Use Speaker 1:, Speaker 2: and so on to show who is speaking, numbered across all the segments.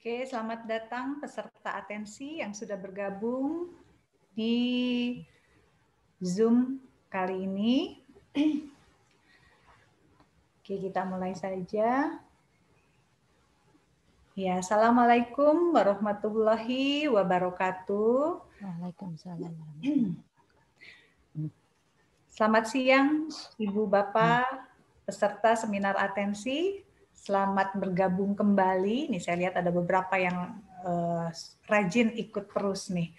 Speaker 1: Oke, selamat datang peserta atensi yang sudah bergabung di Zoom kali ini. Oke, kita mulai saja. Ya, Assalamualaikum warahmatullahi wabarakatuh.
Speaker 2: Waalaikumsalam.
Speaker 1: Selamat siang, Ibu Bapak, peserta seminar atensi. Selamat bergabung kembali. Nih saya lihat ada beberapa yang rajin ikut terus nih.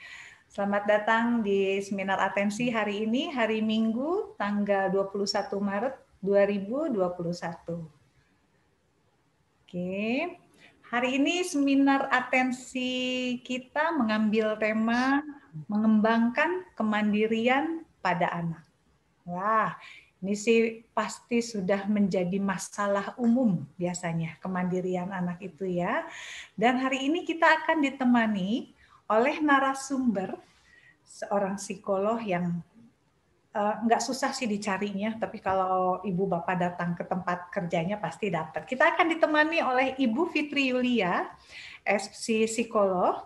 Speaker 1: Selamat datang di seminar atensi hari ini, hari Minggu, tanggal 21 Maret 2021. Oke. Hari ini seminar atensi kita mengambil tema mengembangkan kemandirian pada anak. Wah, ini sih pasti sudah menjadi masalah umum biasanya kemandirian anak itu ya. Dan hari ini kita akan ditemani oleh narasumber seorang psikolog yang nggak susah sih dicarinya, tapi kalau Ibu Bapak datang ke tempat kerjanya pasti dapat. Kita akan ditemani oleh Ibu Fitri Yulia, psikolog.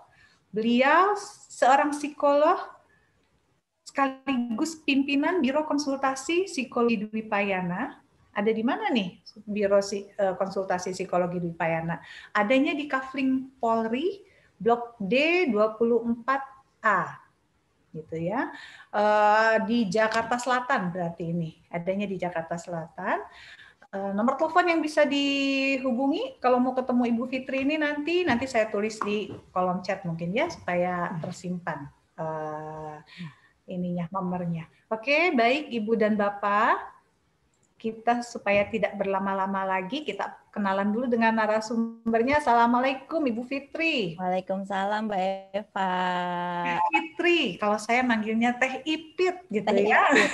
Speaker 1: Beliau seorang psikolog sekaligus pimpinan Biro Konsultasi Psikologi Dwi Payana. Ada di mana nih Biro Konsultasi Psikologi Dwi Payana? Adanya di Kafling Polri, Blok D24A, gitu ya. Di Jakarta Selatan berarti ini. Adanya di Jakarta Selatan. Nomor telepon yang bisa dihubungi kalau mau ketemu Ibu Fitri ini nanti saya tulis di kolom chat mungkin ya supaya tersimpan ininya nomornya. Oke, baik Ibu dan Bapak, kita supaya tidak berlama-lama lagi, kita kenalan dulu dengan narasumbernya. Assalamualaikum Ibu Fitri.
Speaker 2: Waalaikumsalam Mbak Eva.
Speaker 1: Fitri, kalau saya manggilnya Teh Ipit gitu
Speaker 2: Teh
Speaker 1: ya.
Speaker 2: Ipit.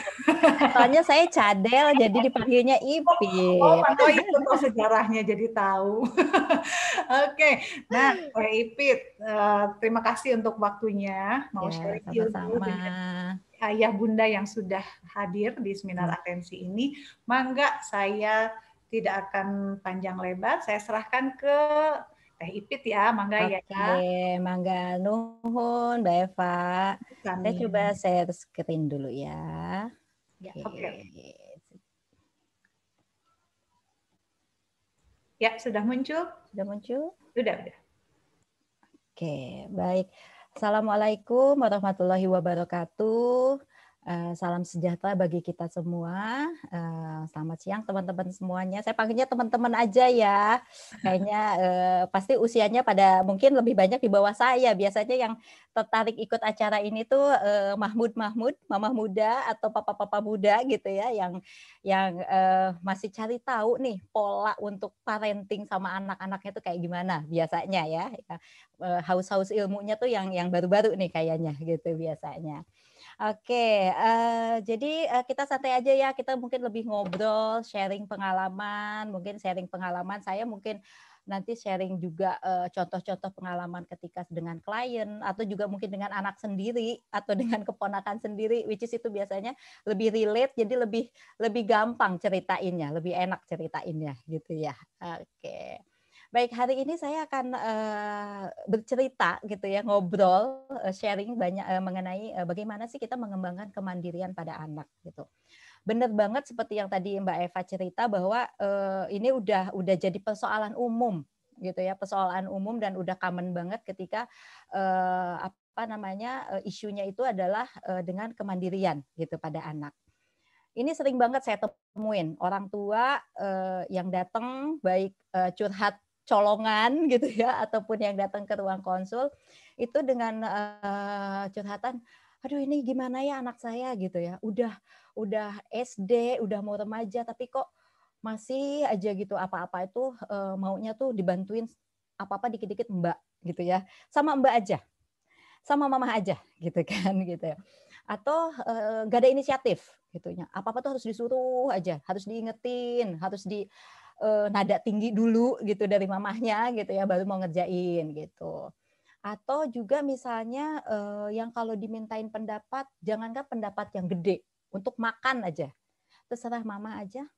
Speaker 2: Soalnya saya cadel jadi dipanggilnya Ipit.
Speaker 1: Oh itu tuh sejarahnya jadi tahu. Oke, nah Teh Ipit, terima kasih untuk waktunya mau sharing ilmu
Speaker 2: Sama-sama.
Speaker 1: dengan ayah bunda yang sudah hadir di seminar atensi ini. Mangga saya tidak akan panjang lebar, saya serahkan ke Teh Ipit ya, mangga ya.
Speaker 2: Oke, mangga nuhun Mbak Eva. Saya coba share screen dulu ya.
Speaker 1: Oke. Ya, sudah muncul?
Speaker 2: Sudah muncul?
Speaker 1: Sudah.
Speaker 2: Oke, baik. Assalamualaikum warahmatullahi wabarakatuh. Salam sejahtera bagi kita semua. Selamat siang teman-teman semuanya. Saya panggilnya teman-teman aja ya. Kayaknya pasti usianya pada mungkin lebih banyak di bawah saya. Biasanya yang tertarik ikut acara ini tuh Mahmud, Mamah muda atau papa-papa muda gitu ya, yang masih cari tahu nih pola untuk parenting sama anak-anaknya tuh kayak gimana biasanya ya. Haus-haus ilmunya tuh yang baru-baru nih kayaknya gitu biasanya. Oke, jadi kita santai aja ya, kita mungkin lebih ngobrol, sharing pengalaman, mungkin sharing pengalaman saya mungkin nanti sharing juga contoh-contoh pengalaman ketika dengan klien atau juga mungkin dengan anak sendiri atau dengan keponakan sendiri, which is itu biasanya lebih relate, jadi lebih gampang ceritainnya, lebih enak ceritainnya gitu ya. Oke. Baik, hari ini saya akan bercerita gitu ya, ngobrol, sharing banyak mengenai bagaimana sih kita mengembangkan kemandirian pada anak gitu. Benar banget seperti yang tadi Mbak Eva cerita bahwa ini udah jadi persoalan umum gitu ya, persoalan umum dan udah common banget ketika isunya itu adalah dengan kemandirian gitu pada anak. Ini sering banget saya temuin orang tua yang datang baik curhat colongan gitu ya ataupun yang datang ke ruang konsul itu dengan curhatan, aduh ini gimana ya anak saya gitu ya, udah SD, udah mau remaja tapi kok masih aja gitu apa-apa itu maunya tuh dibantuin apa-apa dikit-dikit mbak gitu ya, sama mbak aja, sama mama aja gitu kan gitu ya. Atau gak ada inisiatif gitunya, apa-apa tuh harus disuruh aja, harus diingetin, harus di nada tinggi dulu gitu dari mamahnya gitu ya baru mau ngerjain gitu. Atau juga misalnya yang kalau dimintain pendapat, jangankan pendapat yang gede, untuk makan aja terserah mama aja,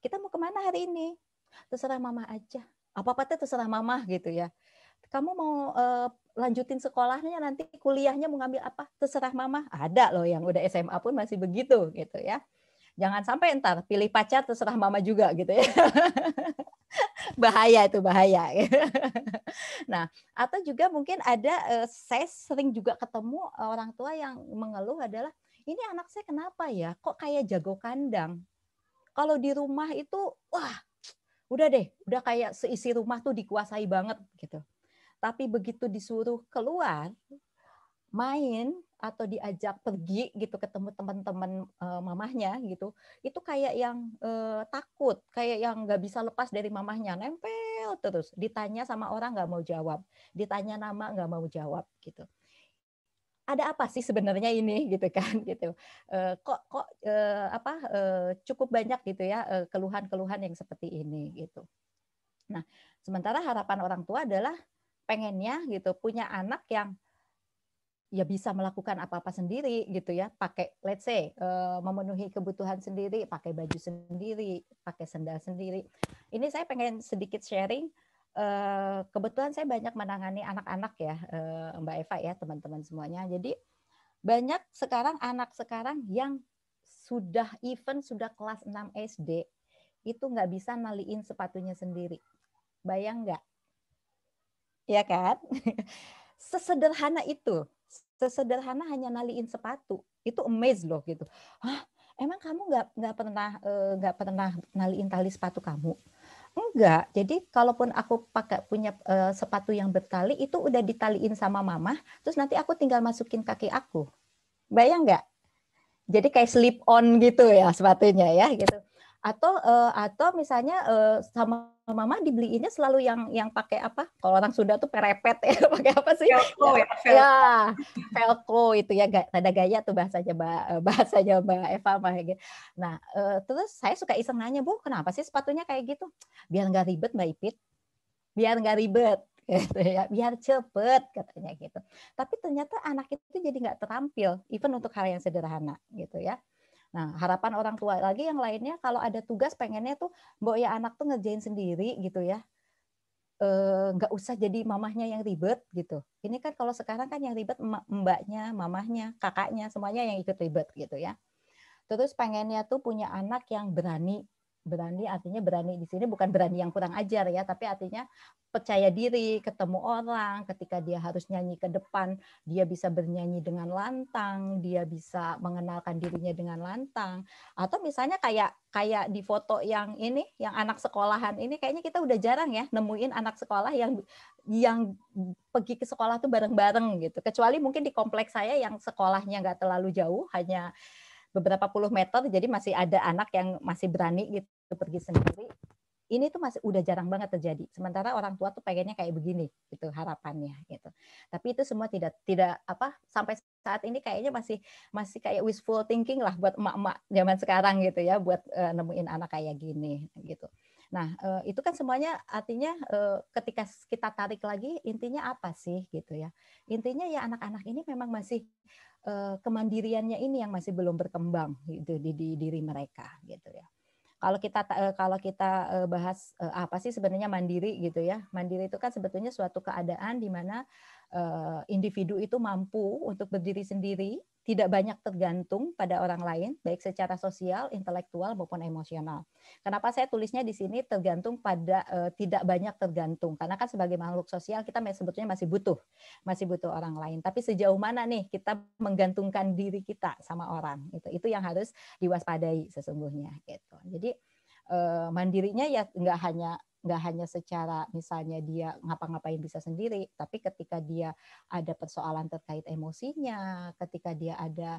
Speaker 2: kita mau kemana hari ini terserah mama aja, apa-apa tuh terserah mama gitu ya. kamu mau lanjutin sekolahnya, nanti kuliahnya mau ngambil apa, terserah mama. Ada loh yang udah SMA pun masih begitu gitu ya. Jangan sampai ntar pilih pacar terserah mama juga gitu ya. Bahaya itu, bahaya. Nah, atau juga mungkin ada, saya sering juga ketemu orang tua yang mengeluh adalah, ini anak saya kenapa ya, kok kayak jago kandang. Kalau di rumah itu, wah, udah deh, udah kayak seisi rumah tuh dikuasai banget gitu. Tapi begitu disuruh keluar, main atau diajak pergi gitu ketemu teman-teman mamahnya gitu, itu kayak yang takut, kayak yang nggak bisa lepas dari mamahnya, nempel terus, ditanya sama orang nggak mau jawab, ditanya nama nggak mau jawab gitu. Ada apa sih sebenarnya ini gitu kan gitu. Cukup banyak gitu ya keluhan-keluhan yang seperti ini gitu. Nah, sementara harapan orang tua adalah pengennya gitu punya anak yang ya bisa melakukan apa-apa sendiri gitu ya, pakai let's say memenuhi kebutuhan sendiri, pakai baju sendiri, pakai sendal sendiri. Ini saya pengen sedikit sharing, kebetulan saya banyak menangani anak-anak ya, Mbak Eva ya, teman-teman semuanya. Jadi banyak sekarang anak sekarang yang sudah kelas 6 SD itu nggak bisa naliin sepatunya sendiri. Bayang nggak? Ya kan? Sesederhana itu, sesederhana hanya naliin sepatu, itu amaze loh gitu. Hah, emang kamu nggak pernah naliin tali sepatu kamu? Enggak. Jadi kalaupun aku pakai punya sepatu yang bertali, itu udah ditaliin sama mama, terus nanti aku tinggal masukin kaki aku. Bayang nggak? Jadi kayak slip on gitu ya sepatunya ya gitu. Atau misalnya sama mama dibeliinnya selalu yang pakai apa? Kalau orang Sunda tuh perepet ya, pakai apa sih?
Speaker 1: Velcro ya,
Speaker 2: Ya,
Speaker 1: velcro.
Speaker 2: velcro itu ya, ada gaya tuh bahasanya Mbak Eva mah gitu. Nah, terus saya suka iseng nanya, Bu, kenapa sih sepatunya kayak gitu? Biar nggak ribet Mbak Ipit. Biar nggak ribet gitu ya, biar cepet katanya gitu. Tapi ternyata anak itu jadi nggak terampil, even untuk hal yang sederhana gitu ya. Nah, harapan orang tua lagi yang lainnya kalau ada tugas pengennya tuh mbok ya anak tuh ngerjain sendiri gitu ya. Nggak usah jadi mamahnya yang ribet gitu. Ini kan kalau sekarang kan yang ribet mbaknya, mamahnya, kakaknya, semuanya yang ikut ribet gitu ya. Terus pengennya tuh punya anak yang berani. Berani artinya berani di sini bukan berani yang kurang ajar ya, tapi artinya percaya diri, ketemu orang, ketika dia harus nyanyi ke depan, dia bisa bernyanyi dengan lantang, dia bisa mengenalkan dirinya dengan lantang. Atau misalnya kayak di foto yang ini, yang anak sekolahan ini, kayaknya kita udah jarang ya nemuin anak sekolah yang pergi ke sekolah tuh bareng-bareng gitu. Kecuali mungkin di kompleks saya yang sekolahnya nggak terlalu jauh, hanya beberapa puluh meter, jadi masih ada anak yang masih berani gitu pergi sendiri. Ini tuh masih udah jarang banget terjadi. Sementara orang tua tuh pengennya kayak begini gitu harapannya gitu. Tapi itu semua tidak sampai saat ini kayaknya masih kayak wishful thinking lah buat emak-emak zaman sekarang gitu ya, buat nemuin anak kayak gini gitu. Nah, itu kan semuanya artinya ketika kita tarik lagi intinya apa sih gitu ya. Intinya ya anak-anak ini memang masih kemandiriannya ini yang masih belum berkembang gitu di diri mereka gitu ya. Kalau kita bahas apa sih sebenarnya mandiri gitu ya. Mandiri itu kan sebetulnya suatu keadaan di mana individu itu mampu untuk berdiri sendiri, tidak banyak tergantung pada orang lain, baik secara sosial, intelektual maupun emosional. Kenapa saya tulisnya di sini tergantung pada tidak banyak tergantung? Karena kan sebagai makhluk sosial kita sebetulnya masih butuh orang lain. Tapi sejauh mana nih kita menggantungkan diri kita sama orang? Itu yang harus diwaspadai sesungguhnya gitu. Jadi mandirinya ya nggak hanya secara misalnya dia ngapa-ngapain bisa sendiri, tapi ketika dia ada persoalan terkait emosinya, ketika dia ada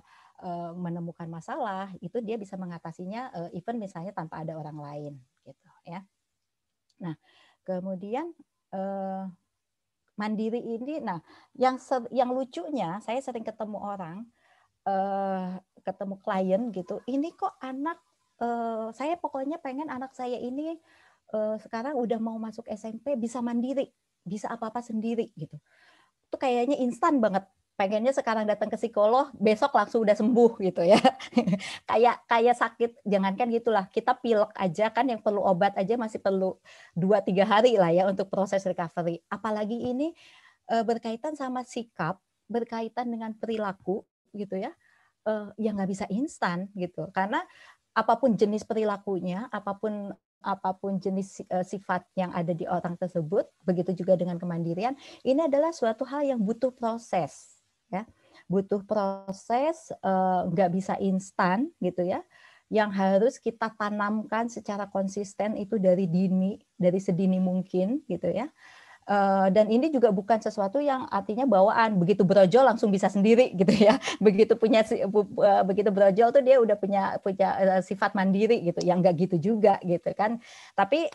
Speaker 2: menemukan masalah, itu dia bisa mengatasinya even misalnya tanpa ada orang lain gitu ya. Nah, kemudian mandiri ini, nah yang lucunya saya sering ketemu orang, ketemu klien gitu, ini kok anak saya pokoknya pengen anak saya ini sekarang udah mau masuk SMP bisa mandiri, bisa apa-apa sendiri gitu. Itu kayaknya instan banget pengennya sekarang datang ke psikolog, besok langsung udah sembuh gitu ya. Kayak sakit, jangankan gitulah. Kita pilek aja kan yang perlu obat aja masih perlu 2-3 hari lah ya untuk proses recovery. Apalagi ini berkaitan sama sikap, berkaitan dengan perilaku gitu ya. Yang nggak bisa instan gitu. Karena apapun jenis perilakunya, apapun jenis sifat yang ada di orang tersebut, begitu juga dengan kemandirian, ini adalah suatu hal yang butuh proses, ya, butuh proses, nggak bisa instan gitu ya, yang harus kita tanamkan secara konsisten itu dari sedini mungkin gitu ya. Dan ini juga bukan sesuatu yang artinya bawaan, begitu brojol langsung bisa sendiri gitu ya. Begitu brojol tuh dia udah punya sifat mandiri gitu. Yang enggak gitu juga gitu kan. Tapi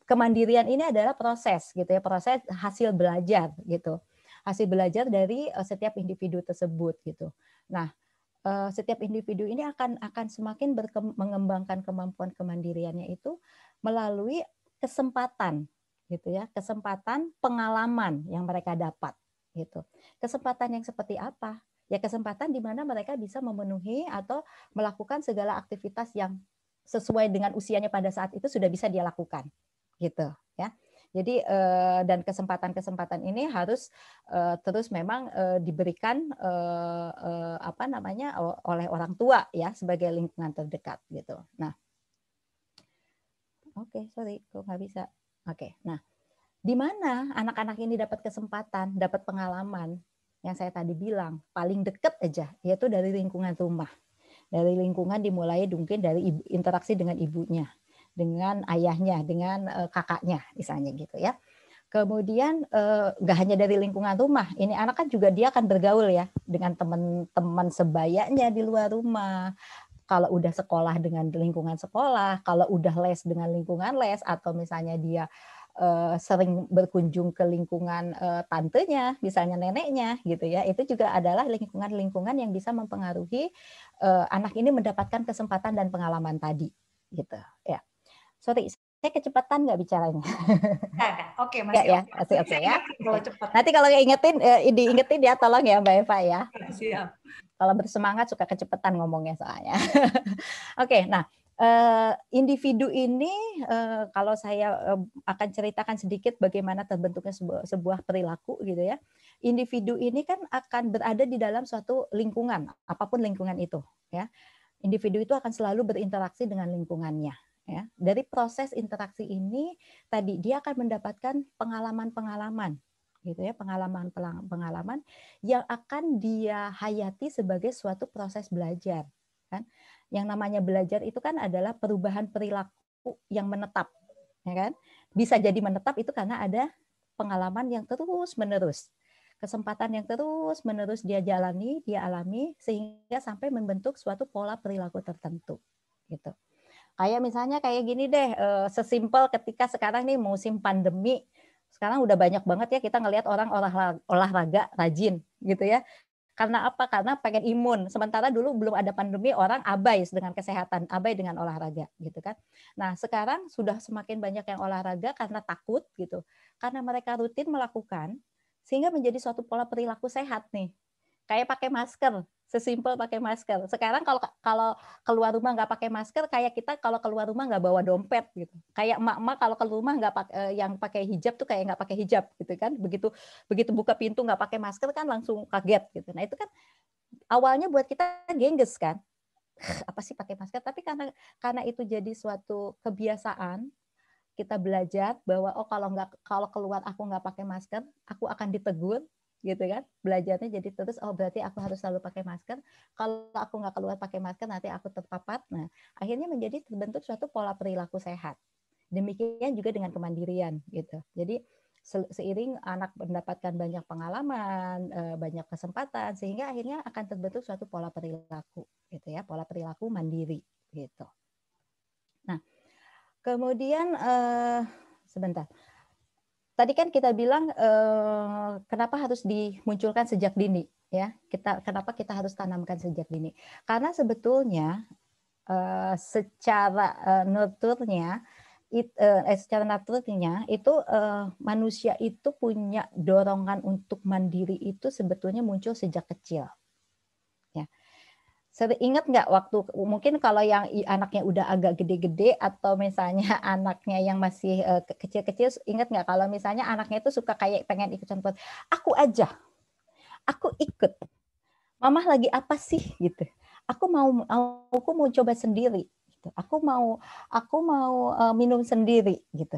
Speaker 2: kemandirian ini adalah proses gitu ya, proses hasil belajar gitu. Hasil belajar dari setiap individu tersebut gitu. Nah, setiap individu ini akan semakin mengembangkan kemampuan kemandiriannya itu melalui kesempatan gitu ya, kesempatan pengalaman yang mereka dapat gitu. Kesempatan yang seperti apa? Ya kesempatan di mana mereka bisa memenuhi atau melakukan segala aktivitas yang sesuai dengan usianya pada saat itu sudah bisa dia lakukan gitu ya. Jadi dan kesempatan-kesempatan ini harus terus memang diberikan oleh orang tua ya sebagai lingkungan terdekat gitu. Nah, sorry, kok nggak bisa. Nah, di mana anak-anak ini dapat kesempatan, dapat pengalaman yang saya tadi bilang paling dekat aja, yaitu dari lingkungan rumah, dari lingkungan dimulai mungkin dari interaksi dengan ibunya, dengan ayahnya, dengan kakaknya, misalnya gitu ya. Kemudian nggak hanya dari lingkungan rumah, ini anak kan juga dia akan bergaul ya dengan teman-teman sebayanya di luar rumah. Kalau udah sekolah dengan lingkungan sekolah, kalau udah les dengan lingkungan les, atau misalnya dia sering berkunjung ke lingkungan tantenya, misalnya neneknya, gitu ya. Itu juga adalah lingkungan-lingkungan yang bisa mempengaruhi anak ini mendapatkan kesempatan dan pengalaman tadi, gitu. Ya, sorry, saya kecepatan nggak bicaranya?
Speaker 1: Oke, masih
Speaker 2: ya,
Speaker 1: oke.
Speaker 2: oke ya.
Speaker 1: Kalau cepat.
Speaker 2: Nanti kalau diingetin ya, tolong ya Mbak Eva ya.
Speaker 1: Siap.
Speaker 2: Kalau bersemangat suka kecepatan ngomongnya soalnya. Oke, nah individu ini kalau saya akan ceritakan sedikit bagaimana terbentuknya sebuah perilaku gitu ya. Individu ini kan akan berada di dalam suatu lingkungan, apapun lingkungan itu ya. Individu itu akan selalu berinteraksi dengan lingkungannya ya. Dari proses interaksi ini tadi dia akan mendapatkan pengalaman-pengalaman gitu ya, pengalaman yang akan dia hayati sebagai suatu proses belajar kan. Yang namanya belajar itu kan adalah perubahan perilaku yang menetap ya kan. Bisa jadi menetap itu karena ada pengalaman yang terus-menerus. Kesempatan yang terus-menerus dia jalani, dia alami sehingga sampai membentuk suatu pola perilaku tertentu gitu. Kayak misalnya kayak gini deh, sesimpel ketika sekarang nih musim pandemi, sekarang udah banyak banget ya kita ngelihat orang olahraga rajin gitu ya. Karena apa? Karena pengen imun. Sementara dulu belum ada pandemi, orang abai dengan kesehatan, abai dengan olahraga gitu kan. Nah, sekarang sudah semakin banyak yang olahraga karena takut gitu. Karena mereka rutin melakukan sehingga menjadi suatu pola perilaku sehat nih. Kayak pakai masker, sesimpel pakai masker. Sekarang kalau keluar rumah nggak pakai masker, kayak kita kalau keluar rumah nggak bawa dompet gitu. Kayak emak-emak kalau keluar rumah yang pakai hijab tuh kayak nggak pakai hijab gitu kan. Begitu buka pintu nggak pakai masker kan langsung kaget gitu. Nah itu kan awalnya buat kita gengges kan. Apa sih pakai masker? Tapi karena itu jadi suatu kebiasaan, kita belajar bahwa kalau keluar aku nggak pakai masker, aku akan ditegur gitu kan. Belajarnya jadi terus berarti aku harus selalu pakai masker. Kalau aku nggak keluar pakai masker nanti aku terpapar. Nah, akhirnya menjadi terbentuk suatu pola perilaku sehat. Demikian juga dengan kemandirian gitu. Jadi seiring anak mendapatkan banyak pengalaman, banyak kesempatan sehingga akhirnya akan terbentuk suatu pola perilaku gitu ya, pola perilaku mandiri gitu. Nah, kemudian sebentar. Tadi kan kita bilang kenapa harus dimunculkan sejak dini ya? Kenapa kita harus tanamkan sejak dini? Karena sebetulnya secara nurturnya secara naturalnya itu manusia itu punya dorongan untuk mandiri itu sebetulnya muncul sejak kecil. Ya. Ingat nggak waktu mungkin kalau yang anaknya udah agak gede-gede atau misalnya anaknya yang masih kecil-kecil, ingat nggak kalau misalnya anaknya itu suka kayak pengen ikut campur, aku aja, aku ikut, mama lagi apa sih gitu, aku mau coba sendiri, gitu. Aku mau minum sendiri gitu.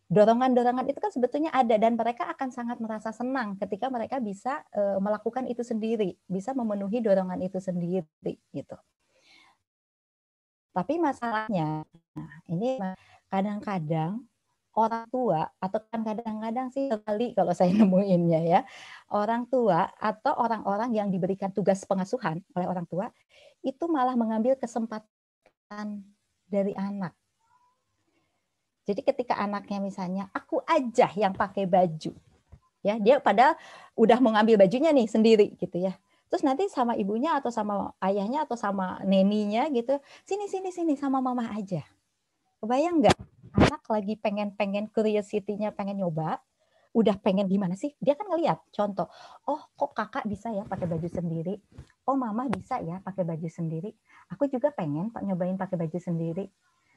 Speaker 2: Dorongan-dorongan itu kan sebetulnya ada dan mereka akan sangat merasa senang ketika mereka bisa melakukan itu sendiri, bisa memenuhi dorongan itu sendiri gitu. Tapi masalahnya, nah ini kadang-kadang orang tua atau kadang-kadang sih sekali kalau saya nemuinnya ya, orang tua atau orang-orang yang diberikan tugas pengasuhan oleh orang tua itu malah mengambil kesempatan dari anak. Jadi ketika anaknya misalnya aku aja yang pakai baju, ya dia padahal udah mau ngambil bajunya nih sendiri gitu ya. Terus nanti sama ibunya atau sama ayahnya atau sama neninya gitu, sini sama mama aja. Kebayang nggak? Anak lagi pengen curiosity-nya pengen nyoba, udah pengen gimana sih? Dia kan ngeliat contoh, oh kok kakak bisa ya pakai baju sendiri, oh mama bisa ya pakai baju sendiri, aku juga pengen nyobain pakai baju sendiri.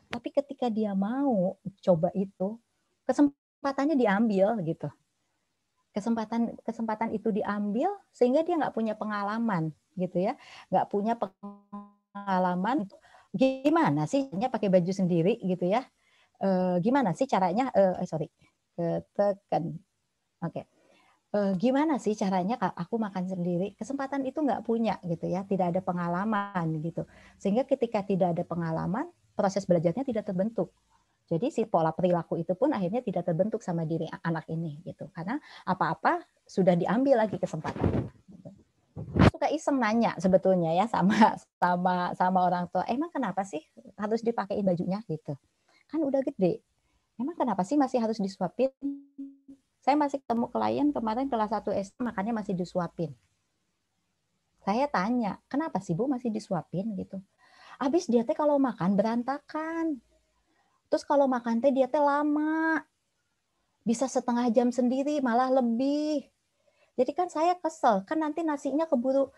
Speaker 2: Tapi ketika dia mau coba itu, kesempatannya diambil gitu. Kesempatan itu diambil sehingga dia nggak punya pengalaman gitu ya, nggak punya pengalaman gimana sih pakai baju sendiri gitu ya, gimana sih caranya, ketekan, oke. Gimana sih caranya aku makan sendiri? Kesempatan itu nggak punya gitu ya, tidak ada pengalaman gitu. Sehingga ketika tidak ada pengalaman, proses belajarnya tidak terbentuk. Jadi si pola perilaku itu pun akhirnya tidak terbentuk sama diri anak ini gitu. Karena apa-apa sudah diambil lagi kesempatan. Suka iseng nanya sebetulnya ya sama orang tua, emang kenapa sih harus dipakein bajunya gitu? Kan udah gede. Emang kenapa sih masih harus disuapin? Saya masih ketemu klien kemarin kelas 1 SD makannya masih disuapin. Saya tanya, kenapa sih Bu masih disuapin gitu? Habis dia teh kalau makan berantakan. Terus kalau makan teh dia teh lama. Bisa setengah jam sendiri, malah lebih. Jadi kan saya kesel, kan nanti nasinya keburu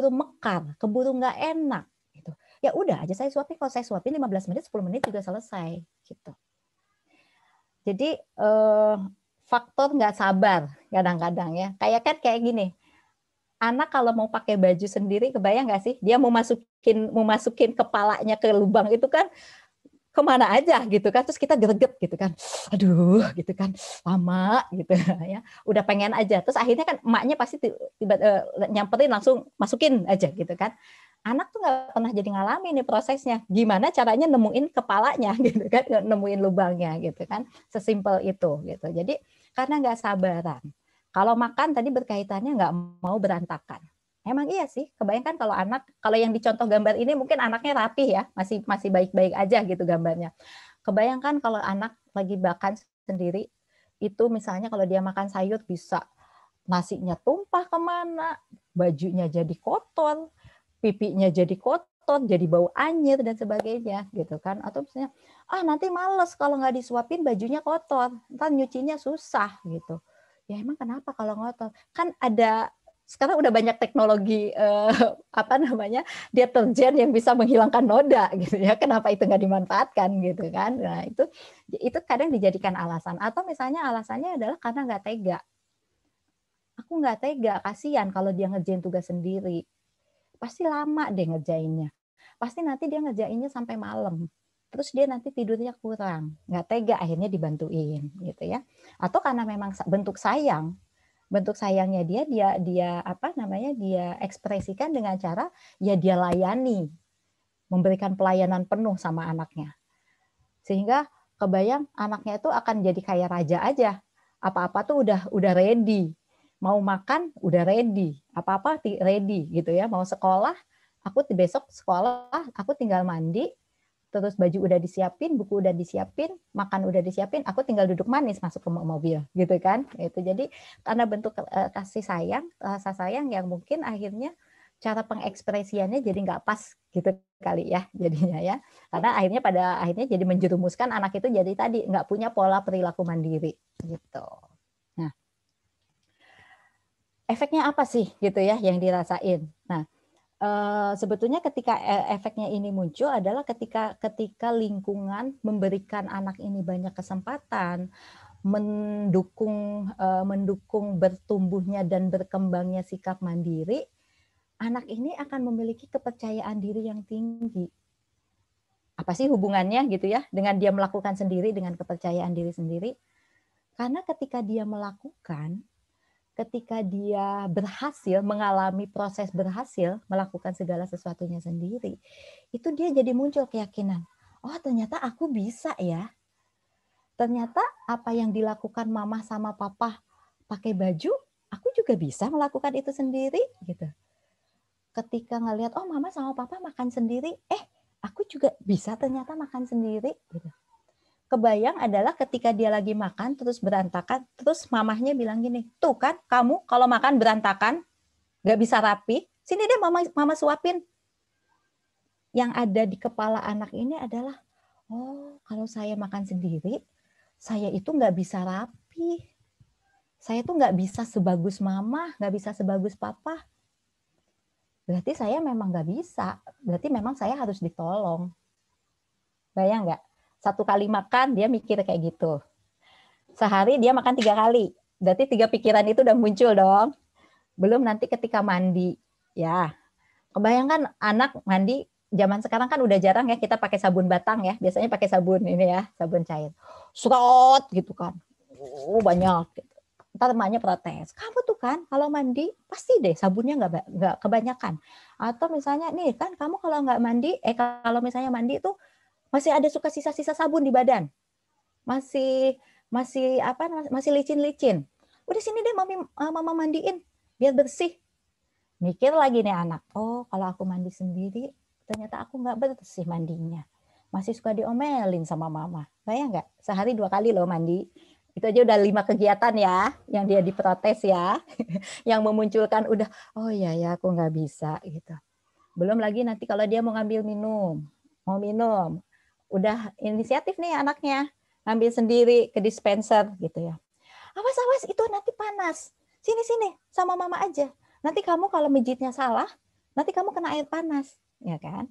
Speaker 2: mekar, keburu nggak enak gitu. Ya udah aja saya suapin, kalau saya suapin 15 menit, 10 menit juga selesai gitu. Jadi faktor nggak sabar kadang-kadang ya. Kayak gini, anak kalau mau pakai baju sendiri, kebayang nggak sih? Dia mau masukin kepalanya ke lubang itu kan kemana aja gitu kan, terus kita greget gitu kan, aduh gitu kan, lama gitu ya, udah pengen aja, terus akhirnya kan emaknya pasti tiba nyamperin langsung masukin aja gitu kan. Anak tuh nggak pernah jadi ngalamin nih prosesnya, gimana caranya nemuin kepalanya gitu kan, nemuin lubangnya gitu kan, sesimpel itu gitu. Jadi karena nggak sabaran. Kalau makan tadi berkaitannya nggak mau berantakan. Emang iya sih, kebayangkan kalau anak, kalau yang dicontoh gambar ini mungkin anaknya rapih ya, masih baik-baik aja gitu gambarnya. Kebayangkan kalau anak lagi makan sendiri, itu misalnya kalau dia makan sayur bisa nasinya tumpah kemana, bajunya jadi kotor, pipinya jadi kotor, jadi bau anyir dan sebagainya gitu kan. Atau misalnya, nanti males kalau nggak disuapin bajunya kotor, ntar nyucinya susah gitu. Ya emang kenapa kalau kotor? Kan ada sekarang udah banyak teknologi deterjen yang bisa menghilangkan noda gitu ya, kenapa itu nggak dimanfaatkan gitu kan. Nah itu kadang dijadikan alasan, atau misalnya alasannya adalah karena nggak tega, aku nggak tega, kasihan kalau dia ngerjain tugas sendiri, pasti lama deh ngerjainnya, pasti nanti dia ngerjainnya sampai malam, terus dia nanti tidurnya kurang, nggak tega akhirnya dibantuin gitu ya. Atau karena memang bentuk sayangnya dia ekspresikan dengan cara ya dia layani, memberikan pelayanan penuh sama anaknya, sehingga kebayang anaknya itu akan jadi kayak raja aja, apa-apa tuh udah ready, mau makan udah ready, apa-apa ready gitu ya, mau sekolah aku besok sekolah aku tinggal mandi, terus baju udah disiapin, buku udah disiapin, makan udah disiapin, aku tinggal duduk manis masuk ke mobil gitu kan. Itu jadi karena bentuk kasih sayang, rasa sayang yang mungkin akhirnya cara pengekspresiannya jadi nggak pas gitu kali ya jadinya ya. Karena pada akhirnya jadi menjerumuskan anak itu jadi tadi nggak punya pola perilaku mandiri gitu. Nah, efeknya apa sih gitu ya yang dirasain? Nah, sebetulnya ketika efeknya ini muncul adalah ketika lingkungan memberikan anak ini banyak kesempatan, mendukung bertumbuhnya dan berkembangnya sikap mandiri, anak ini akan memiliki kepercayaan diri yang tinggi. Apa sih hubungannya gitu ya dengan dia melakukan sendiri dengan kepercayaan diri sendiri? Karena ketika dia melakukan, ketika dia berhasil mengalami proses berhasil melakukan segala sesuatunya sendiri, itu dia jadi muncul keyakinan, oh ternyata aku bisa ya. Ternyata apa yang dilakukan mama sama papa pakai baju, aku juga bisa melakukan itu sendiri gitu. Ketika ngelihat oh mama sama papa makan sendiri, aku juga bisa ternyata makan sendiri gitu. Kebayang adalah ketika dia lagi makan terus berantakan, terus mamahnya bilang gini, tuh kan kamu kalau makan berantakan, nggak bisa rapi, sini deh mama suapin. Yang ada di kepala anak ini adalah, oh kalau saya makan sendiri, saya itu nggak bisa rapi. Saya tuh nggak bisa sebagus mama, nggak bisa sebagus papa. Berarti saya memang nggak bisa, berarti memang saya harus ditolong. Bayang nggak? 1 kali makan dia mikir kayak gitu. Sehari dia makan 3 kali. Berarti 3 pikiran itu udah muncul dong. Belum nanti ketika mandi. Ya, kebayangkan anak mandi, zaman sekarang kan udah jarang ya kita pakai sabun batang ya. Biasanya pakai sabun ini ya, sabun cair. Serot gitu kan. Banyak. Ntar emaknya protes. Kamu tuh kan kalau mandi pasti deh sabunnya nggak kebanyakan. Atau misalnya nih kan kamu kalau nggak mandi, kalau misalnya mandi tuh masih ada suka sisa-sisa sabun di badan. Masih licin-licin. Udah sini deh mama mandiin biar bersih. Mikir lagi nih anak, oh kalau aku mandi sendiri ternyata aku nggak bersih mandinya. Masih suka diomelin sama mama. Bayang nggak? Sehari 2 kali loh mandi. Itu aja udah 5 kegiatan ya yang dia diprotes ya. Yang memunculkan udah, oh iya ya aku nggak bisa gitu. Belum lagi nanti kalau dia mau ngambil mau minum. Udah inisiatif nih anaknya. Ngambil sendiri ke dispenser gitu ya. Awas itu nanti panas. Sini sama mama aja. Nanti kamu kalau mijitnya salah, nanti kamu kena air panas, ya kan?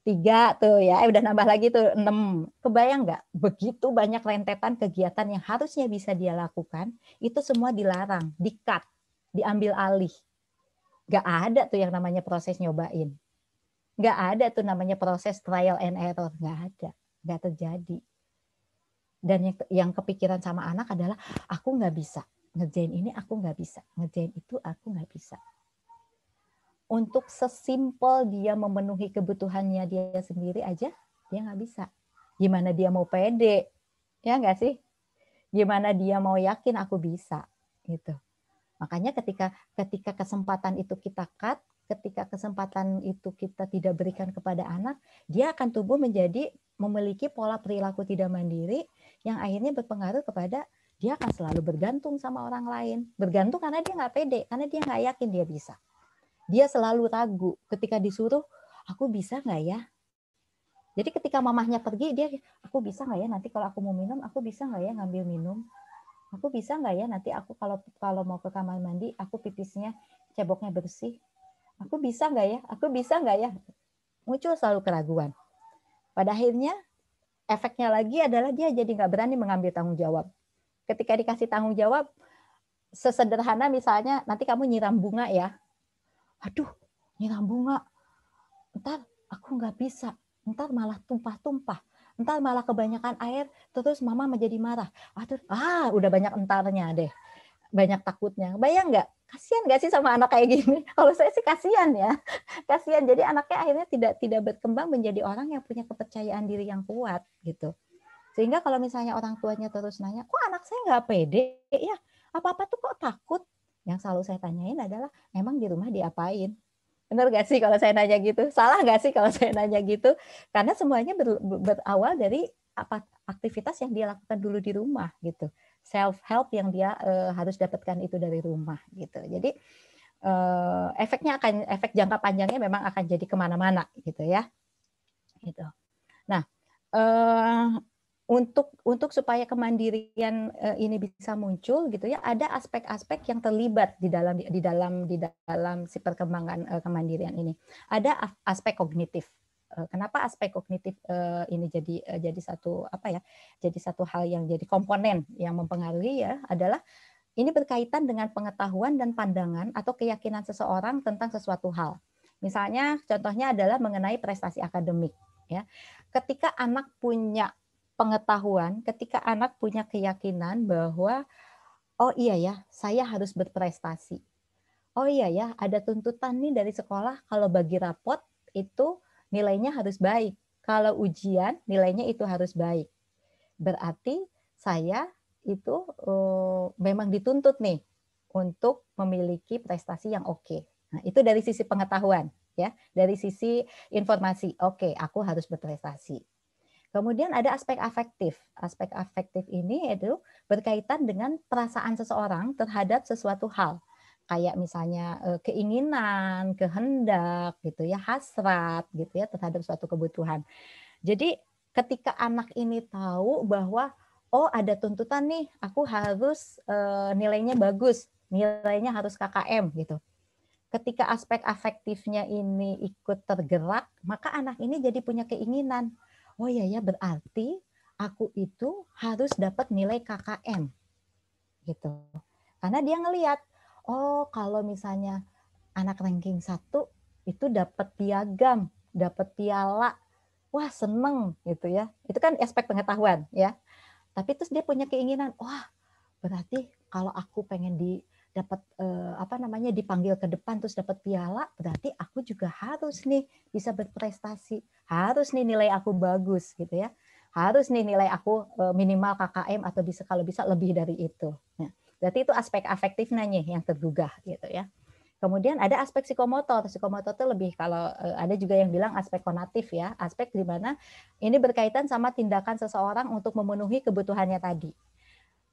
Speaker 2: 3 tuh ya, udah nambah lagi tuh 6. Kebayang nggak? Begitu banyak rentetan kegiatan yang harusnya bisa dia lakukan, itu semua dilarang, di-cut, diambil alih. Nggak ada tuh yang namanya proses nyobain. Nggak ada tuh namanya proses trial and error. Nggak ada. Nggak terjadi. Dan yang kepikiran sama anak adalah, aku nggak bisa. Ngerjain ini aku nggak bisa. Ngerjain itu aku nggak bisa. Untuk sesimpel dia memenuhi kebutuhannya dia sendiri aja, dia nggak bisa. Gimana dia mau pede? Ya nggak sih? Gimana dia mau yakin aku bisa? Gitu. Makanya ketika kesempatan itu kita cut, ketika kesempatan itu kita tidak berikan kepada anak, dia akan tumbuh menjadi memiliki pola perilaku tidak mandiri yang akhirnya berpengaruh kepada dia akan selalu bergantung sama orang lain. Bergantung karena dia nggak pede, karena dia nggak yakin dia bisa. Dia selalu ragu ketika disuruh, aku bisa nggak ya? Jadi ketika mamahnya pergi, dia, aku bisa nggak ya nanti kalau aku mau minum, aku bisa nggak ya ngambil minum? Aku bisa nggak ya nanti aku kalau mau ke kamar mandi, aku pipisnya ceboknya bersih. Aku bisa nggak ya? Aku bisa nggak ya? Muncul selalu keraguan. Pada akhirnya efeknya lagi adalah dia jadi nggak berani mengambil tanggung jawab. Ketika dikasih tanggung jawab, sesederhana misalnya nanti kamu nyiram bunga ya. Aduh, nyiram bunga. Ntar aku nggak bisa. Ntar malah tumpah-tumpah. Ntar malah kebanyakan air, terus mama menjadi marah. Aduh, udah banyak entarnya deh. Banyak takutnya. Bayang nggak? Kasihan nggak sih sama anak kayak gini? Kalau saya sih kasihan ya. Kasihan. Jadi anaknya akhirnya tidak berkembang menjadi orang yang punya kepercayaan diri yang kuat gitu. Sehingga kalau misalnya orang tuanya terus nanya, kok anak saya nggak pede ya? Apa-apa tuh kok takut? Yang selalu saya tanyain adalah, emang di rumah diapain? Benar nggak sih kalau saya nanya gitu? Salah nggak sih kalau saya nanya gitu? Karena semuanya berawal dari aktivitas yang dia lakukan dulu di rumah gitu. Self help yang dia harus dapatkan itu dari rumah gitu. Jadi efek jangka panjangnya memang akan jadi kemana-mana gitu ya. Gitu. Nah, untuk supaya kemandirian ini bisa muncul gitu ya, ada aspek-aspek yang terlibat di dalam si perkembangan kemandirian ini. Ada aspek kognitif. Kenapa aspek kognitif ini jadi satu jadi satu hal yang jadi komponen yang mempengaruhi ya adalah ini berkaitan dengan pengetahuan dan pandangan atau keyakinan seseorang tentang sesuatu hal. Misalnya contohnya adalah mengenai prestasi akademik ya. Ketika anak punya pengetahuan, ketika anak punya keyakinan bahwa oh iya ya, saya harus berprestasi. Oh iya ya, ada tuntutan nih dari sekolah kalau bagi rapot itu nilainya harus baik. Kalau ujian nilainya itu harus baik. Berarti saya itu memang dituntut nih untuk memiliki prestasi yang oke. Nah, itu dari sisi pengetahuan ya, dari sisi informasi. Oke, aku harus berprestasi. Kemudian ada aspek afektif. Aspek afektif ini itu berkaitan dengan perasaan seseorang terhadap sesuatu hal. Kayak misalnya keinginan, kehendak gitu ya, hasrat gitu ya terhadap suatu kebutuhan. Jadi ketika anak ini tahu bahwa oh ada tuntutan nih, aku harus nilainya bagus, nilainya harus KKM gitu. Ketika aspek afektifnya ini ikut tergerak, maka anak ini jadi punya keinginan. Oh iya ya, berarti aku itu harus dapat nilai KKM gitu. Karena dia ngelihat, oh kalau misalnya anak ranking 1 itu dapat piagam, dapat piala, wah seneng gitu ya. Itu kan aspek pengetahuan ya. Tapi terus dia punya keinginan, wah berarti kalau aku pengen dapat dipanggil ke depan terus dapat piala, berarti aku juga harus nih bisa berprestasi, harus nih nilai aku bagus gitu ya, harus nih nilai aku minimal KKM atau bisa kalau bisa lebih dari itu. Nah, berarti itu aspek afektifnya nih yang tergugah gitu ya. Kemudian ada aspek psikomotor. Psikomotor itu lebih kalau ada juga yang bilang aspek konatif ya, aspek di mana ini berkaitan sama tindakan seseorang untuk memenuhi kebutuhannya tadi.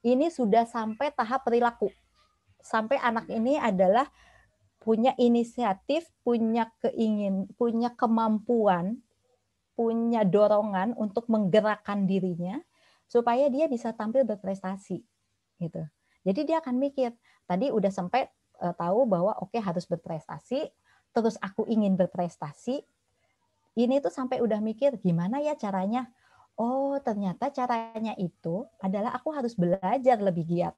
Speaker 2: Ini sudah sampai tahap perilaku. Sampai anak ini adalah punya inisiatif, punya kemampuan, punya dorongan untuk menggerakkan dirinya supaya dia bisa tampil berprestasi gitu. Jadi dia akan mikir, tadi udah sampai tahu bahwa oke harus berprestasi, terus aku ingin berprestasi. Ini tuh sampai udah mikir gimana ya caranya? Oh, ternyata caranya itu adalah aku harus belajar lebih giat.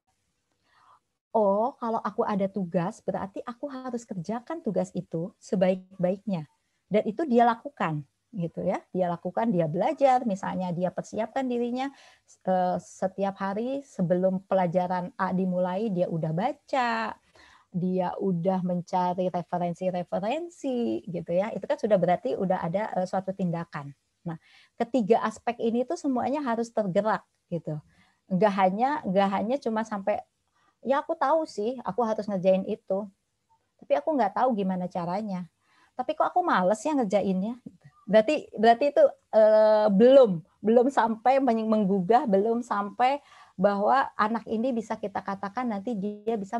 Speaker 2: Oh, kalau aku ada tugas, berarti aku harus kerjakan tugas itu sebaik-baiknya. Dan itu dia lakukan, gitu ya. Dia lakukan, dia belajar, misalnya dia persiapkan dirinya setiap hari sebelum pelajaran A dimulai, dia udah baca, dia udah mencari referensi-referensi, gitu ya. Itu kan sudah berarti udah ada suatu tindakan. Nah, ketiga aspek ini tuh semuanya harus tergerak, gitu. Nggak hanya cuma sampai ya aku tahu sih, aku harus ngerjain itu. Tapi aku nggak tahu gimana caranya. Tapi kok aku males ya ngerjainnya. Berarti itu belum sampai menggugah, belum sampai bahwa anak ini bisa kita katakan nanti dia bisa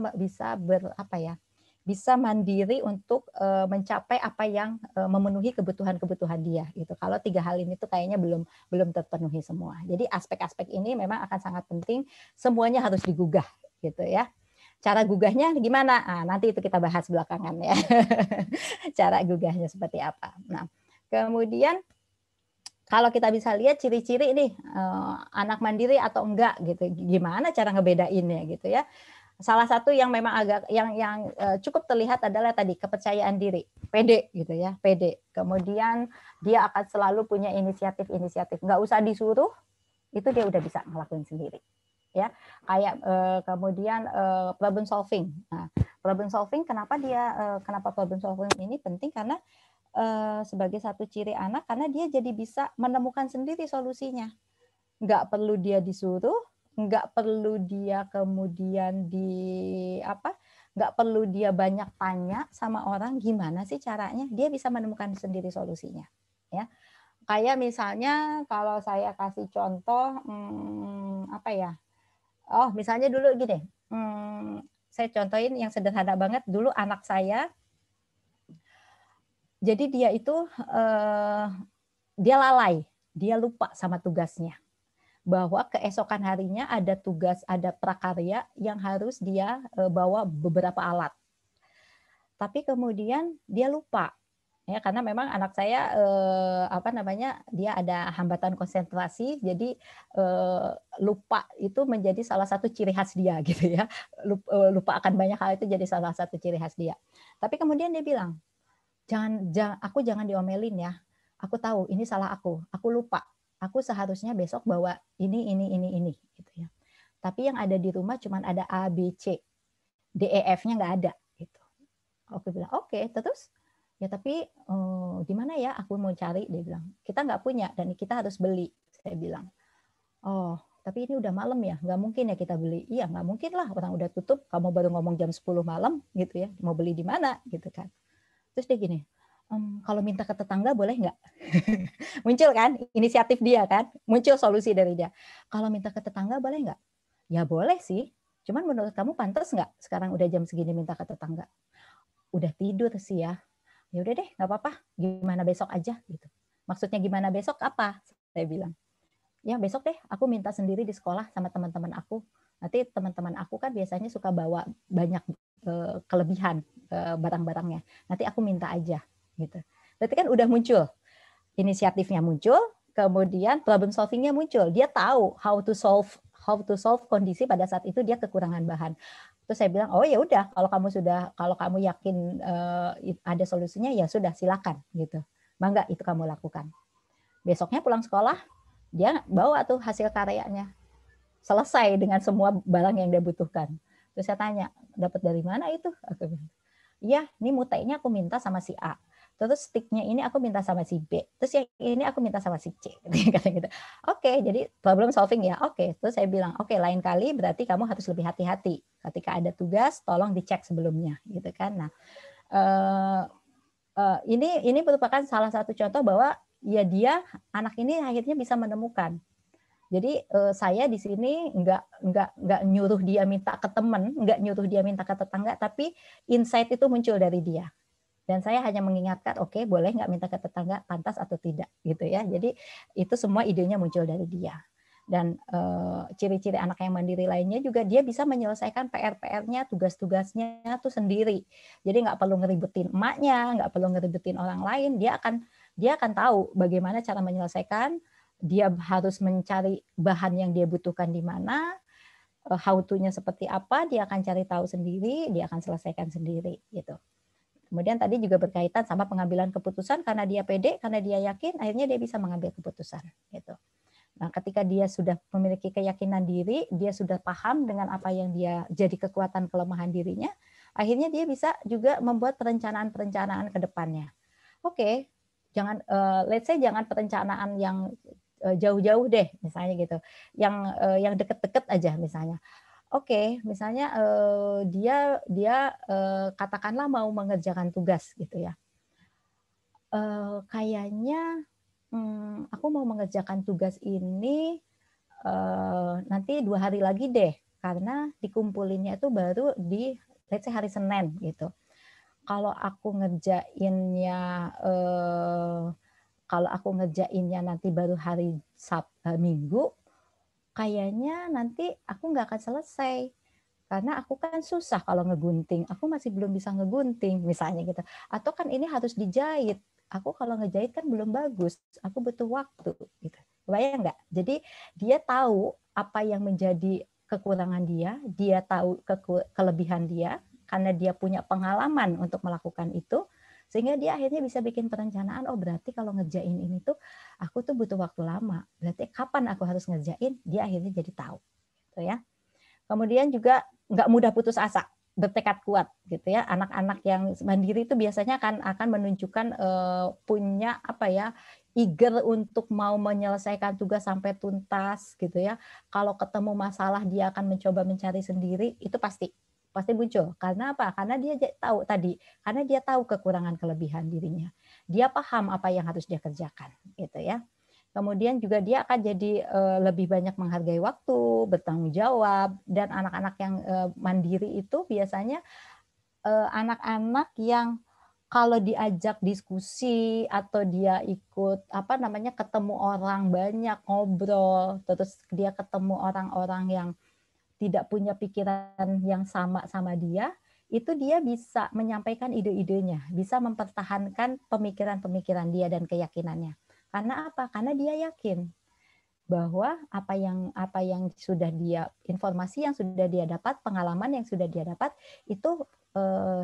Speaker 2: mandiri untuk mencapai apa yang memenuhi kebutuhan-kebutuhan dia gitu. Kalau 3 hal ini tuh kayaknya belum terpenuhi semua. Jadi aspek-aspek ini memang akan sangat penting, semuanya harus digugah gitu ya. Cara gugahnya gimana? Nanti itu kita bahas belakangan ya. Cara gugahnya seperti apa. Nah, kemudian kalau kita bisa lihat ciri-ciri nih anak mandiri atau enggak gitu. Gimana cara ngebedainnya gitu ya. Salah satu yang memang agak yang cukup terlihat adalah tadi kepercayaan diri, pede gitu ya, pede. Kemudian dia akan selalu punya inisiatif, nggak usah disuruh, itu dia udah bisa ngelakuin sendiri. Ya, kayak kemudian problem solving. Nah, problem solving kenapa problem solving ini penting karena sebagai satu ciri anak karena dia jadi bisa menemukan sendiri solusinya. Nggak perlu dia disuruh, nggak perlu dia kemudian nggak perlu dia banyak tanya sama orang gimana sih caranya, dia bisa menemukan sendiri solusinya. Ya, kayak misalnya kalau saya kasih contoh misalnya dulu gini, saya contohin yang sederhana banget. Dulu anak saya, jadi dia itu dia lalai, dia lupa sama tugasnya. Bahwa keesokan harinya ada tugas, ada prakarya yang harus dia bawa beberapa alat. Tapi kemudian dia lupa. Ya, karena memang anak saya dia ada hambatan konsentrasi, jadi lupa itu menjadi salah satu ciri khas dia gitu ya. Lupa akan banyak hal itu jadi salah satu ciri khas dia. Tapi kemudian dia bilang, aku jangan diomelin ya. Aku tahu ini salah aku lupa. Aku seharusnya besok bawa ini gitu ya. Tapi yang ada di rumah cuma ada A, B, C. D, E, F-nya nggak ada gitu. Aku bilang, oke, terus ya tapi di mana ya aku mau cari, dia bilang. Kita nggak punya dan kita harus beli. Saya bilang, oh tapi ini udah malam ya, nggak mungkin ya kita beli. Iya nggak mungkin lah, orang udah tutup, kamu baru ngomong jam 10 malam gitu ya, mau beli di mana gitu kan. Terus dia gini, kalau minta ke tetangga boleh nggak? Muncul kan inisiatif dia kan, muncul solusi dari dia. Kalau minta ke tetangga boleh nggak? Ya boleh sih, cuman menurut kamu pantas nggak sekarang udah jam segini minta ke tetangga? Udah tidur sih ya. Ya udah deh, nggak apa-apa. Gimana besok aja gitu. Maksudnya gimana besok apa? Saya bilang. Ya besok deh, aku minta sendiri di sekolah sama teman-teman aku. Nanti teman-teman aku kan biasanya suka bawa banyak kelebihan barang-barangnya. Nanti aku minta aja gitu. Berarti kan udah muncul. Inisiatifnya muncul, kemudian problem solvingnya muncul. Dia tahu how to solve kondisi pada saat itu dia kekurangan bahan. Terus saya bilang, oh ya udah, kalau kamu yakin ada solusinya ya sudah silakan gitu. Bangga itu kamu lakukan. Besoknya pulang sekolah, dia bawa tuh hasil karyanya. Selesai dengan semua barang yang dia butuhkan. Terus saya tanya, dapat dari mana itu? Aku bilang, iya, ini mutainya aku minta sama si A. Terus sticknya ini aku minta sama si B. Terus yang ini aku minta sama si C. Gitu. Oke, jadi problem solving ya. Oke, terus saya bilang, oke, lain kali berarti kamu harus lebih hati-hati. Ketika ada tugas, tolong dicek sebelumnya, gitu kan. Nah, ini merupakan salah satu contoh bahwa ya anak ini akhirnya bisa menemukan. Jadi saya di sini nggak nyuruh dia minta ke teman, nggak nyuruh dia minta ke tetangga, tapi insight itu muncul dari dia. Dan saya hanya mengingatkan, oke, boleh nggak minta ke tetangga, pantas atau tidak, gitu ya. Jadi itu semua idenya muncul dari dia. Dan ciri-ciri anak yang mandiri lainnya juga dia bisa menyelesaikan PR-nya, tugas-tugasnya tuh sendiri. Jadi nggak perlu ngeribetin emaknya, nggak perlu ngeribetin orang lain. Dia akan tahu bagaimana cara menyelesaikan. Dia harus mencari bahan yang dia butuhkan di mana, how to-nya seperti apa, dia akan cari tahu sendiri, dia akan selesaikan sendiri, gitu. Kemudian tadi juga berkaitan sama pengambilan keputusan karena dia pede, karena dia yakin, akhirnya dia bisa mengambil keputusan. Gitu. Nah, ketika dia sudah memiliki keyakinan diri, dia sudah paham dengan apa yang dia jadi kekuatan kelemahan dirinya, akhirnya dia bisa juga membuat perencanaan-perencanaan ke depannya. Oke, let's say jangan perencanaan yang jauh-jauh deh, misalnya gitu, yang deket-deket aja misalnya. Oke, misalnya dia katakanlah mau mengerjakan tugas gitu ya. Kayaknya aku mau mengerjakan tugas ini nanti 2 hari lagi deh, karena dikumpulinnya itu baru di let's say hari Senin gitu. Kalau aku ngerjainnya nanti baru hari Minggu, kayaknya nanti aku nggak akan selesai. Karena aku kan susah kalau ngegunting. Aku masih belum bisa ngegunting, misalnya gitu. Atau kan ini harus dijahit. Aku kalau ngejahit kan belum bagus. Aku butuh waktu. Gitu. Kebayang nggak? Jadi dia tahu apa yang menjadi kekurangan dia tahu kelebihan dia, karena dia punya pengalaman untuk melakukan itu, sehingga dia akhirnya bisa bikin perencanaan, oh berarti kalau ngerjain ini tuh, aku tuh butuh waktu lama. Berarti kapan aku harus ngerjain, dia akhirnya jadi tahu. Gitu ya. Kemudian juga nggak mudah putus asa, bertekad kuat gitu ya. Anak-anak yang mandiri itu biasanya akan menunjukkan punya eager untuk mau menyelesaikan tugas sampai tuntas gitu ya. Kalau ketemu masalah dia akan mencoba mencari sendiri, itu pasti muncul. Karena apa? Karena dia tahu kekurangan kelebihan dirinya. Dia paham apa yang harus dia kerjakan gitu ya. Kemudian juga dia akan jadi lebih banyak menghargai waktu, bertanggung jawab, dan anak-anak yang mandiri itu biasanya anak-anak yang kalau diajak diskusi atau dia ikut ketemu orang banyak, ngobrol, terus dia ketemu orang-orang yang tidak punya pikiran yang sama dia, itu dia bisa menyampaikan ide-idenya, bisa mempertahankan pemikiran-pemikiran dia dan keyakinannya. Karena apa? Karena dia yakin bahwa apa yang sudah dia, informasi yang sudah dia dapat, pengalaman yang sudah dia dapat itu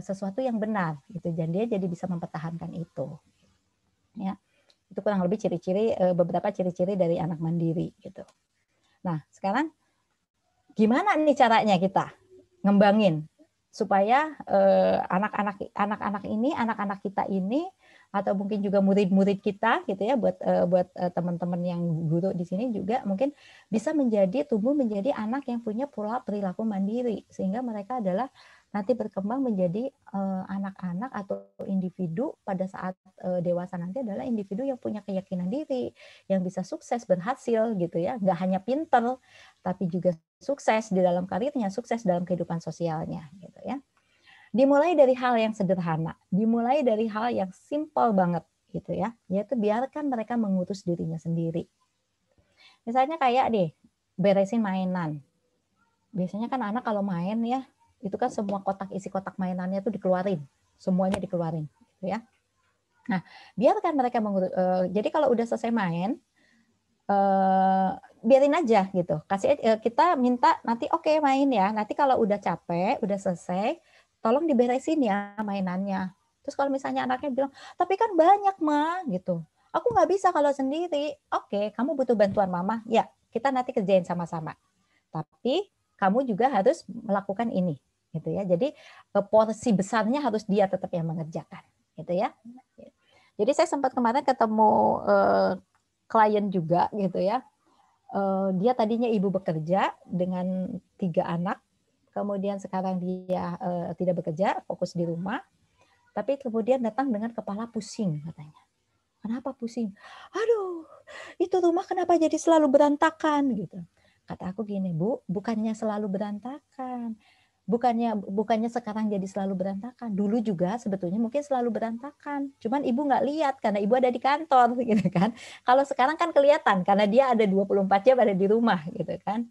Speaker 2: sesuatu yang benar gitu, dan dia jadi bisa mempertahankan itu. Ya, itu kurang lebih beberapa ciri-ciri dari anak mandiri gitu. Nah, sekarang gimana nih caranya kita ngembangin supaya anak-anak kita ini atau mungkin juga murid-murid kita gitu ya, buat teman-teman yang guru di sini juga mungkin bisa tumbuh menjadi anak yang punya pola perilaku mandiri, sehingga mereka adalah nanti berkembang menjadi anak-anak atau individu pada saat dewasa nanti adalah individu yang punya keyakinan diri, yang bisa sukses, berhasil gitu ya, nggak hanya pinter tapi juga sukses di dalam karirnya, sukses dalam kehidupan sosialnya gitu ya. Dimulai dari hal yang sederhana, dimulai dari hal yang simpel banget gitu ya, yaitu biarkan mereka mengurus dirinya sendiri. Misalnya kayak beresin mainan. Biasanya kan anak kalau main ya, itu kan semua isi kotak mainannya itu dikeluarin, semuanya dikeluarin gitu ya. Nah, biarkan mereka mengurus. Jadi kalau udah selesai main, biarin aja gitu. Kita minta nanti main ya. Nanti kalau udah capek, udah selesai, tolong diberesin ya mainannya. Terus kalau misalnya anaknya bilang, tapi kan banyak Ma gitu. Aku nggak bisa kalau sendiri. Oke, kamu butuh bantuan Mama. Ya, kita nanti kerjain sama-sama. Tapi kamu juga harus melakukan ini, gitu ya. Jadi porsi besarnya harus dia tetap yang mengerjakan, gitu ya. Jadi saya sempat kemarin ketemu klien juga gitu ya. Dia tadinya ibu bekerja dengan 3 anak, kemudian sekarang dia tidak bekerja, fokus di rumah, tapi kemudian datang dengan kepala pusing katanya. Kenapa pusing? Aduh, itu rumah kenapa jadi selalu berantakan gitu. Kata aku gini, Bu, bukannya selalu berantakan. Bukannya sekarang jadi selalu berantakan. Dulu juga sebetulnya mungkin selalu berantakan. Cuman ibu nggak lihat karena ibu ada di kantor gitu kan. Kalau sekarang kan kelihatan karena dia ada 24 jam ada di rumah gitu kan.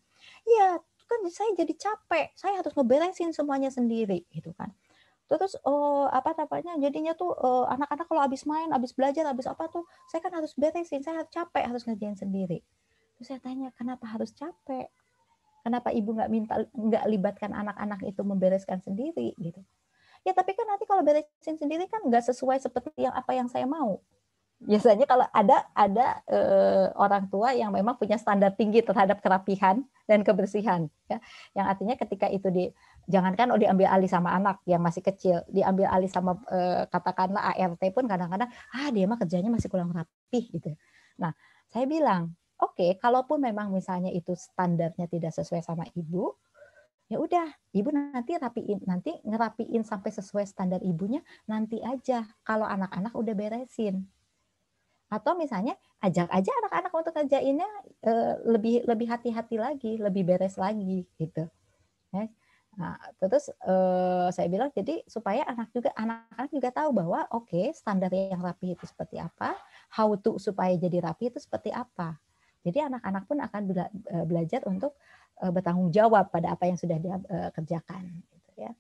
Speaker 2: Iya, kan saya jadi capek. Saya harus ngeberesin semuanya sendiri gitu kan. Terus jadinya tuh anak-anak kalau habis main, habis belajar, habis apa tuh, saya kan harus beresin, saya capek harus ngerjain sendiri. Terus saya tanya, kenapa harus capek? Kenapa ibu nggak libatkan anak-anak itu membereskan sendiri gitu? Ya tapi kan nanti kalau beresin sendiri kan nggak sesuai seperti apa yang saya mau. Biasanya kalau ada orang tua yang memang punya standar tinggi terhadap kerapihan dan kebersihan, ya, yang artinya ketika itu jangankan diambil alih sama anak yang masih kecil, diambil alih sama katakanlah ART pun kadang-kadang dia mah kerjanya masih kurang rapih gitu. Nah, saya bilang, oke, kalaupun memang misalnya itu standarnya tidak sesuai sama ibu, ya udah, ibu nanti ngerapiin sampai sesuai standar ibunya nanti aja kalau anak-anak udah beresin. Atau misalnya ajak aja anak-anak untuk ngerjainnya lebih hati-hati lagi, lebih beres lagi gitu. Nah, terus saya bilang jadi supaya anak-anak juga tahu bahwa standar yang rapi itu seperti apa, how to supaya jadi rapi itu seperti apa. Jadi anak-anak pun akan belajar untuk bertanggung jawab pada apa yang sudah dia kerjakan. Gitu ya.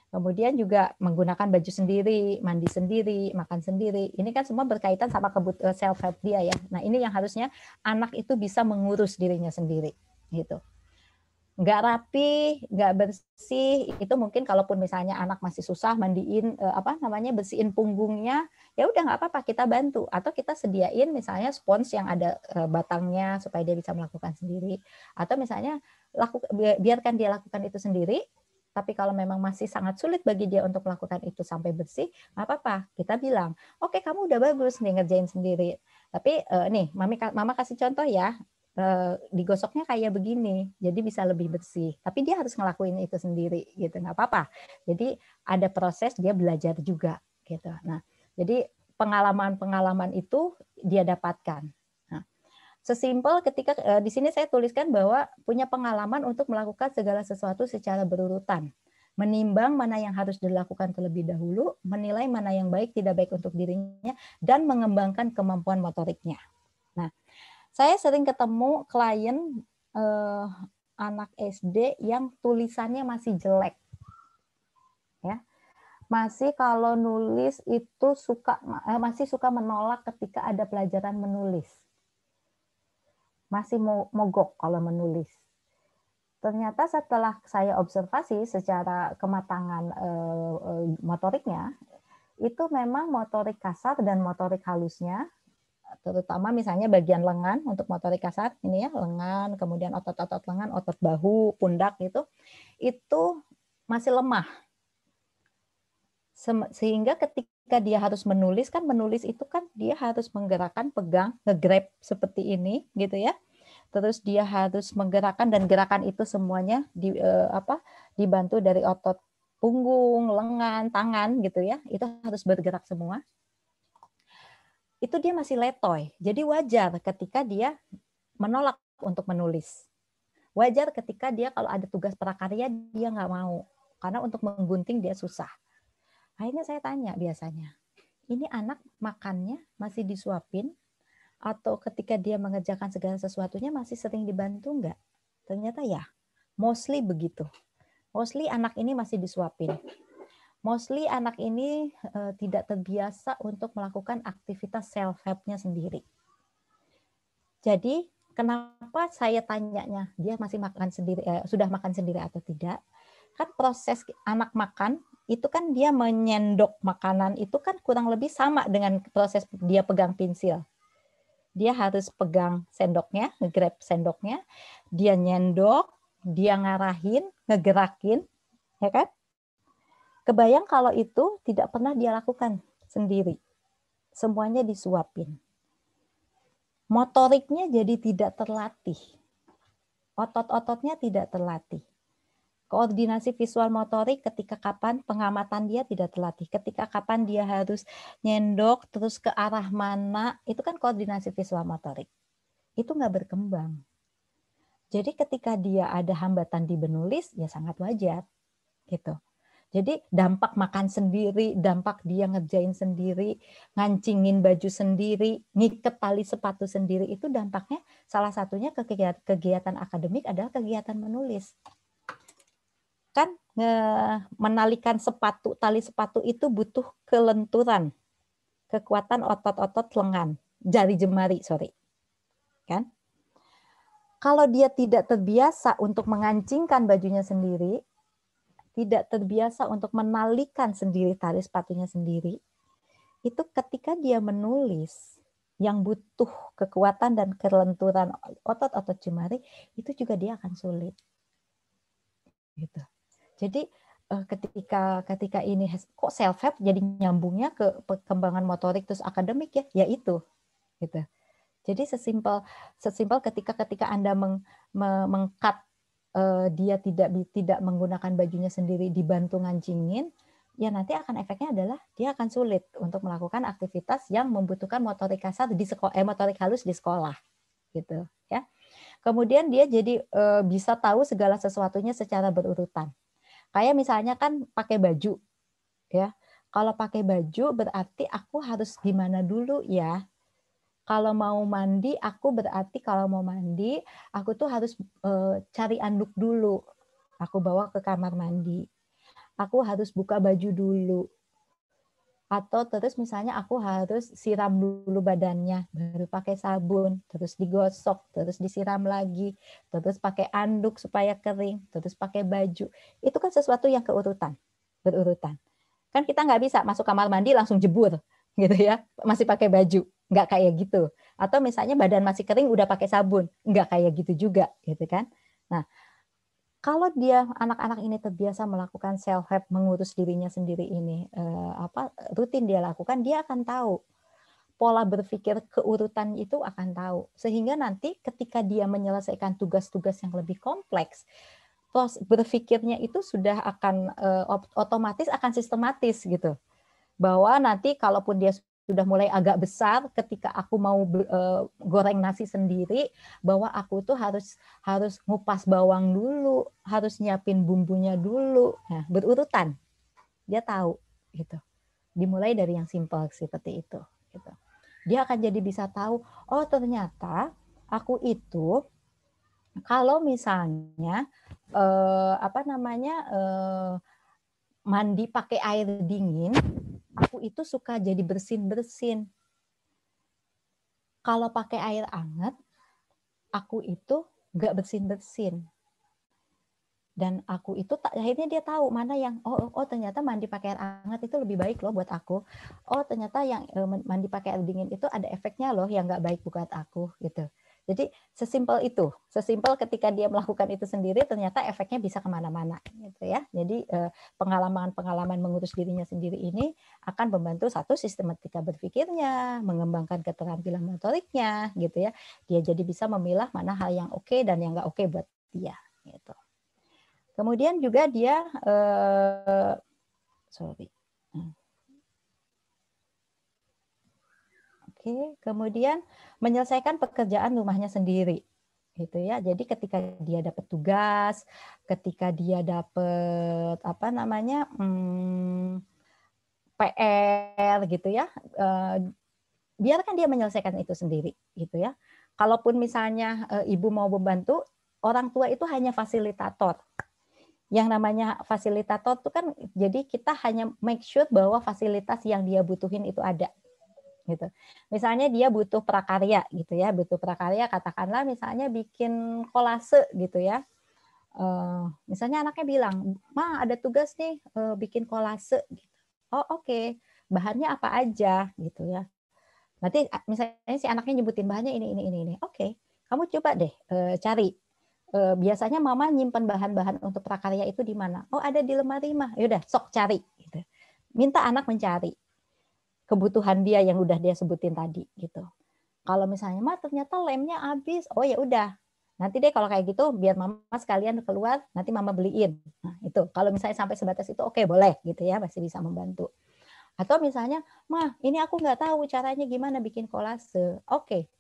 Speaker 2: Kemudian juga menggunakan baju sendiri, mandi sendiri, makan sendiri. Ini kan semua berkaitan sama kebutuhan self help dia ya. Nah ini yang harusnya anak itu bisa mengurus dirinya sendiri, gitu. Nggak rapi, nggak bersih, itu mungkin kalaupun misalnya anak masih susah mandiin bersihin punggungnya, ya udah nggak apa-apa kita bantu atau kita sediain misalnya spons yang ada batangnya supaya dia bisa melakukan sendiri atau misalnya biarkan dia lakukan itu sendiri. Tapi kalau memang masih sangat sulit bagi dia untuk melakukan itu sampai bersih, nggak apa-apa. Kita bilang, oke kamu udah bagus nih ngerjain sendiri. Tapi nih, mama kasih contoh ya. Digosoknya kayak begini, jadi bisa lebih bersih. Tapi dia harus ngelakuin itu sendiri, gitu nggak apa-apa. Jadi ada proses dia belajar juga, gitu. Nah, jadi pengalaman-pengalaman itu dia dapatkan. Nah, Sesimpel ketika di sini saya tuliskan bahwa punya pengalaman untuk melakukan segala sesuatu secara berurutan. Menimbang mana yang harus dilakukan terlebih dahulu, menilai mana yang baik tidak baik untuk dirinya, dan mengembangkan kemampuan motoriknya. Nah, saya sering ketemu klien anak SD yang tulisannya masih jelek. Ya. Masih kalau nulis itu masih suka menolak ketika ada pelajaran menulis. Masih mogok kalau menulis. Ternyata setelah saya observasi secara kematangan motoriknya, itu memang motorik kasar dan motorik halusnya, terutama misalnya bagian lengan untuk motorik kasar, ini ya, lengan, kemudian otot-otot lengan, otot bahu, pundak itu masih lemah. Sehingga ketika dia harus menulis, kan menulis itu kan dia harus menggerakkan, pegang, nge-grab seperti ini gitu ya. Terus dia harus menggerakkan, dan gerakan itu semuanya dibantu dari otot punggung, lengan, tangan gitu ya. Itu harus bergerak semua. Itu dia masih letoy. Jadi wajar ketika dia menolak untuk menulis. Wajar ketika dia kalau ada tugas prakarya dia nggak mau. Karena untuk menggunting dia susah. Akhirnya saya tanya biasanya, ini anak makannya masih disuapin, atau ketika dia mengerjakan segala sesuatunya masih sering dibantu nggak? Ternyata ya, mostly begitu. Mostly anak ini masih disuapin. Mostly anak ini tidak terbiasa untuk melakukan aktivitas self-help-nya sendiri. Jadi kenapa saya tanyanya dia masih makan sendiri, sudah makan sendiri atau tidak? Kan proses anak makan itu kan dia menyendok makanan itu kan kurang lebih sama dengan proses dia pegang pensil. Dia harus pegang sendoknya, nge-grab sendoknya, dia nyendok, dia ngarahin, ngegerakin, ya kan? Kebayang kalau itu tidak pernah dia lakukan sendiri. Semuanya disuapin. Motoriknya jadi tidak terlatih. Otot-ototnya tidak terlatih. Koordinasi visual motorik ketika kapan pengamatan dia tidak terlatih. Ketika kapan dia harus nyendok, terus ke arah mana, itu kan koordinasi visual motorik. Itu nggak berkembang. Jadi ketika dia ada hambatan di menulis, ya sangat wajar. Gitu. Jadi dampak makan sendiri, dampak dia ngerjain sendiri, ngancingin baju sendiri, ngiket tali sepatu sendiri, itu dampaknya salah satunya kegiatan akademik adalah kegiatan menulis. Kan menalikan tali sepatu itu butuh kelenturan, kekuatan otot-otot lengan, jari jemari, kan? Kalau dia tidak terbiasa untuk mengancingkan bajunya sendiri, tidak terbiasa untuk menalikan sendiri tali sepatunya sendiri, itu ketika dia menulis yang butuh kekuatan dan kelenturan otot-otot jemari, itu juga dia akan sulit. Gitu. Jadi ketika ini kok self help jadi nyambungnya ke perkembangan motorik terus akademik ya itu gitu. Jadi sesimpel ketika Anda mengkat dia tidak menggunakan bajunya sendiri dibantu ngancingin, ya nanti akan efeknya adalah dia akan sulit untuk melakukan aktivitas yang membutuhkan motorik kasar di sekolah, motorik halus di sekolah gitu ya. Kemudian dia jadi bisa tahu segala sesuatunya secara berurutan. Kayak misalnya kan pakai baju, ya. Kalau pakai baju berarti aku harus gimana dulu ya. Kalau mau mandi, kalau mau mandi, aku tuh harus cari anduk dulu. Aku bawa ke kamar mandi. Aku harus buka baju dulu. Atau terus misalnya aku harus siram dulu badannya, baru pakai sabun, terus digosok, terus disiram lagi, terus pakai anduk supaya kering, terus pakai baju. Itu kan sesuatu yang berurutan. Kan kita nggak bisa masuk kamar mandi langsung jebur, gitu ya, masih pakai baju, nggak kayak gitu. Atau misalnya badan masih kering udah pakai sabun, nggak kayak gitu juga, gitu kan. Nah, kalau dia anak-anak ini terbiasa melakukan self help, mengurus dirinya sendiri ini rutin dia lakukan, dia akan tahu pola berpikir keurutan itu akan tahu, sehingga nanti ketika dia menyelesaikan tugas-tugas yang lebih kompleks, berpikirnya itu sudah akan otomatis akan sistematis gitu, bahwa nanti kalaupun dia sudah mulai agak besar, ketika aku mau goreng nasi sendiri, bahwa aku tuh harus ngupas bawang dulu, harus nyiapin bumbunya dulu. Nah, berurutan. Dia tahu gitu. Dimulai dari yang simpel seperti itu gitu. Dia akan jadi bisa tahu, oh ternyata aku itu kalau misalnya mandi pakai air dingin, aku itu suka jadi bersin-bersin. Kalau pakai air hangat, aku itu nggak bersin-bersin. Dan aku itu akhirnya dia tahu mana yang ternyata mandi pakai air hangat itu lebih baik loh buat aku. Oh ternyata yang mandi pakai air dingin itu ada efeknya loh yang nggak baik buat aku gitu. Jadi sesimpel itu, sesimpel ketika dia melakukan itu sendiri ternyata efeknya bisa kemana-mana gitu ya. Jadi pengalaman-pengalaman mengurus dirinya sendiri ini akan membantu satu sistematika berpikirnya, mengembangkan keterampilan motoriknya gitu ya. Dia jadi bisa memilah mana hal yang oke dan yang nggak oke buat dia gitu. Kemudian juga dia kemudian menyelesaikan pekerjaan rumahnya sendiri, gitu ya. Jadi ketika dia dapat tugas, ketika dia dapat PR, gitu ya, biarkan dia menyelesaikan itu sendiri, gitu ya. Kalaupun misalnya ibu mau membantu, orang tua itu hanya fasilitator. Yang namanya fasilitator itu kan jadi kita hanya make sure bahwa fasilitas yang dia butuhin itu ada gitu. Misalnya dia butuh prakarya gitu ya, butuh prakarya katakanlah misalnya bikin kolase gitu ya. Misalnya anaknya bilang, "Ma, ada tugas nih bikin kolase." Gitu. Oh, oke. Bahannya apa aja gitu ya. Nanti misalnya si anaknya nyebutin bahannya ini. Oke. Kamu coba deh cari biasanya mama nyimpan bahan-bahan untuk prakarya itu di mana? Oh, ada di lemari mah. Yaudah, sok cari. Gitu. Minta anak mencari kebutuhan dia yang udah dia sebutin tadi. Gitu. Kalau misalnya, mah ternyata lemnya habis. Oh ya udah. Nanti deh kalau kayak gitu, biar mama sekalian keluar, nanti mama beliin. Nah, itu. Kalau misalnya sampai sebatas itu, oke, boleh. Gitu ya, masih bisa membantu. Atau misalnya, mah ini aku nggak tahu caranya gimana bikin kolase. Oke.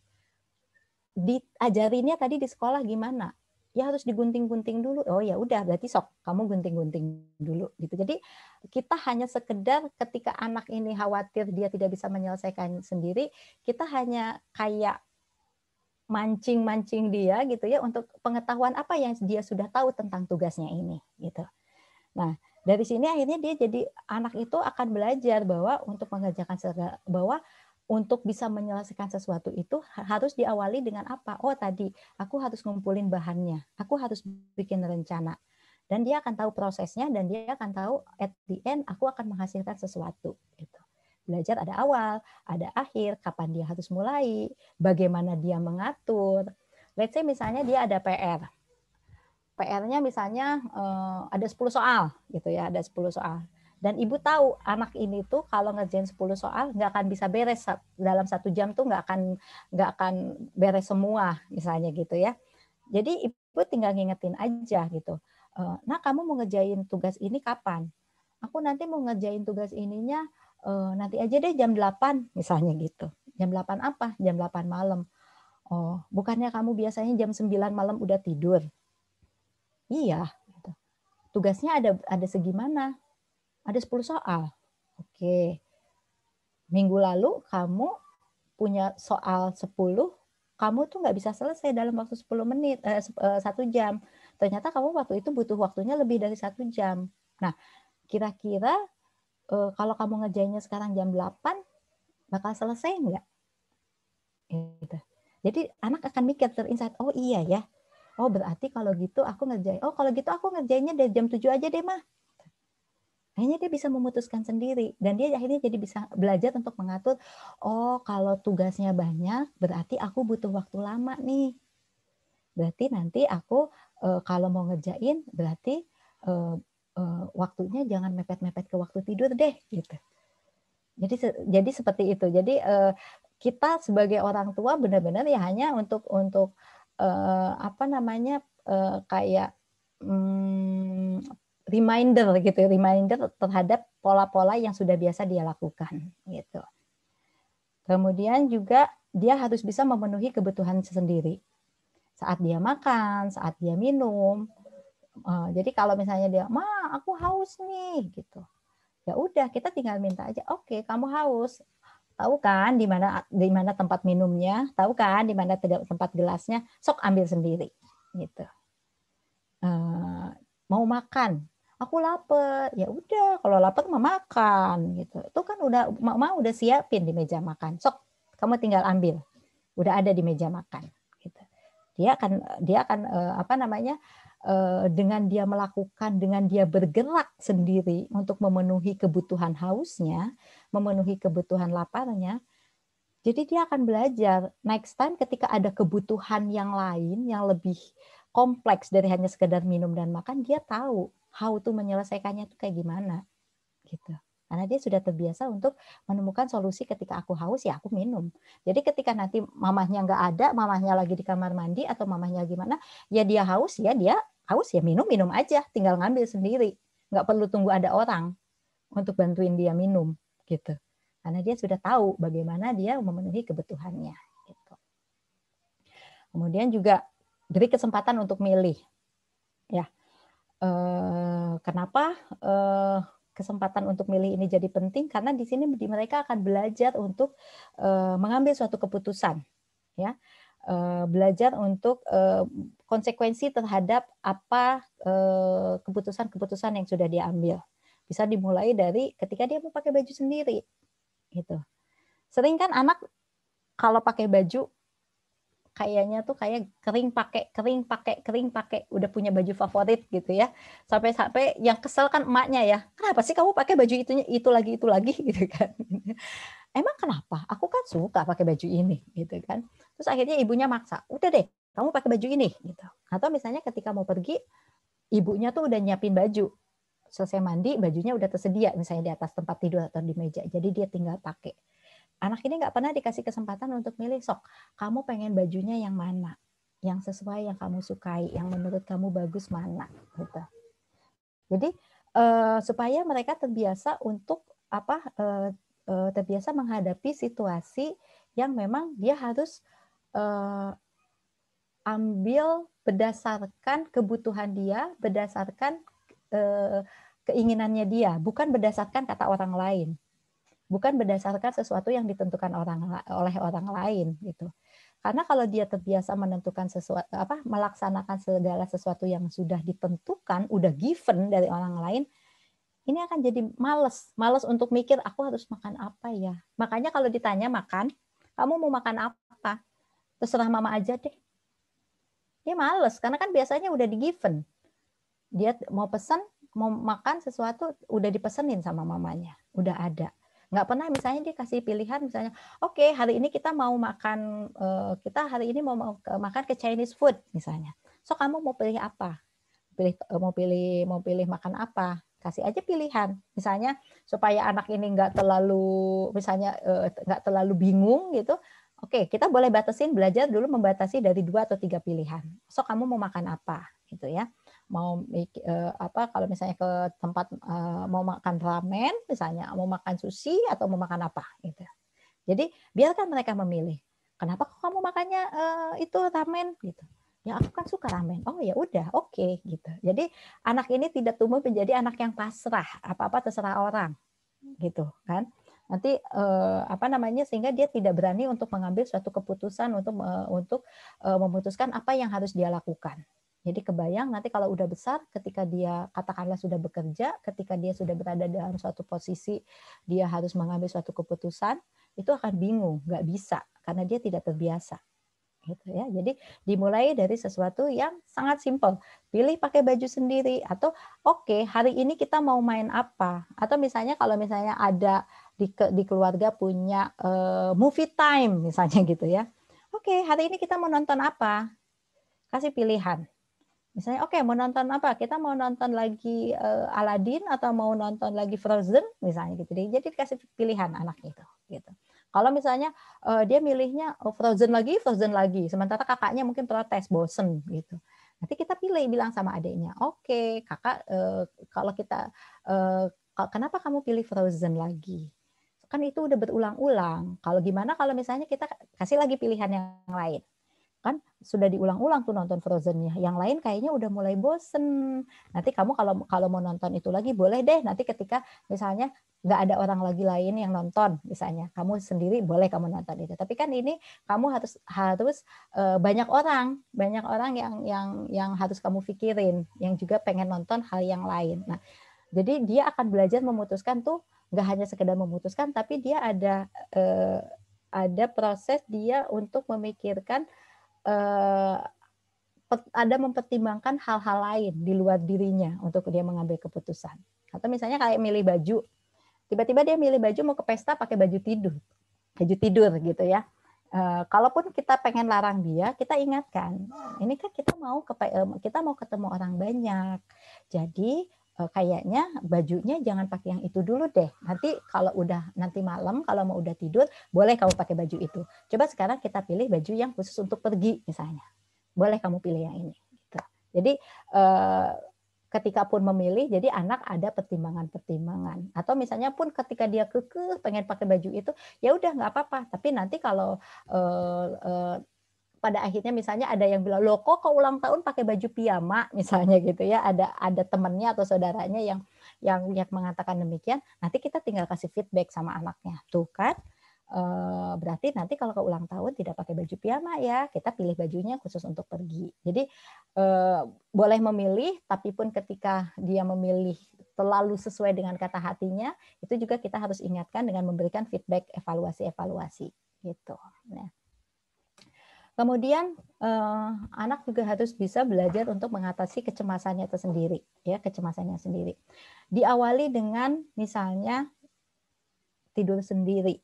Speaker 2: Diajarinnya tadi di sekolah gimana? Ya harus digunting-gunting dulu. Oh ya udah, berarti sok kamu gunting-gunting dulu gitu. Jadi kita hanya sekedar ketika anak ini khawatir dia tidak bisa menyelesaikan sendiri, kita hanya kayak mancing-mancing dia gitu ya untuk pengetahuan apa yang dia sudah tahu tentang tugasnya ini gitu. Nah, dari sini akhirnya dia jadi anak itu akan belajar bahwa untuk mengerjakan bahwa untuk bisa menyelesaikan sesuatu itu harus diawali dengan apa? Oh tadi, aku harus ngumpulin bahannya, aku harus bikin rencana. Dan dia akan tahu prosesnya dan dia akan tahu at the end aku akan menghasilkan sesuatu. Gitu. Belajar ada awal, ada akhir, kapan dia harus mulai, bagaimana dia mengatur. Let's say misalnya dia ada PR. PR-nya misalnya ada 10 soal gitu ya, ada 10 soal. Dan ibu tahu anak ini tuh kalau ngerjain 10 soal nggak akan bisa beres dalam 1 jam tuh nggak akan beres semua misalnya gitu ya. Jadi ibu tinggal ngingetin aja gitu. Nah kamu mau ngerjain tugas ini kapan? Aku nanti mau ngerjain tugas ininya nanti aja deh jam 8 misalnya gitu. Jam 8 apa? Jam 8 malam. Oh, bukannya kamu biasanya jam 9 malam udah tidur? Iya. Gitu. Tugasnya ada segimana? Ada 10 soal. Oke. Minggu lalu kamu punya soal 10, kamu tuh nggak bisa selesai dalam waktu 10 menit, 1 jam. Ternyata kamu waktu itu butuh waktunya lebih dari 1 jam. Nah, kira-kira kalau kamu ngerjainnya sekarang jam 8, bakal selesai nggak? Gitu. Jadi anak akan mikir terinsight, oh iya ya. Oh berarti kalau gitu aku ngerjain. Oh kalau gitu aku ngerjainnya dari jam 7 aja deh mah. Akhirnya dia bisa memutuskan sendiri dan dia akhirnya jadi bisa belajar untuk mengatur. Oh kalau tugasnya banyak berarti aku butuh waktu lama nih. Berarti nanti aku kalau mau ngerjain berarti waktunya jangan mepet-mepet ke waktu tidur deh gitu. Jadi seperti itu. Jadi kita sebagai orang tua benar-benar ya hanya untuk kayak reminder gitu, reminder terhadap pola-pola yang sudah biasa dia lakukan gitu. Kemudian juga dia harus bisa memenuhi kebutuhan sendiri. Saat dia makan, saat dia minum. Jadi kalau misalnya dia, "Ma, aku haus nih," gitu. Ya udah, kita tinggal minta aja, "Oke, kamu haus. Tahu kan di mana tempat minumnya? Tahu kan di mana tempat gelasnya? Sok ambil sendiri." Gitu. Mau makan, aku lapar, ya udah kalau lapar mah makan gitu. Itu kan udah mama udah siapin di meja makan, sok kamu tinggal ambil, udah ada di meja makan gitu. Dia akan apa namanya, dengan dia melakukan, dengan dia bergerak sendiri untuk memenuhi kebutuhan hausnya, memenuhi kebutuhan laparnya, jadi dia akan belajar next time ketika ada kebutuhan yang lain yang lebih kompleks dari hanya sekedar minum dan makan, dia tahu how to menyelesaikannya itu kayak gimana gitu. Karena dia sudah terbiasa untuk menemukan solusi ketika aku haus ya aku minum. Jadi ketika nanti mamahnya nggak ada, mamahnya lagi di kamar mandi atau mamahnya gimana, ya dia haus ya minum aja, tinggal ngambil sendiri. Nggak perlu tunggu ada orang untuk bantuin dia minum gitu. Karena dia sudah tahu bagaimana dia memenuhi kebutuhannya. Gitu. Kemudian juga beri kesempatan untuk milih. Ya, kenapa kesempatan untuk milih ini jadi penting? Karena di sini mereka akan belajar untuk mengambil suatu keputusan, ya, belajar untuk konsekuensi terhadap apa keputusan-keputusan yang sudah dia ambil. Bisa dimulai dari ketika dia mau pakai baju sendiri, gitu. Sering kan anak kalau pakai baju kayaknya tuh kayak kering pakai, udah punya baju favorit gitu ya. Sampai yang kesel kan emaknya ya. Kenapa sih kamu pakai baju itu lagi gitu kan. Emang kenapa? Aku kan suka pakai baju ini gitu kan. Terus akhirnya ibunya maksa, "Udah deh, kamu pakai baju ini." gitu. Atau misalnya ketika mau pergi, ibunya tuh udah nyiapin baju. Selesai mandi, bajunya udah tersedia misalnya di atas tempat tidur atau di meja. Jadi dia tinggal pakai. Anak ini nggak pernah dikasih kesempatan untuk milih, sok kamu pengen bajunya yang mana, yang sesuai yang kamu sukai, yang menurut kamu bagus mana, gitu. Jadi supaya mereka terbiasa untuk terbiasa menghadapi situasi yang memang dia harus ambil berdasarkan kebutuhan dia, berdasarkan keinginannya dia, bukan berdasarkan kata orang lain. Bukan berdasarkan sesuatu yang ditentukan oleh orang lain gitu. Karena kalau dia terbiasa menentukan sesuatu melaksanakan segala sesuatu yang sudah ditentukan, udah given dari orang lain, ini akan jadi males untuk mikir aku harus makan apa ya. Makanya kalau ditanya makan, kamu mau makan apa? Terserah mama aja deh. Dia males karena kan biasanya udah di given. Dia mau pesan, mau makan sesuatu udah dipesenin sama mamanya, udah ada. Nggak pernah misalnya dia kasih pilihan misalnya, oke, hari ini kita mau makan, kita hari ini mau makan ke Chinese food misalnya. So kamu mau pilih apa? Mau pilih makan apa? Kasih aja pilihan. Misalnya supaya anak ini nggak terlalu misalnya nggak terlalu bingung gitu. Oke, kita boleh belajar dulu membatasi dari 2 atau 3 pilihan. So kamu mau makan apa gitu ya? Mau kalau misalnya ke tempat mau makan ramen misalnya, mau makan sushi atau mau makan apa gitu. Jadi biarkan mereka memilih. Kenapa kok kamu makannya itu ramen gitu? Ya aku kan suka ramen. Oh ya udah, oke gitu. Jadi anak ini tidak tumbuh menjadi anak yang pasrah, apa-apa terserah orang gitu kan. Nanti sehingga dia tidak berani untuk mengambil suatu keputusan untuk memutuskan apa yang harus dia lakukan. Jadi kebayang nanti kalau udah besar, ketika dia katakanlah sudah bekerja, ketika dia sudah berada dalam suatu posisi, dia harus mengambil suatu keputusan, itu akan bingung, nggak bisa, karena dia tidak terbiasa. Gitu ya. Jadi dimulai dari sesuatu yang sangat simpel. Pilih pakai baju sendiri, atau oke, hari ini kita mau main apa? Atau misalnya kalau misalnya ada di keluarga punya movie time misalnya gitu ya. Oke, hari ini kita mau nonton apa? Kasih pilihan. Misalnya, oke, mau nonton apa? Kita mau nonton lagi Aladdin atau mau nonton lagi Frozen, misalnya gitu. Jadi dikasih pilihan anak itu. Gitu. Kalau misalnya dia milihnya Frozen lagi, sementara kakaknya mungkin protes, bosen gitu. Nanti kita bilang sama adiknya, oke, kakak, kalau kita, kenapa kamu pilih Frozen lagi? kan itu udah berulang-ulang. Kalau gimana kalau misalnya kita kasih lagi pilihan yang lain? Kan sudah diulang-ulang tuh nonton Frozen-nya. Yang lain kayaknya udah mulai bosen. Nanti kamu kalau mau nonton itu lagi boleh deh. Nanti ketika misalnya nggak ada orang lagi lain yang nonton, misalnya kamu sendiri boleh kamu nonton itu. Tapi kan ini kamu harus banyak orang yang harus kamu pikirin, yang juga pengen nonton hal yang lain. Nah, jadi dia akan belajar memutuskan tuh nggak hanya sekedar memutuskan, tapi dia ada proses dia untuk memikirkan, ada mempertimbangkan hal-hal lain di luar dirinya untuk dia mengambil keputusan. Atau misalnya kayak milih baju, tiba-tiba dia milih baju mau ke pesta pakai baju tidur gitu ya. Kalaupun kita pengen larang dia, kita ingatkan, ini kan kita mau ketemu orang banyak, jadi kayaknya bajunya jangan pakai yang itu dulu deh. Nanti malam kalau mau udah tidur, boleh kamu pakai baju itu. Coba sekarang kita pilih baju yang khusus untuk pergi misalnya. Boleh kamu pilih yang ini. Gitu. Jadi ketika pun memilih, jadi anak ada pertimbangan-pertimbangan. Atau misalnya pun ketika dia kekeh pengen pakai baju itu, ya udah nggak apa-apa. Tapi nanti kalau pada akhirnya misalnya ada yang bilang, loh kok ulang tahun pakai baju piyama misalnya gitu ya, ada temannya atau saudaranya yang mengatakan demikian, nanti kita tinggal kasih feedback sama anaknya. Tuh kan, berarti nanti kalau ke ulang tahun tidak pakai baju piyama ya, kita pilih bajunya khusus untuk pergi. Jadi boleh memilih, tapi pun ketika dia memilih terlalu sesuai dengan kata hatinya, itu juga kita harus ingatkan dengan memberikan feedback, evaluasi gitu. Nah, kemudian anak juga harus bisa belajar untuk mengatasi kecemasannya tersendiri, ya, kecemasannya sendiri. Diawali dengan misalnya tidur sendiri.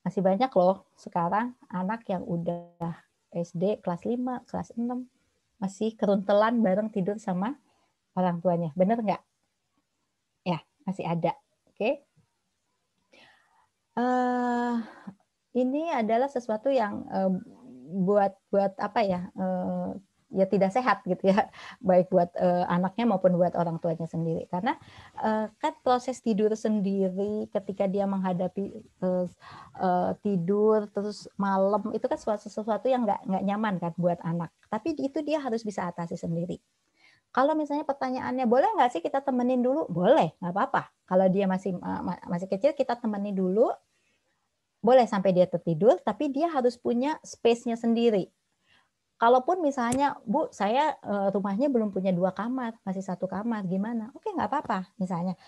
Speaker 2: Masih banyak loh sekarang anak yang udah SD kelas 5, kelas 6 masih keruntelan bareng tidur sama orang tuanya. Bener nggak? Ya, masih ada. Oke. Ini adalah sesuatu yang buat apa ya? Ya tidak sehat gitu ya, baik buat anaknya maupun buat orang tuanya sendiri, karena kan proses tidur sendiri ketika dia menghadapi tidur terus malam itu kan sesuatu yang nggak nyaman kan buat anak, tapi itu dia harus bisa atasi sendiri. Kalau misalnya pertanyaannya boleh nggak sih kita temenin dulu, boleh, nggak apa-apa. Kalau dia masih kecil kita temenin dulu, boleh sampai dia tertidur, tapi dia harus punya space-nya sendiri. Kalaupun misalnya, Bu, saya rumahnya belum punya 2 kamar, masih 1 kamar, gimana? Oke, nggak apa-apa, misalnya.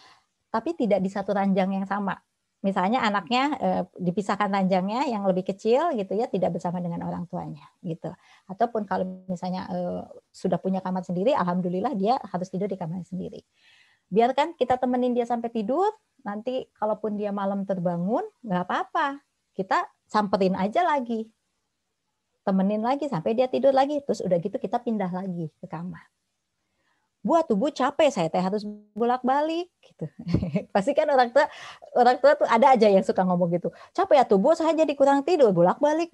Speaker 2: Tapi tidak di satu ranjang yang sama. Misalnya anaknya dipisahkan ranjangnya yang lebih kecil, gitu ya, tidak bersama dengan orang tuanya, gitu. Ataupun kalau misalnya sudah punya kamar sendiri, alhamdulillah dia harus tidur di kamarnya sendiri. Biarkan kita temenin dia sampai tidur, nanti kalaupun dia malam terbangun, nggak apa-apa. Kita samperin aja lagi. Temenin lagi sampai dia tidur lagi, terus udah gitu kita pindah lagi ke kamar. Bu capek, saya harus bolak-balik gitu. Pasti kan orang tua tuh ada aja yang suka ngomong gitu. Capek ya Bu, saya jadi kurang tidur, bolak-balik.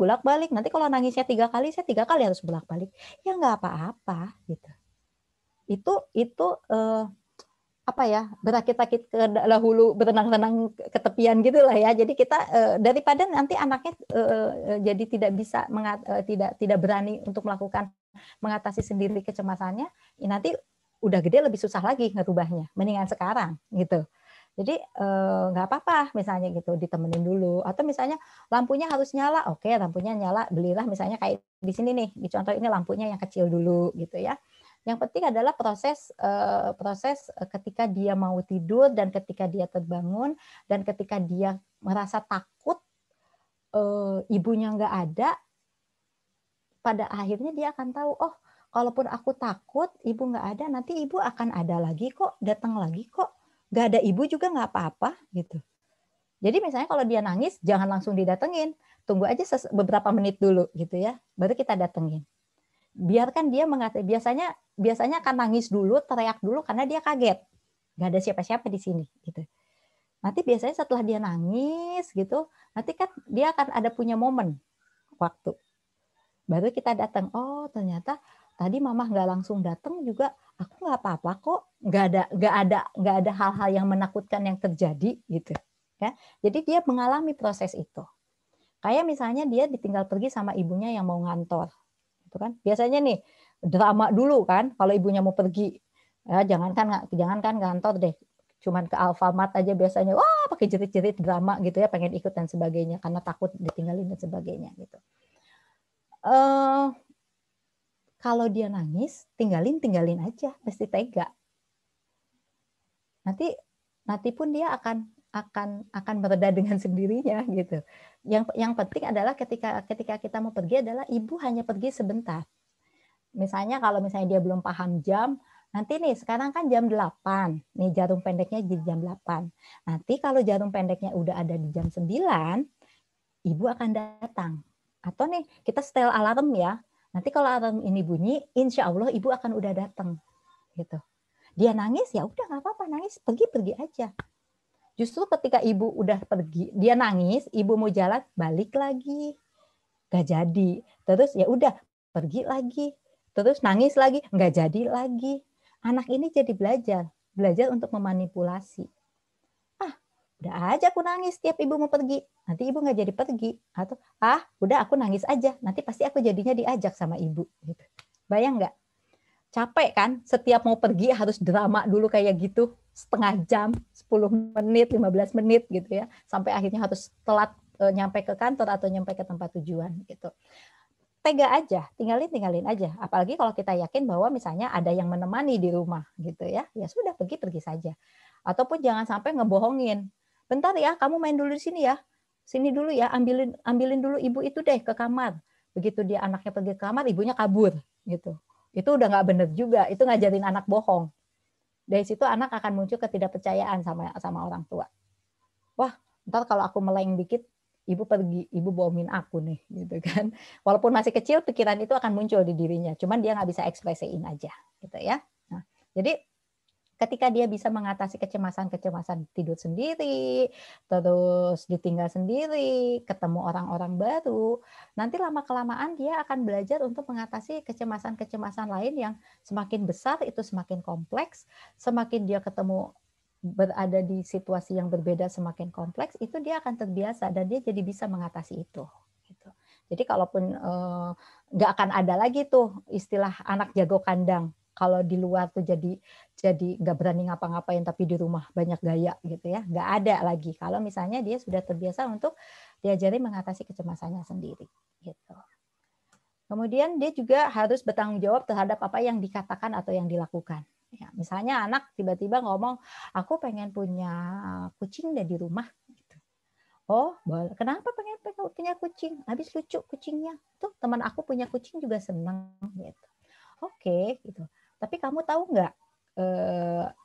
Speaker 2: Nanti kalau nangisnya 3 kali, saya 3 kali harus bolak-balik. Ya nggak apa-apa gitu. Itu apa ya, berakit-rakit ke dahulu, berenang-renang ke tepian gitulah ya. Jadi kita daripada nanti anaknya jadi tidak bisa tidak berani untuk mengatasi sendiri kecemasannya, ya nanti udah gede lebih susah lagi ngerubahnya. Mendingan sekarang gitu. Jadi nggak apa-apa misalnya gitu, ditemenin dulu. Atau misalnya lampunya harus nyala, oke, lampunya nyala, belilah misalnya kayak di sini nih, di contoh ini lampunya yang kecil dulu gitu ya. Yang penting adalah proses ketika dia mau tidur dan ketika dia terbangun dan ketika dia merasa takut ibunya nggak ada, pada akhirnya dia akan tahu, oh kalaupun aku takut ibu nggak ada, nanti ibu akan ada lagi kok, datang lagi kok, nggak ada ibu juga nggak apa-apa gitu. Jadi misalnya kalau dia nangis jangan langsung didatengin, tunggu aja beberapa menit dulu gitu ya, baru kita datengin. Biarkan dia biasanya akan nangis dulu, teriak dulu karena dia kaget, nggak ada siapa-siapa di sini gitu. Nanti biasanya setelah dia nangis gitu, nanti kan dia akan ada punya momen waktu, baru kita datang. Oh ternyata tadi mama nggak langsung datang juga, aku nggak apa-apa kok, nggak ada hal-hal yang menakutkan yang terjadi gitu. Ya, jadi dia mengalami proses itu. Kayak misalnya dia ditinggal pergi sama ibunya yang mau ngantor, gitu kan? Biasanya nih drama dulu kan, kalau ibunya mau pergi, ya jangankan ngantor deh, cuman ke Alfamart aja biasanya, wah pakai jerit-jerit drama gitu ya, pengen ikut dan sebagainya karena takut ditinggalin dan sebagainya gitu. Kalau dia nangis, tinggalin aja, mesti tega. Nanti pun dia akan mereda dengan sendirinya gitu. Yang penting adalah ketika kita mau pergi adalah ibu hanya pergi sebentar. Misalnya kalau misalnya dia belum paham jam, nanti nih sekarang kan jam 8, nih jarum pendeknya di jam 8. Nanti kalau jarum pendeknya udah ada di jam 9, ibu akan datang. Atau nih kita setel alarm ya. Nanti kalau alarm ini bunyi, insya Allah ibu akan udah datang. Gitu. Dia nangis ya udah nggak apa-apa, nangis pergi aja. Justru ketika ibu udah pergi, dia nangis, ibu mau jalan, balik lagi, nggak jadi. Terus ya udah pergi lagi, terus nangis lagi, nggak jadi lagi. Anak ini jadi belajar untuk memanipulasi. Udah aja aku nangis tiap ibu mau pergi, nanti ibu nggak jadi pergi. Atau udah aku nangis aja, nanti pasti aku jadinya diajak sama ibu. Gitu. Bayang nggak? Capek kan? Setiap mau pergi harus drama dulu kayak gitu, setengah jam, 10 menit, 15 menit gitu ya, sampai akhirnya harus telat nyampe ke kantor atau nyampe ke tempat tujuan gitu. Tega aja, tinggalin aja. Apalagi kalau kita yakin bahwa misalnya ada yang menemani di rumah gitu ya, ya sudah pergi saja. Ataupun jangan sampai ngebohongin. Bentar ya, kamu main dulu di sini ya. Sini dulu ya, ambilin dulu ibu itu deh ke kamar. Begitu dia anaknya pergi ke kamar, ibunya kabur gitu. Itu udah nggak bener juga, itu ngajarin anak bohong. Dari situ anak akan muncul ketidakpercayaan sama orang tua. Wah, ntar kalau aku meleng dikit, ibu pergi, ibu bohongin aku nih, gitu kan. Walaupun masih kecil, pikiran itu akan muncul di dirinya. Cuman dia nggak bisa ekspresiin aja, gitu ya. Nah, jadi ketika dia bisa mengatasi kecemasan tidur sendiri, terus ditinggal sendiri, ketemu orang-orang baru, nanti lama-kelamaan dia akan belajar untuk mengatasi kecemasan-kecemasan lain yang semakin besar, itu semakin kompleks, semakin dia ketemu berada di situasi yang berbeda semakin kompleks, itu dia akan terbiasa dan dia jadi bisa mengatasi itu. Gitu. Jadi kalaupun nggak akan ada lagi tuh istilah anak jago kandang. Kalau di luar tuh jadi nggak berani ngapa-ngapain tapi di rumah banyak gaya gitu ya, nggak ada lagi. Kalau misalnya dia sudah terbiasa untuk diajari mengatasi kecemasannya sendiri. Gitu. Kemudian dia juga harus bertanggung jawab terhadap apa yang dikatakan atau yang dilakukan. Ya, misalnya anak tiba-tiba ngomong, aku pengen punya kucing deh di rumah. Gitu. Oh, boleh. Kenapa pengen punya kucing? Habis lucu kucingnya. Tuh teman aku punya kucing juga senang. Gitu. Oke, gitu. Tapi kamu tahu nggak?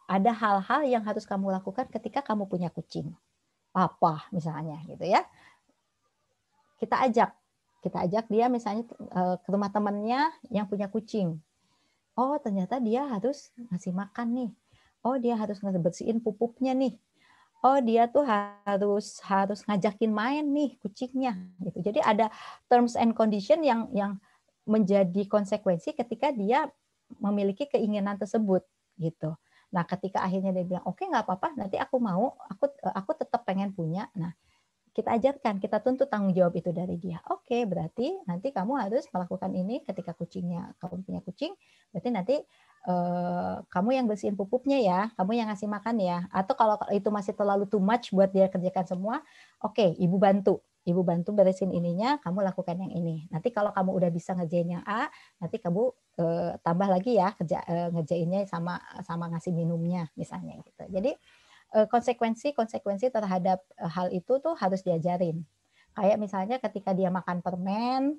Speaker 2: Ada hal-hal yang harus kamu lakukan ketika kamu punya kucing. Apa misalnya gitu ya. Kita ajak dia misalnya ke rumah temannya yang punya kucing. Oh, ternyata dia harus ngasih makan nih. Oh, dia harus ngebersihin pupuknya nih. Oh, dia tuh harus ngajakin main nih kucingnya gitu. Jadi ada terms and condition yang menjadi konsekuensi ketika dia memiliki keinginan tersebut gitu. Nah, ketika akhirnya dia bilang, "Oke, nggak apa-apa, nanti aku mau, aku tetap pengen punya." Nah, kita ajarkan, kita tuntut tanggung jawab itu dari dia. Oke, berarti nanti kamu harus melakukan ini ketika kamu punya kucing, berarti nanti kamu yang bersihin pupuknya ya, kamu yang ngasih makan ya. Atau kalau itu masih terlalu too much buat dia kerjakan semua, oke, ibu bantu beresin ininya, kamu lakukan yang ini. Nanti kalau kamu udah bisa ngerjain yang A, nanti kamu tambah lagi ya ngerjainnya sama ngasih minumnya misalnya gitu. Jadi konsekuensi terhadap hal itu tuh harus diajarin. Kayak misalnya ketika dia makan permen,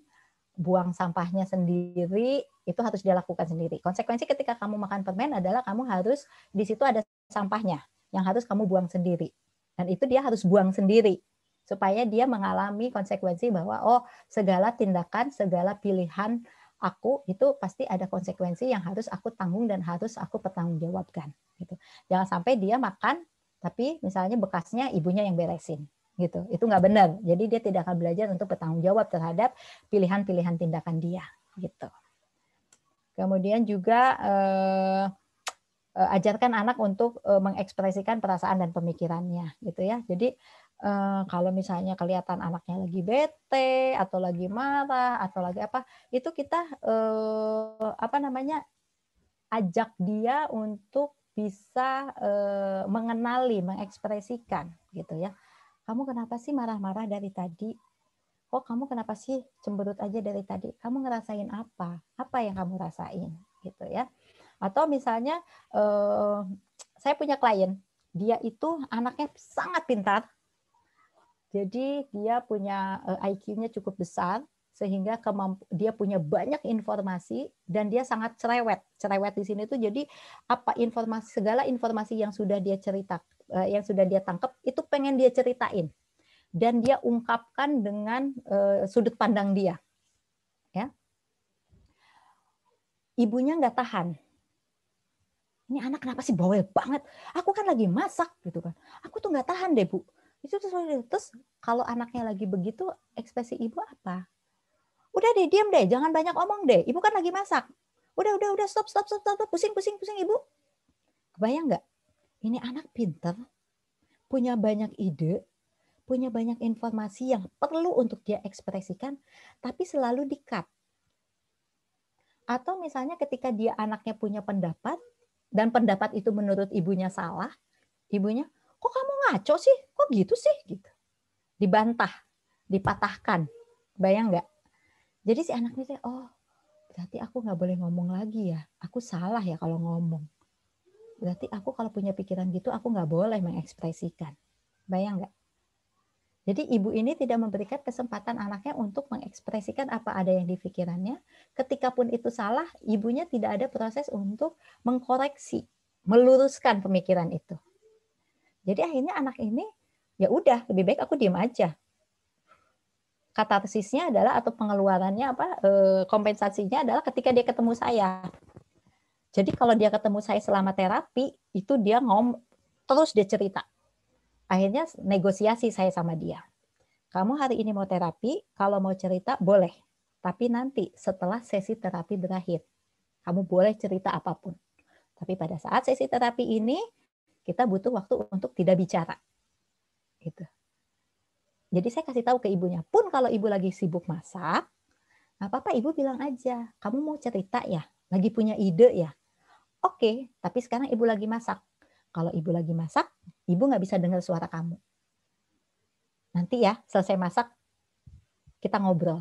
Speaker 2: buang sampahnya sendiri, itu harus dia lakukan sendiri. Konsekuensi ketika kamu makan permen adalah kamu harus, di situ ada sampahnya, yang harus kamu buang sendiri. Dan itu dia harus buang sendiri. Supaya dia mengalami konsekuensi bahwa, oh, segala tindakan, segala pilihan aku itu pasti ada konsekuensi yang harus aku tanggung dan harus aku pertanggungjawabkan. Gitu. Jangan sampai dia makan, tapi misalnya bekasnya ibunya yang beresin. Gitu. Itu nggak benar. Jadi dia tidak akan belajar untuk bertanggung jawab terhadap pilihan-pilihan tindakan dia. Gitu. Kemudian juga ajarkan anak untuk mengekspresikan perasaan dan pemikirannya gitu ya. Jadi kalau misalnya kelihatan anaknya lagi bete atau lagi marah atau lagi apa, itu kita ajak dia untuk bisa mengenali, mengekspresikan gitu ya. Kamu kenapa sih marah-marah dari tadi? Oh, kamu kenapa sih cemberut aja dari tadi? Kamu ngerasain apa? Apa yang kamu rasain? Gitu ya. Atau misalnya saya punya klien, dia itu anaknya sangat pintar, jadi dia punya IQ-nya cukup besar, sehingga dia punya banyak informasi dan dia sangat cerewet. Cerewet di sini tuh jadi segala informasi yang sudah dia yang sudah dia tangkap itu pengen dia ceritain dan dia ungkapkan dengan sudut pandang dia. Ya, ibunya nggak tahan. Ini anak kenapa sih bawel banget? Aku kan lagi masak gitu kan. Aku tuh nggak tahan deh Bu. Terus kalau anaknya lagi begitu, ekspresi ibu apa? Udah deh, diam deh, jangan banyak omong deh. Ibu kan lagi masak. Udah, stop, pusing ibu. Kebayang nggak? Ini anak pinter, punya banyak ide, punya banyak informasi yang perlu untuk dia ekspresikan, tapi selalu di-cut. Atau misalnya ketika dia anaknya punya pendapat, dan pendapat itu menurut ibunya salah, ibunya, kok kamu ngaco sih? Kok gitu sih? Gitu. Dibantah, dipatahkan. Bayang nggak? Jadi si anaknya, oh berarti aku nggak boleh ngomong lagi ya. Aku salah ya kalau ngomong. Berarti aku kalau punya pikiran gitu, aku nggak boleh mengekspresikan. Bayang nggak? Jadi ibu ini tidak memberikan kesempatan anaknya untuk mengekspresikan apa ada yang di pikirannya. Ketika pun itu salah, ibunya tidak ada proses untuk mengkoreksi, meluruskan pemikiran itu. Jadi akhirnya anak ini, ya udah, lebih baik aku diem aja. Katarsisnya adalah atau pengeluarannya kompensasinya adalah ketika dia ketemu saya. Jadi kalau dia ketemu saya selama terapi, itu dia terus dia cerita. Akhirnya negosiasi saya sama dia. Kamu hari ini mau terapi, kalau mau cerita boleh. Tapi nanti setelah sesi terapi berakhir, kamu boleh cerita apapun. Tapi pada saat sesi terapi ini, kita butuh waktu untuk tidak bicara. Gitu. Jadi saya kasih tahu ke ibunya, pun kalau ibu lagi sibuk masak, nggak apa-apa ibu bilang aja, kamu mau cerita ya, lagi punya ide ya. Oke, tapi sekarang ibu lagi masak. Kalau ibu lagi masak, ibu nggak bisa dengar suara kamu. Nanti ya, selesai masak, kita ngobrol.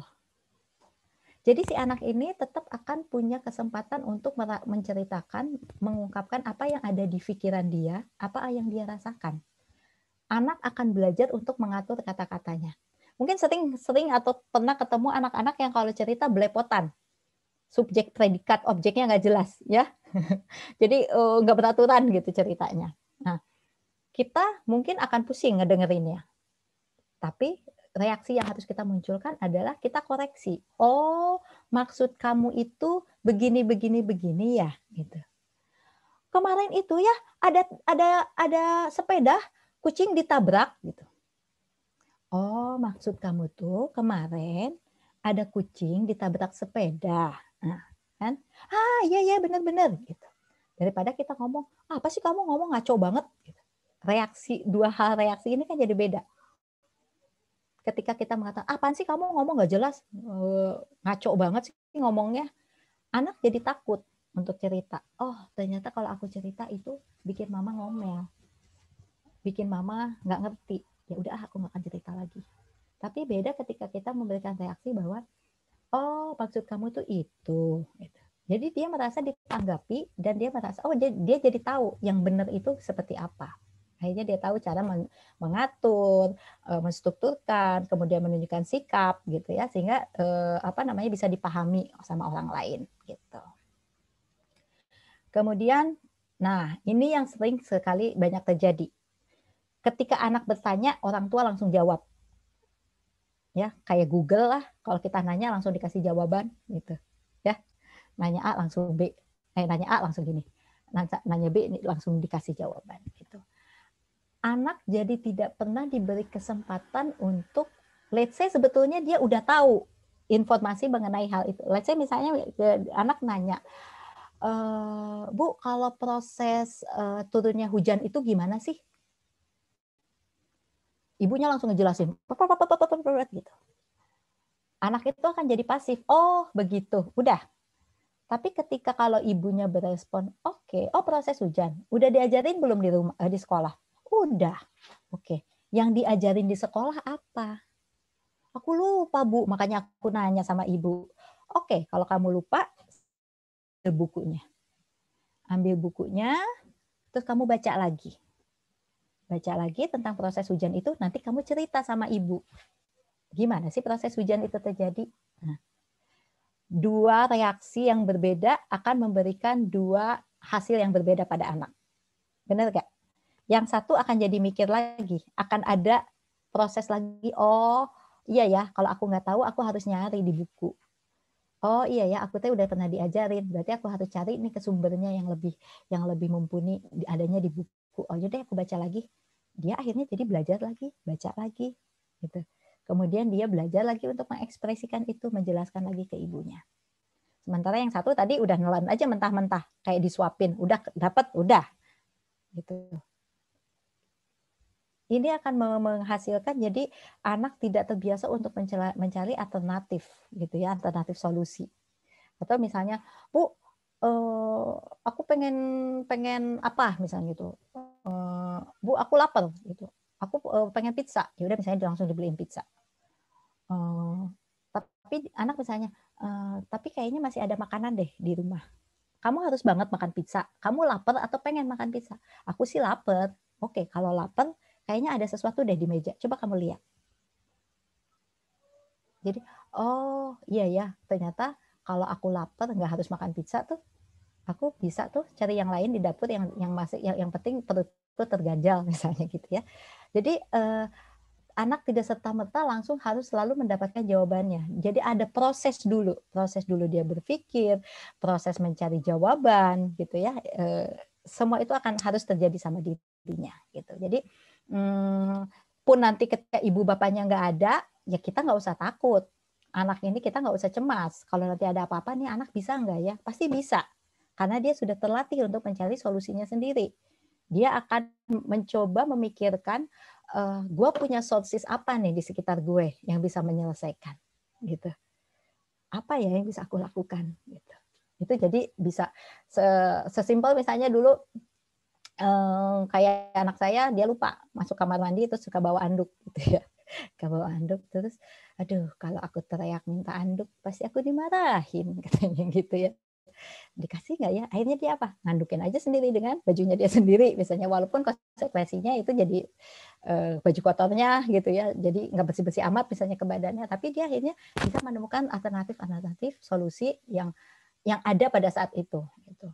Speaker 2: Jadi si anak ini tetap akan punya kesempatan untuk menceritakan, mengungkapkan apa yang ada di pikiran dia, apa yang dia rasakan. Anak akan belajar untuk mengatur kata-katanya. Mungkin sering atau pernah ketemu anak-anak yang kalau cerita belepotan. Subjek, predikat, objeknya nggak jelas, ya. Jadi nggak beraturan gitu ceritanya. Nah, kita mungkin akan pusing ngedengerinnya. Tapi reaksi yang harus kita munculkan adalah kita koreksi. Oh, maksud kamu itu begini ya, gitu. Kemarin itu ya ada sepeda kucing ditabrak gitu. Oh, maksud kamu tuh kemarin ada kucing ditabrak sepeda. Nah, kan? Iya benar gitu. Daripada kita ngomong, apa sih kamu ngomong ngaco banget gitu. Dua hal reaksi ini kan jadi beda. Ketika kita mengatakan, apaan sih kamu ngomong nggak jelas, ngaco banget sih ngomongnya, anak jadi takut untuk cerita. Oh, ternyata kalau aku cerita itu bikin mama ngomel, bikin mama nggak ngerti. Ya udah, aku nggak akan cerita lagi. Tapi beda ketika kita memberikan reaksi bahwa, oh maksud kamu tuh itu. Jadi dia merasa ditanggapi dan dia merasa, oh dia jadi tahu yang benar itu seperti apa. Akhirnya dia tahu cara mengatur, menstrukturkan, kemudian menunjukkan sikap gitu ya, sehingga bisa dipahami sama orang lain gitu. Kemudian, nah ini yang sering sekali banyak terjadi. Ketika anak bertanya, orang tua langsung jawab. Ya, kayak Google lah, kalau kita nanya langsung dikasih jawaban gitu. Ya. Nanya A langsung B. Nanya A langsung gini. Nanya B langsung dikasih jawaban gitu. Anak jadi tidak pernah diberi kesempatan untuk, let's say sebetulnya dia udah tahu informasi mengenai hal itu. Let's say misalnya anak nanya, Bu, kalau proses turunnya hujan itu gimana sih? Ibunya langsung ngejelasin, gitu. Anak itu akan jadi pasif. Oh, begitu. Udah. Tapi ketika kalau ibunya berespon, oke, oh proses hujan. Udah diajarin belum di rumah, di sekolah? Udah. Oke. Yang diajarin di sekolah apa? Aku lupa, Bu. Makanya aku nanya sama ibu. Oke, kalau kamu lupa, ambil bukunya. Ambil bukunya, terus kamu baca lagi. Baca lagi tentang proses hujan itu, nanti kamu cerita sama ibu. Gimana sih proses hujan itu terjadi? Nah, dua reaksi yang berbeda akan memberikan dua hasil yang berbeda pada anak. Benar gak? Yang satu akan jadi mikir lagi, akan ada proses lagi, oh iya ya, kalau aku nggak tahu aku harus nyari di buku. Oh iya ya, aku tuh udah pernah diajarin, berarti aku harus cari nih ke sumbernya yang lebih mumpuni adanya di buku. Oh yaudah aku baca lagi. Dia akhirnya jadi belajar lagi, baca lagi gitu. Kemudian dia belajar lagi untuk mengekspresikan itu, menjelaskan lagi ke ibunya. Sementara yang satu tadi udah nelan aja mentah-mentah, kayak disuapin, udah dapat, udah gitu. Ini akan menghasilkan jadi anak tidak terbiasa untuk mencari alternatif gitu ya, alternatif solusi. Atau misalnya, Bu, aku pengen apa misalnya gitu. Bu, aku lapar gitu. Aku pengen pizza. Ya udah misalnya langsung dibeliin pizza. Tapi anak misalnya, tapi kayaknya masih ada makanan deh di rumah. Kamu harus banget makan pizza. Kamu lapar atau pengen makan pizza? Aku sih lapar. Oke, kalau lapar, kayaknya ada sesuatu deh di meja. Coba kamu lihat. Jadi, oh iya ya, ternyata kalau aku lapar nggak harus makan pizza tuh, aku bisa tuh cari yang lain di dapur yang masih yang penting perutku terganjal misalnya gitu ya. Jadi anak tidak serta-merta langsung harus selalu mendapatkan jawabannya. Jadi ada proses dulu dia berpikir, proses mencari jawaban gitu ya. Semua itu akan harus terjadi sama dirinya gitu. Jadi pun nanti ketika ibu bapaknya nggak ada, ya kita nggak usah takut. Anak ini kita nggak usah cemas. Kalau nanti ada apa-apa nih anak bisa nggak ya? Pasti bisa. Karena dia sudah terlatih untuk mencari solusinya sendiri. Dia akan mencoba memikirkan, gue punya sources apa nih di sekitar gue yang bisa menyelesaikan, gitu. Apa ya yang bisa aku lakukan, gitu. Itu jadi bisa sesimpel misalnya dulu kayak anak saya dia lupa masuk kamar mandi terus suka bawa anduk, gitu ya. Bawa anduk terus, aduh kalau aku teriak minta anduk pasti aku dimarahin, katanya gitu ya. Dikasih nggak ya? Akhirnya dia apa? Ngandukin aja sendiri dengan bajunya dia sendiri, misalnya walaupun konsekuensinya itu jadi baju kotornya gitu ya, jadi nggak bersih-bersih amat misalnya ke badannya, tapi dia akhirnya bisa menemukan alternatif solusi yang ada pada saat itu. Gitu.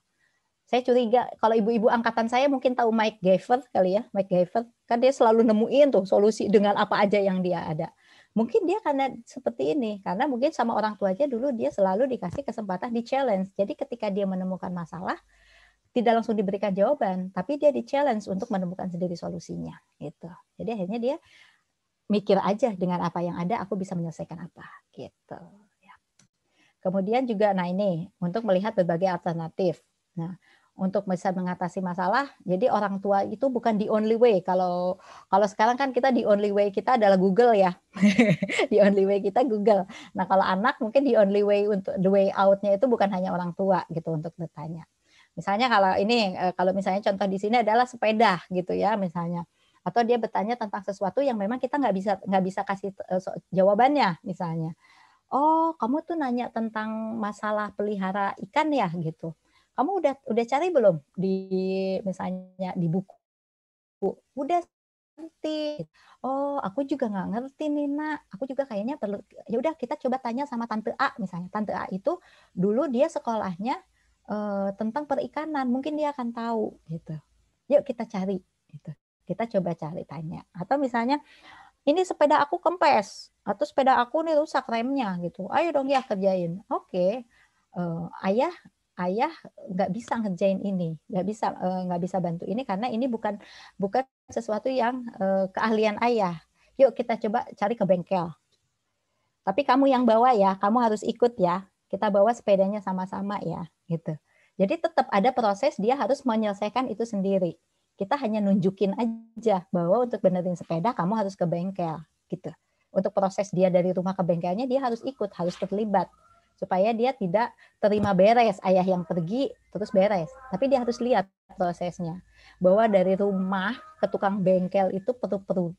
Speaker 2: Saya curiga kalau ibu-ibu angkatan saya mungkin tahu Mike Gavin kali ya, Mike Gavin kan dia selalu nemuin tuh solusi dengan apa aja yang dia ada. Mungkin dia karena seperti ini, karena mungkin sama orang tuanya dulu dia selalu dikasih kesempatan di challenge. Jadi ketika dia menemukan masalah, tidak langsung diberikan jawaban, tapi dia di challenge untuk menemukan sendiri solusinya. Gitu. Jadi akhirnya dia mikir aja dengan apa yang ada, aku bisa menyelesaikan apa. Gitu. Kemudian juga, nah ini untuk melihat berbagai alternatif. Nah, untuk bisa mengatasi masalah, jadi orang tua itu bukan the only way. Kalau sekarang kan kita the only way kita adalah Google ya. The only way kita Google. Nah, kalau anak mungkin the only way untuk the way out-nya itu bukan hanya orang tua gitu untuk bertanya. Misalnya kalau misalnya contoh di sini adalah sepeda gitu ya misalnya. Atau dia bertanya tentang sesuatu yang memang kita nggak bisa kasih jawabannya misalnya. Oh, kamu tuh nanya tentang masalah pelihara ikan ya gitu. Kamu udah cari belum misalnya di buku? Udah ngerti. Oh, aku juga nggak ngerti nih nak. Aku juga kayaknya perlu. Ya udah kita coba tanya sama Tante A misalnya. Tante A itu dulu dia sekolahnya tentang perikanan. Mungkin dia akan tahu gitu. Yuk kita cari gitu. Kita coba cari tanya. Atau misalnya ini sepeda aku kempes atau sepeda aku nih rusak remnya gitu. Ayo dong ya kerjain. Oke. Ayah nggak bisa ngerjain ini, nggak bisa bantu ini karena ini bukan sesuatu yang keahlian ayah. Yuk kita coba cari ke bengkel. Tapi kamu yang bawa ya, kamu harus ikut ya. Kita bawa sepedanya sama-sama ya, gitu. Jadi tetap ada proses, dia harus menyelesaikan itu sendiri. Kita hanya nunjukin aja bahwa untuk benerin sepeda kamu harus ke bengkel gitu. Untuk proses dia dari rumah ke bengkelnya dia harus ikut, harus terlibat supaya dia tidak terima beres ayah yang pergi terus beres. Tapi dia harus lihat prosesnya. Bahwa dari rumah ke tukang bengkel itu perlu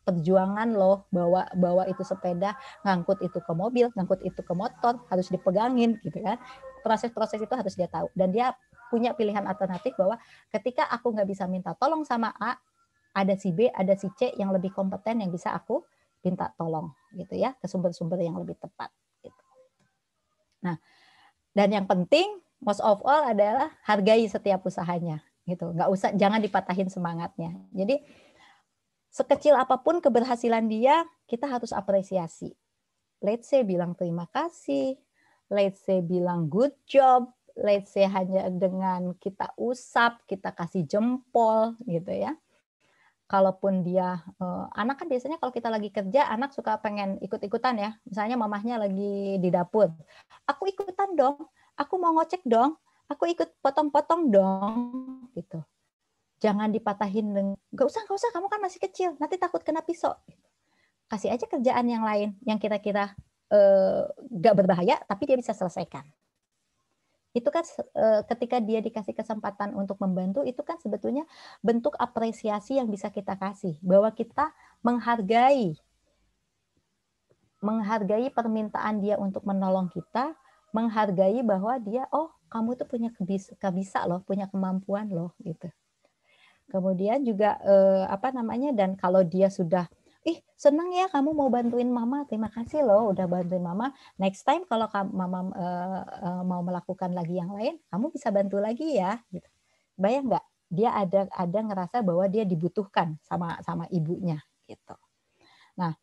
Speaker 2: perjuangan loh, bawa itu sepeda, ngangkut itu ke mobil, ngangkut itu ke motor, harus dipegangin gitu kan. Proses-proses itu harus dia tahu dan dia punya pilihan alternatif bahwa ketika aku nggak bisa minta tolong sama A, ada si B, ada si C yang lebih kompeten yang bisa aku minta tolong gitu ya, ke sumber-sumber yang lebih tepat gitu. Nah, dan yang penting most of all adalah hargai setiap usahanya gitu. Nggak usah, jangan dipatahin semangatnya. Jadi sekecil apapun keberhasilan dia, kita harus apresiasi. Let's say bilang terima kasih, let's say bilang good job, let's say hanya dengan kita usap, kita kasih jempol gitu ya. Kalaupun dia anak kan biasanya kalau kita lagi kerja, anak suka pengen ikut-ikutan ya. Misalnya mamahnya lagi di dapur, aku ikutan dong, aku mau ngocek dong, aku ikut potong-potong dong gitu. Jangan dipatahin, nggak usah, kamu kan masih kecil, nanti takut kena pisau. Kasih aja kerjaan yang lain yang kira-kira nggak berbahaya, tapi dia bisa selesaikan. Itu kan ketika dia dikasih kesempatan untuk membantu, itu kan sebetulnya bentuk apresiasi yang bisa kita kasih, bahwa kita menghargai permintaan dia untuk menolong kita, menghargai bahwa dia, oh kamu tuh punya bisa loh, punya kemampuan loh gitu. Kemudian juga dan kalau dia sudah senang ya kamu mau bantuin mama, terima kasih loh udah bantuin mama, next time kalau mama mau melakukan lagi yang lain, kamu bisa bantu lagi ya gitu. Bayang nggak, dia ada ngerasa bahwa dia dibutuhkan sama ibunya gitu. Nah,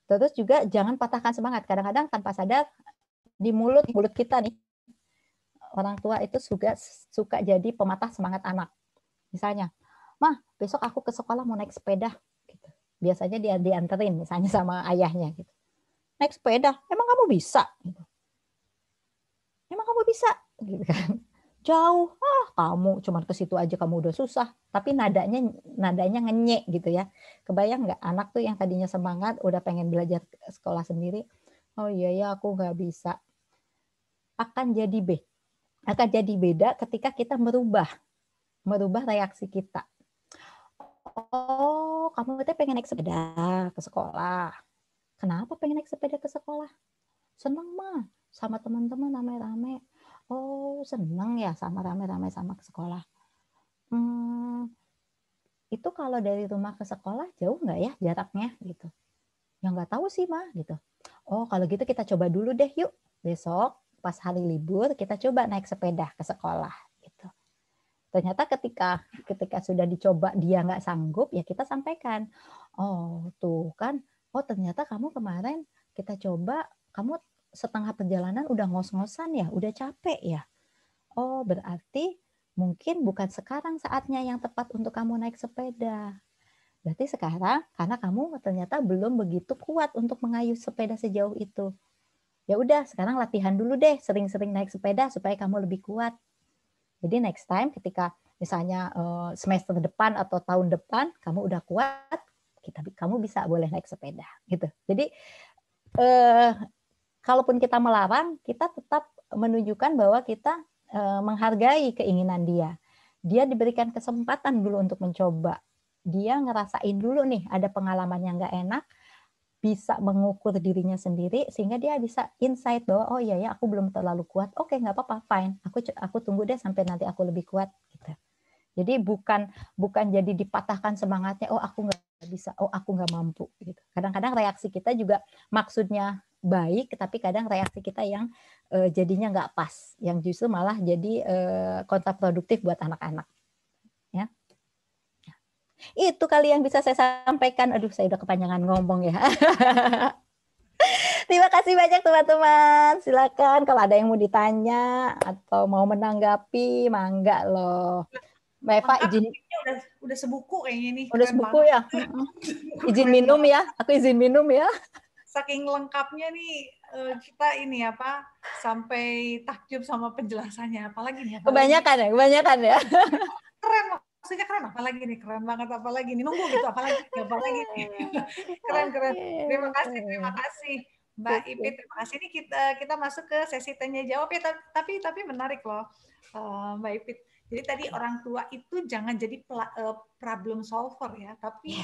Speaker 2: terus juga jangan patahkan semangat. Kadang-kadang tanpa sadar di mulut kita nih, orang tua itu suka jadi pematah semangat anak. Misalnya, "Mah, besok aku ke sekolah mau naik sepeda." Gitu. Biasanya dia dianterin misalnya sama ayahnya gitu. "Naik sepeda, emang kamu bisa?" Gitu. "Emang kamu bisa?" Gitu kan. "Jauh, kamu cuman ke situ aja kamu udah susah." Tapi nadanya ngenyek gitu ya. Kebayang nggak anak tuh yang tadinya semangat udah pengen belajar sekolah sendiri, "Oh iya ya aku nggak bisa." Akan jadi beda ketika kita merubah reaksi kita. "Oh, kamu tuh pengen naik sepeda ke sekolah. Kenapa pengen naik sepeda ke sekolah?" "Seneng mah, sama teman-teman rame-rame." "Oh, seneng ya sama rame-rame sama ke sekolah. Itu kalau dari rumah ke sekolah jauh nggak ya jaraknya?" Gitu. "Ya nggak tahu sih mah." Gitu. "Oh, kalau gitu kita coba dulu deh yuk. Besok pas hari libur kita coba naik sepeda ke sekolah." Gitu. Ternyata ketika sudah dicoba dia nggak sanggup, ya kita sampaikan, "Oh tuh kan, oh ternyata kamu kemarin kita coba, kamu setengah perjalanan udah ngos-ngosan ya, udah capek ya. Oh berarti mungkin bukan sekarang saatnya yang tepat untuk kamu naik sepeda. Berarti sekarang karena kamu ternyata belum begitu kuat untuk mengayuh sepeda sejauh itu. Ya udah sekarang latihan dulu deh, sering-sering naik sepeda supaya kamu lebih kuat. Jadi next time ketika misalnya semester depan atau tahun depan kamu udah kuat, kamu bisa boleh naik sepeda gitu." Jadi kalaupun kita melarang, kita tetap menunjukkan bahwa kita menghargai keinginan dia. Dia diberikan kesempatan dulu untuk mencoba. Dia ngerasain dulu nih ada pengalaman yang nggak enak, bisa mengukur dirinya sendiri sehingga dia bisa insight bahwa oh iya ya aku belum terlalu kuat, oke nggak apa-apa, fine, aku tunggu deh sampai nanti aku lebih kuat gitu. Jadi bukan jadi dipatahkan semangatnya, oh aku nggak bisa, oh aku nggak mampu gitu. Kadang-kadang reaksi kita juga maksudnya baik, tapi kadang reaksi kita yang jadinya nggak pas, yang justru malah jadi kontraproduktif buat anak-anak. Ya. Itu kali yang bisa saya sampaikan. Aduh, saya udah kepanjangan ngomong ya. Terima kasih banyak teman-teman. Silakan kalau ada yang mau ditanya atau mau menanggapi, mangga loh. Mbak Eva izin.
Speaker 1: Udah sebuku kayaknya nih.
Speaker 2: Udah sebuku ya. Izin minum ya. Aku izin minum ya.
Speaker 1: Saking lengkapnya nih kita ini apa sampai takjub sama penjelasannya. Apalagi nih?
Speaker 2: Kebanyakan ya.
Speaker 1: Keren, maksudnya keren. Apalagi nih, keren banget. Apalagi nih, nunggu gitu. Apalagi nih. Keren. Terima kasih Mbak Ipit. Terima kasih. Ini kita masuk ke sesi tanya jawab ya. Tapi menarik loh, Mbak Ipit. Jadi tadi orang tua itu jangan jadi problem solver ya, tapi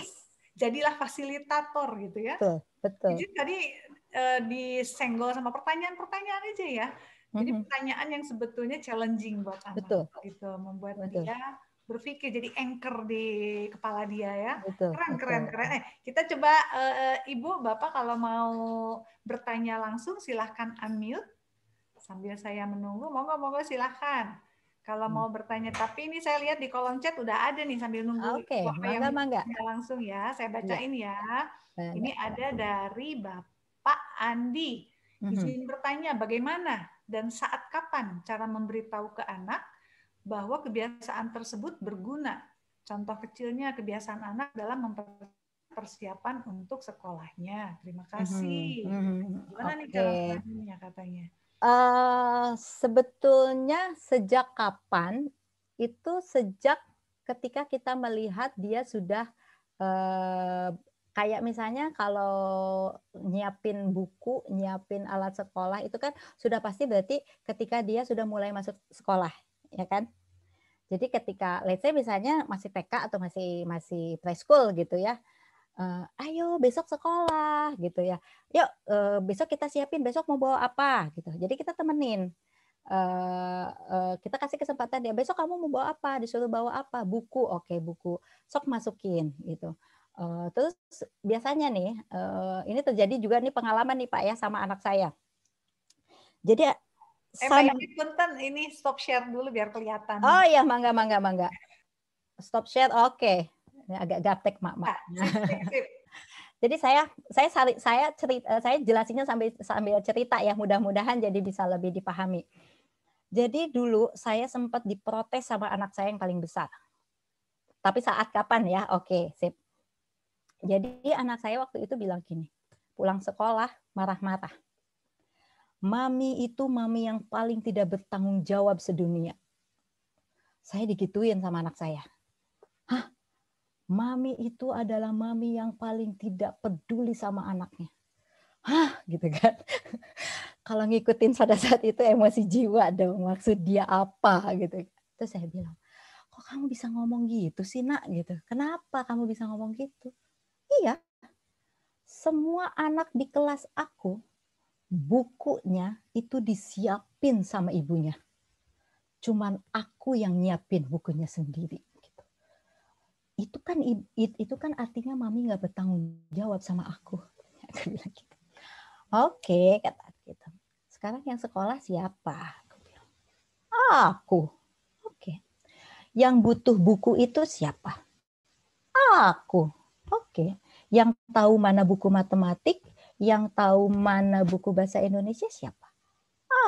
Speaker 1: jadilah fasilitator gitu ya.
Speaker 2: Betul.
Speaker 1: Jadi tadi disenggol sama pertanyaan-pertanyaan aja ya. Jadi pertanyaan yang sebetulnya challenging buat anak, gitu, membuat dia berpikir, jadi anchor di kepala dia ya. Keren. Kita coba Ibu, Bapak kalau mau bertanya langsung silahkan unmute sambil saya menunggu. Monggo silahkan. Kalau mau bertanya, tapi ini saya lihat di kolom chat udah ada nih sambil nunggu.
Speaker 2: Mangga.
Speaker 1: Langsung ya, saya bacain ya. Ini ada dari Bapak Andi. Izin bertanya, bagaimana dan saat kapan cara memberitahu ke anak bahwa kebiasaan tersebut berguna? Contoh kecilnya kebiasaan anak dalam mempersiapkan untuk sekolahnya. Terima kasih. Gimana nih cara selanjutnya katanya?
Speaker 2: Sebetulnya sejak kapan? Itu sejak ketika kita melihat dia sudah kayak misalnya kalau nyiapin buku, nyiapin alat sekolah itu kan sudah pasti berarti ketika dia sudah mulai masuk sekolah, ya kan? Jadi ketika let's say misalnya masih TK atau masih preschool gitu ya. Ayo besok sekolah gitu ya. Yuk besok kita siapin besok mau bawa apa gitu. Jadi kita temenin. Kita kasih kesempatan dia, besok kamu mau bawa apa, disuruh bawa apa, buku, oke buku, sok masukin gitu. Terus biasanya nih ini terjadi juga nih pengalaman nih Pak ya sama anak saya. Jadi
Speaker 1: Pak punten ini stop share dulu biar kelihatan.
Speaker 2: Oh iya mangga. Stop share, oke. Ini agak gaptek mak.
Speaker 1: Sip.
Speaker 2: Jadi saya jelasinnya sambil cerita ya, mudah-mudahan jadi bisa lebih dipahami. Jadi dulu saya sempat diprotes sama anak saya yang paling besar. Tapi saat kapan ya? Oke, sip. Jadi anak saya waktu itu bilang gini, pulang sekolah marah-marah. Mami itu mami yang paling tidak bertanggung jawab sedunia. Saya digituin sama anak saya. Hah? Mami itu adalah mami yang paling tidak peduli sama anaknya. Hah, gitu kan. Kalau ngikutin pada saat itu emosi jiwa dong, maksud dia apa gitu. Terus saya bilang, kok kamu bisa ngomong gitu sih nak gitu. Kenapa kamu bisa ngomong gitu? Iya, semua anak di kelas aku bukunya itu disiapin sama ibunya. Cuman aku yang nyiapin bukunya sendiri. Itu kan artinya mami nggak bertanggung jawab sama aku. Aku bilang gitu. Oke, kata gitu. Sekarang yang sekolah siapa? Aku. Oke. Yang butuh buku itu siapa? Aku. Oke. Yang tahu mana buku matematik, yang tahu mana buku bahasa Indonesia siapa?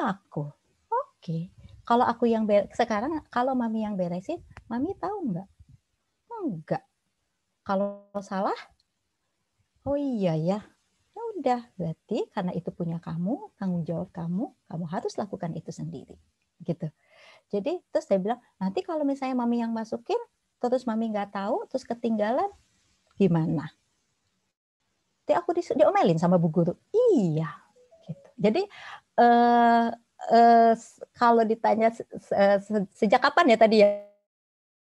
Speaker 2: Aku. Oke. Kalau aku yang sekarang kalau mami yang beresin, mami tahu nggak? Enggak. Kalau salah, oh iya ya. Ya udah, berarti karena itu punya kamu, tanggung jawab kamu harus lakukan itu sendiri. Gitu. Jadi terus saya bilang, nanti kalau misalnya mami yang masukin, terus mami nggak tahu, terus ketinggalan, gimana? Nanti aku diomelin sama bu guru. Iya. Gitu. Jadi kalau ditanya sejak kapan ya tadi ya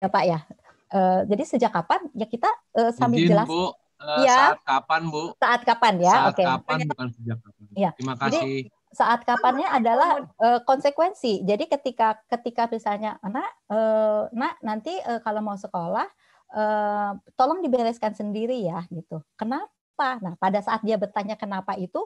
Speaker 2: Pak ya? Jadi sejak kapan ya kita sambil jelas.
Speaker 3: Bu,
Speaker 2: ya.
Speaker 3: Saat kapan Bu?
Speaker 2: Saat kapan ya?
Speaker 3: Saat kapan bukan sejak kapan.
Speaker 2: Ya.
Speaker 3: Terima kasih.
Speaker 2: Jadi, saat kapannya adalah konsekuensi. Jadi ketika misalnya nak nanti kalau mau sekolah tolong dibereskan sendiri ya gitu. Kenapa? Nah pada saat dia bertanya kenapa itu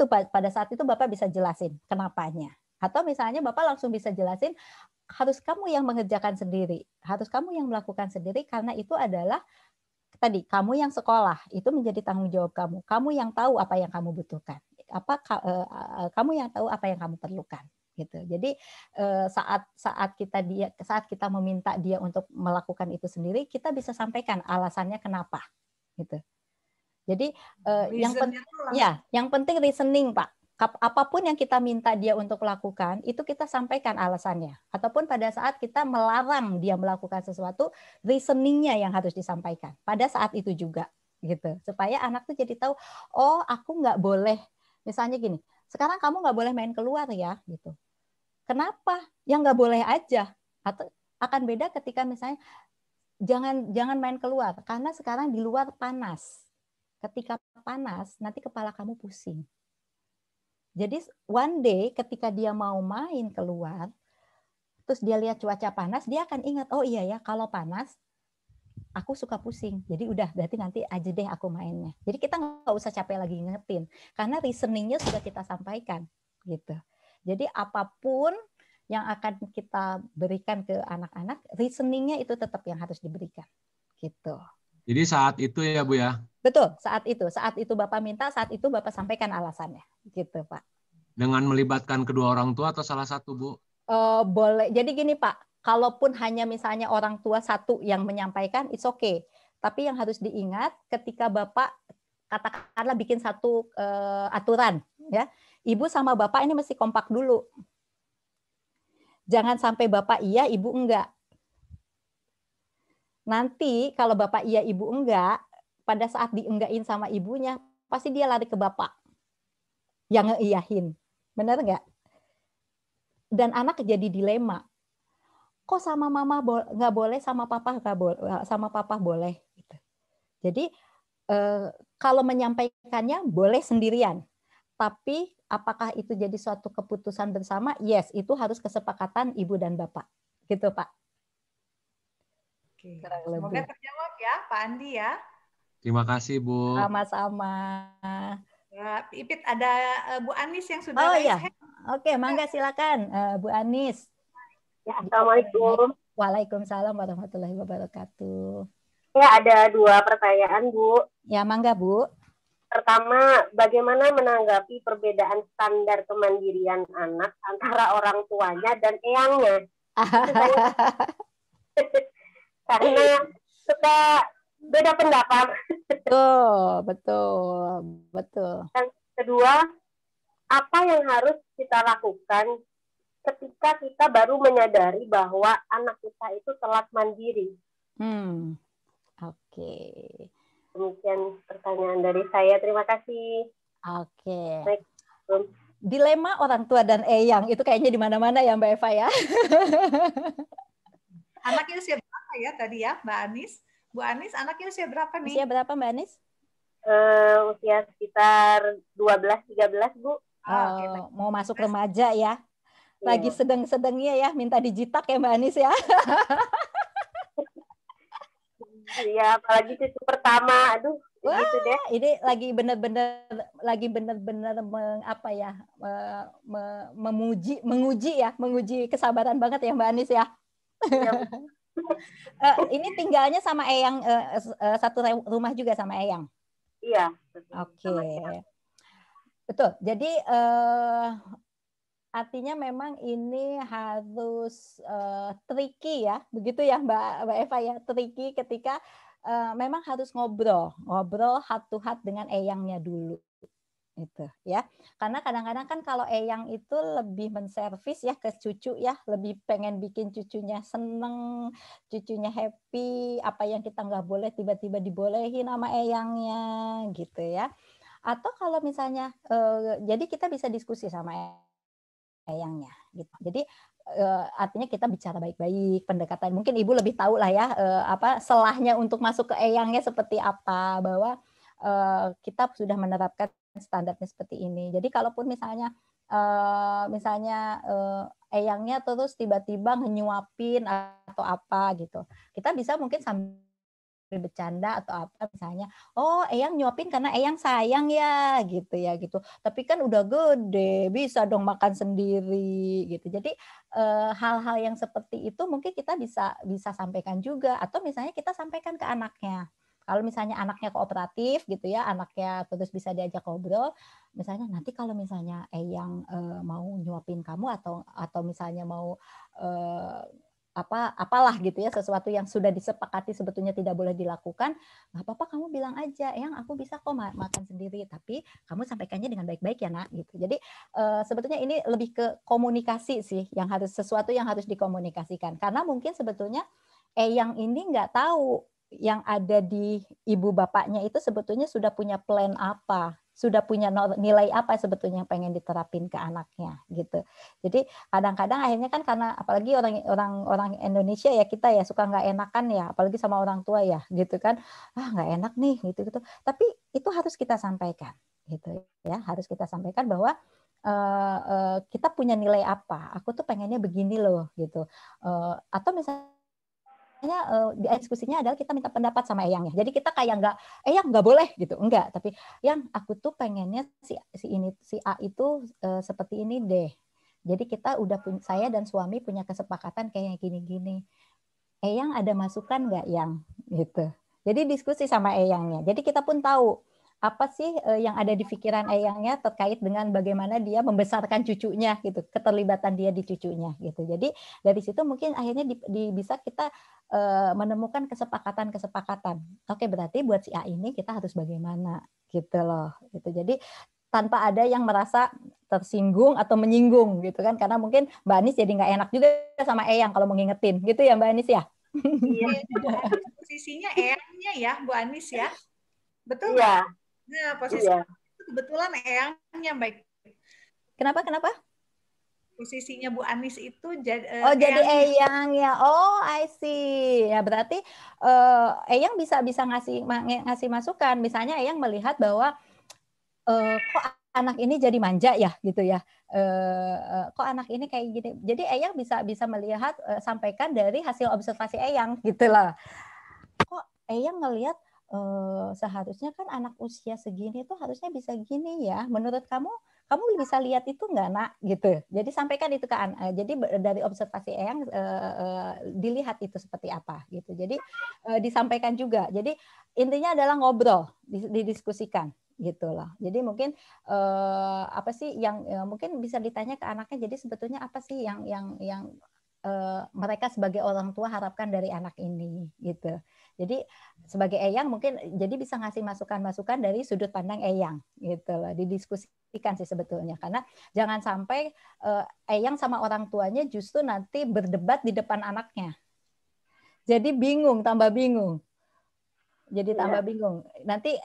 Speaker 2: pada saat itu Bapak bisa jelasin kenapanya. Atau misalnya Bapak langsung bisa jelasin harus kamu yang mengerjakan sendiri, harus kamu yang melakukan sendiri karena itu adalah tadi kamu yang sekolah, itu menjadi tanggung jawab kamu. Kamu yang tahu apa yang kamu butuhkan. Kamu yang tahu apa yang kamu perlukan gitu. Jadi saat kita meminta dia untuk melakukan itu sendiri, kita bisa sampaikan alasannya kenapa gitu. Jadi yang penting listening Pak. apapun yang kita minta dia untuk lakukan, itu kita sampaikan alasannya. Ataupun pada saat kita melarang dia melakukan sesuatu, reasoningnya yang harus disampaikan. Pada saat itu juga, gitu. Supaya anak tuh jadi tahu, oh aku nggak boleh, misalnya gini, sekarang kamu nggak boleh main keluar ya, gitu. Kenapa? Ya nggak boleh aja. Atau akan beda ketika misalnya, jangan main keluar, karena sekarang di luar panas. Ketika panas, nanti kepala kamu pusing. Jadi one day ketika dia mau main keluar, terus dia lihat cuaca panas, dia akan ingat, oh iya ya kalau panas aku suka pusing. Jadi udah berarti nanti aja deh aku mainnya. Jadi kita nggak usah capek lagi ngingetin, karena reasoningnya sudah kita sampaikan gitu. Jadi apapun yang akan kita berikan ke anak-anak, reasoningnya itu tetap yang harus diberikan gitu.
Speaker 3: Jadi saat itu ya Bu ya,
Speaker 2: Betul, saat itu Bapak minta, saat itu Bapak sampaikan alasannya gitu Pak.
Speaker 3: dengan melibatkan kedua orang tua atau salah satu Bu?
Speaker 2: Boleh. Jadi gini Pak, kalaupun hanya misalnya orang tua satu yang menyampaikan, it's okay. Tapi yang harus diingat ketika Bapak katakanlah bikin satu aturan, ya, Ibu sama Bapak ini mesti kompak dulu. Jangan sampai Bapak iya, Ibu enggak. Nanti kalau Bapak iya, Ibu enggak, pada saat dienggain sama ibunya, pasti dia lari ke Bapak yang ngeiyahin. Benar enggak? Dan anak jadi dilema. Kok sama mama nggak boleh, sama papa nggak boleh, sama papa boleh. Gitu. Jadi kalau menyampaikannya boleh sendirian, tapi apakah itu jadi suatu keputusan bersama? Yes, itu harus kesepakatan ibu dan bapak, gitu Pak.
Speaker 1: Oke. Semoga terjawab ya Pak Andi ya.
Speaker 3: Terima kasih Bu.
Speaker 2: Sama-sama.
Speaker 1: Ya, Ipit ada Bu Anis yang sudah
Speaker 2: Oh
Speaker 1: raise
Speaker 2: ya,
Speaker 1: hand.
Speaker 2: oke, mangga silakan Bu Anis.
Speaker 4: Ya, Assalamualaikum.
Speaker 2: Waalaikumsalam warahmatullahi wabarakatuh.
Speaker 4: Ya, ada 2 pertanyaan, Bu.
Speaker 2: Ya, mangga, Bu.
Speaker 4: Pertama, bagaimana menanggapi perbedaan standar kemandirian anak antara orang tuanya dan eyangnya? Karena suka beda pendapat.
Speaker 2: Betul.
Speaker 4: Dan kedua, apa yang harus kita lakukan ketika kita baru menyadari bahwa anak kita itu telat mandiri?
Speaker 2: Oke.
Speaker 4: Demikian pertanyaan dari saya. Terima kasih.
Speaker 2: Oke.
Speaker 4: Assalamualaikum.
Speaker 2: Dilema orang tua dan eyang itu kayaknya di mana-mana ya Mbak Eva ya.
Speaker 1: Anaknya usia berapa ya tadi ya Mbak Anis? Bu Anis, anaknya usia berapa nih?
Speaker 2: Usia berapa Mbak Anis?
Speaker 4: Usia sekitar 12-13, Bu.
Speaker 1: Okay.
Speaker 2: Mau masuk remaja ya. Lagi sedang-sedangnya ya, minta dijitak ya Mbak Anis ya.
Speaker 4: Iya, apalagi cucu pertama. Aduh,
Speaker 2: wah,
Speaker 4: gitu deh.
Speaker 2: Ini lagi benar-benar menguji kesabaran banget ya Mbak Anis ya.
Speaker 4: Iya.
Speaker 2: Ini tinggalnya sama eyang satu rumah juga sama eyang.
Speaker 4: Iya.
Speaker 2: Oke. Betul. Jadi artinya memang ini harus tricky ya, begitu ya Mbak Eva ya, tricky ketika memang harus ngobrol heart to heart dengan eyangnya dulu, itu ya. Karena kadang-kadang kan kalau eyang itu lebih menservis ya ke cucu ya, lebih pengen bikin cucunya seneng, cucunya happy, apa yang kita nggak boleh tiba-tiba dibolehin sama eyangnya, gitu ya. Atau kalau misalnya, jadi kita bisa diskusi sama eyangnya gitu. Jadi artinya kita bicara baik-baik, pendekatan mungkin ibu lebih tahu lah ya apa selahnya untuk masuk ke eyangnya seperti apa, bahwa kita sudah menerapkan standarnya seperti ini. Jadi kalaupun misalnya eyangnya terus tiba-tiba nyuapin atau apa gitu, kita bisa mungkin sambil bercanda atau apa misalnya, oh eyang nyuapin karena eyang sayang ya gitu, tapi kan udah gede bisa dong makan sendiri gitu. Jadi hal-hal yang seperti itu mungkin kita bisa sampaikan juga, atau misalnya kita sampaikan ke anaknya. Kalau misalnya anaknya kooperatif gitu ya, anaknya terus bisa diajak ngobrol, misalnya nanti kalau misalnya eyang mau nyuapin kamu atau misalnya mau apalah gitu ya, sesuatu yang sudah disepakati sebetulnya tidak boleh dilakukan, nggak apa-apa kamu bilang aja, yang aku bisa kok makan sendiri, tapi kamu sampaikannya dengan baik-baik ya nak gitu. Jadi sebetulnya ini lebih ke komunikasi sih, yang harus sesuatu yang harus dikomunikasikan, karena mungkin sebetulnya yang ini nggak tahu yang ada di ibu bapaknya itu sebetulnya sudah punya plan apa, sudah punya nilai apa sebetulnya yang pengen diterapin ke anaknya gitu. Jadi kadang-kadang akhirnya kan karena apalagi orang Indonesia ya, kita ya suka nggak enakan ya, apalagi sama orang tua ya gitu kan, nggak enak nih gitu. Tapi itu harus kita sampaikan gitu ya, harus kita sampaikan bahwa kita punya nilai apa, aku tuh pengennya begini loh gitu. Atau misalnya diskusinya adalah kita minta pendapat sama eyangnya. Jadi kita kayak eyang nggak boleh gitu, enggak. Tapi yang aku tuh pengennya si A itu seperti ini deh. Jadi kita saya dan suami punya kesepakatan kayak gini-gini. Eyang ada masukan nggak yang gitu. Jadi diskusi sama eyangnya. Jadi kita pun tahu apa sih yang ada di pikiran eyangnya terkait dengan bagaimana dia membesarkan cucunya gitu, keterlibatan dia di cucunya gitu. Jadi dari situ mungkin akhirnya bisa kita menemukan kesepakatan. Oke, berarti buat si A ini kita harus bagaimana gitu loh. Gitu. Jadi tanpa ada yang merasa tersinggung atau menyinggung gitu kan, karena mungkin Mbak Anis jadi nggak enak juga sama Eyang kalau mau ngingetin gitu ya Mbak Anis ya.
Speaker 1: Iya, posisinya eyangnya ya Bu Anis ya, betul
Speaker 4: Iya.
Speaker 1: Nah, posisinya kebetulan eyangnya baik.
Speaker 2: Kenapa?
Speaker 1: Posisinya Bu Anis itu jadi
Speaker 2: jadi eyang ya. Oh, I see. Ya berarti eyang bisa ngasih masukan. Misalnya eyang melihat bahwa kok anak ini jadi manja ya gitu ya. Kok anak ini kayak gini. Jadi eyang bisa melihat, sampaikan dari hasil observasi eyang gitu lah. Kok eyang ngelihat seharusnya kan anak usia segini tuh harusnya bisa gini ya. Menurut kamu bisa lihat itu nggak nak gitu. Jadi sampaikan itu ke anak. Jadi dari observasi eyang dilihat itu seperti apa gitu. Jadi disampaikan juga. Jadi intinya adalah ngobrol, didiskusikan gitu loh. Jadi mungkin apa sih yang mungkin bisa ditanya ke anaknya. Jadi sebetulnya apa sih yang mereka sebagai orang tua harapkan dari anak ini gitu. Jadi sebagai eyang mungkin jadi bisa ngasih masukan-masukan dari sudut pandang eyang gitu loh, didiskusikan sih sebetulnya, karena jangan sampai eyang sama orang tuanya justru nanti berdebat di depan anaknya. Jadi tambah bingung. Jadi tambah bingung. Nanti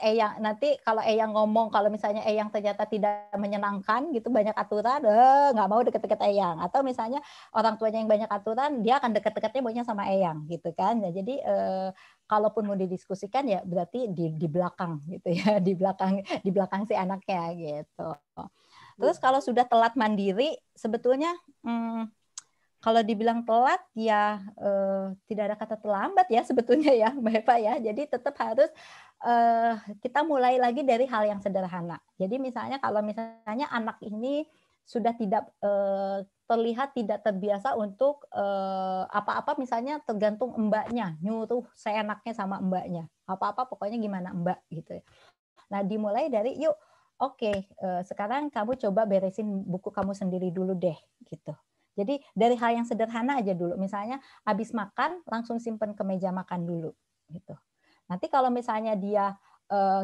Speaker 2: kalau eyang ngomong, kalau misalnya eyang ternyata tidak menyenangkan gitu, banyak aturan, nggak mau deket-deket eyang. Atau misalnya orang tuanya yang banyak aturan, dia akan deket-deketnya maunya sama eyang gitu kan. Nah, jadi kalaupun mau didiskusikan ya berarti di belakang gitu ya, di belakang si anaknya gitu. Terus kalau sudah telat mandiri, sebetulnya kalau dibilang telat ya tidak ada kata terlambat ya sebetulnya ya Mbak Eva ya. Jadi tetap harus kita mulai lagi dari hal yang sederhana. Jadi misalnya kalau misalnya anak ini sudah tidak terlihat tidak terbiasa untuk apa-apa, misalnya tergantung mbaknya, nyuruh seenaknya sama mbaknya. Apa-apa pokoknya gimana mbak gitu. Nah dimulai dari yuk oke, sekarang kamu coba beresin buku kamu sendiri dulu deh gitu. Jadi dari hal yang sederhana aja dulu. Misalnya habis makan langsung simpen ke meja makan dulu gitu. Nanti kalau misalnya dia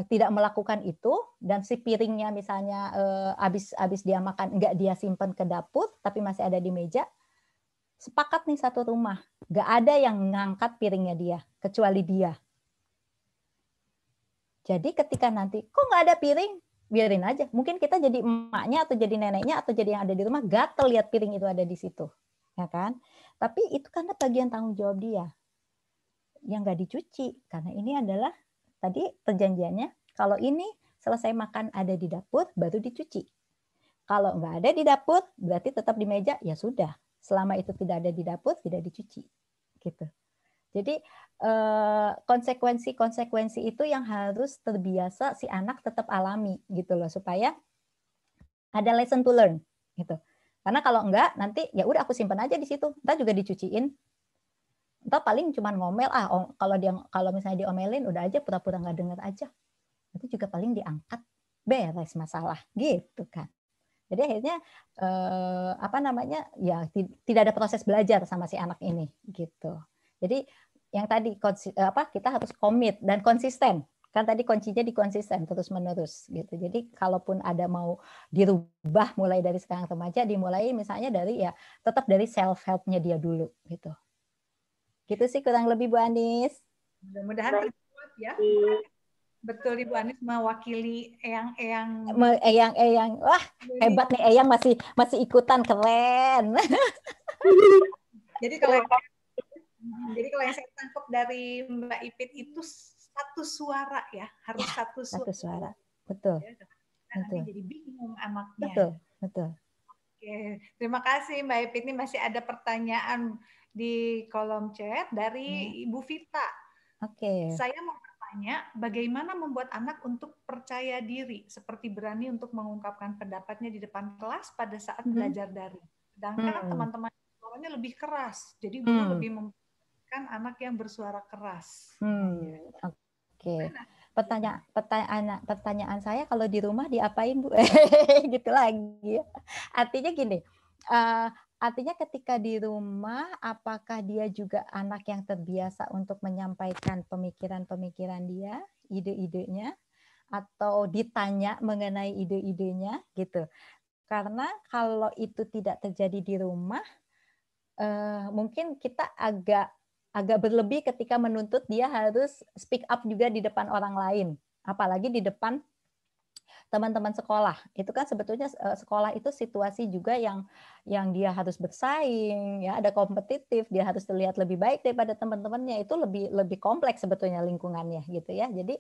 Speaker 2: tidak melakukan itu dan si piringnya misalnya habis dia makan enggak dia simpen ke dapur tapi masih ada di meja, sepakat nih satu rumah, enggak ada yang ngangkat piringnya dia kecuali dia. Jadi ketika nanti kok nggak ada piring, biarin aja. Mungkin kita jadi emaknya atau jadi neneknya atau jadi yang ada di rumah gatel lihat piring itu ada di situ, ya kan? Tapi itu karena bagian tanggung jawab dia yang nggak dicuci, karena ini adalah tadi perjanjiannya kalau ini selesai makan ada di dapur baru dicuci. Kalau nggak ada di dapur berarti tetap di meja, ya sudah. Selama itu tidak ada di dapur tidak dicuci, gitu. Jadi konsekuensi itu yang harus terbiasa si anak tetap alami gitu loh, supaya ada lesson to learn gitu. Karena kalau enggak nanti ya udah aku simpan aja di situ, entar juga dicuciin. Entar paling cuma ngomel kalau misalnya diomelin udah aja pura-pura nggak dengar aja. Itu juga paling diangkat, beres masalah gitu kan. Jadi akhirnya apa namanya ya tidak ada proses belajar sama si anak ini gitu. Jadi yang tadi kita harus komit dan konsisten. Kan tadi kuncinya di konsisten terus menerus gitu. Jadi kalaupun ada mau dirubah mulai dari sekarang remaja, dimulai misalnya dari ya tetap dari self help-nya dia dulu gitu. Gitu sih kurang lebih Bu Anis.
Speaker 1: Mudah-mudahan terjawab ya. Betul Ibu Anis mewakili eyang-eyang.
Speaker 2: Eyang-eyang, wah hebat nih Eyang masih ikutan, keren.
Speaker 1: Jadi kalau yang saya tangkap dari Mbak Ipit itu satu suara ya, harus
Speaker 2: ya,
Speaker 1: satu
Speaker 2: suara. Betul.
Speaker 1: Ya, nanti jadi bingung anaknya.
Speaker 2: Betul.
Speaker 1: Oke, terima kasih Mbak Ipit. Ini masih ada pertanyaan di kolom chat dari Ibu Vita.
Speaker 2: Oke.
Speaker 1: Saya mau bertanya, bagaimana membuat anak untuk percaya diri, seperti berani untuk mengungkapkan pendapatnya di depan kelas pada saat belajar daring. Sedangkan teman-teman suaranya lebih keras, jadi guru lebih membutuhkan anak yang bersuara keras.
Speaker 2: Oke. Pertanyaan saya, kalau di rumah diapain Bu? Gitu lagi. Artinya gini. Artinya ketika di rumah, apakah dia juga anak yang terbiasa untuk menyampaikan pemikiran-pemikiran dia, ide-idenya, atau ditanya mengenai ide-idenya gitu. Karena kalau itu tidak terjadi di rumah, mungkin kita agak berlebih ketika menuntut dia harus speak up juga di depan orang lain, apalagi di depan teman-teman sekolah. Itu kan sebetulnya sekolah itu situasi juga yang dia harus bersaing, ya, ada kompetitif, dia harus terlihat lebih baik daripada teman-temannya. Itu lebih kompleks sebetulnya lingkungannya gitu ya. Jadi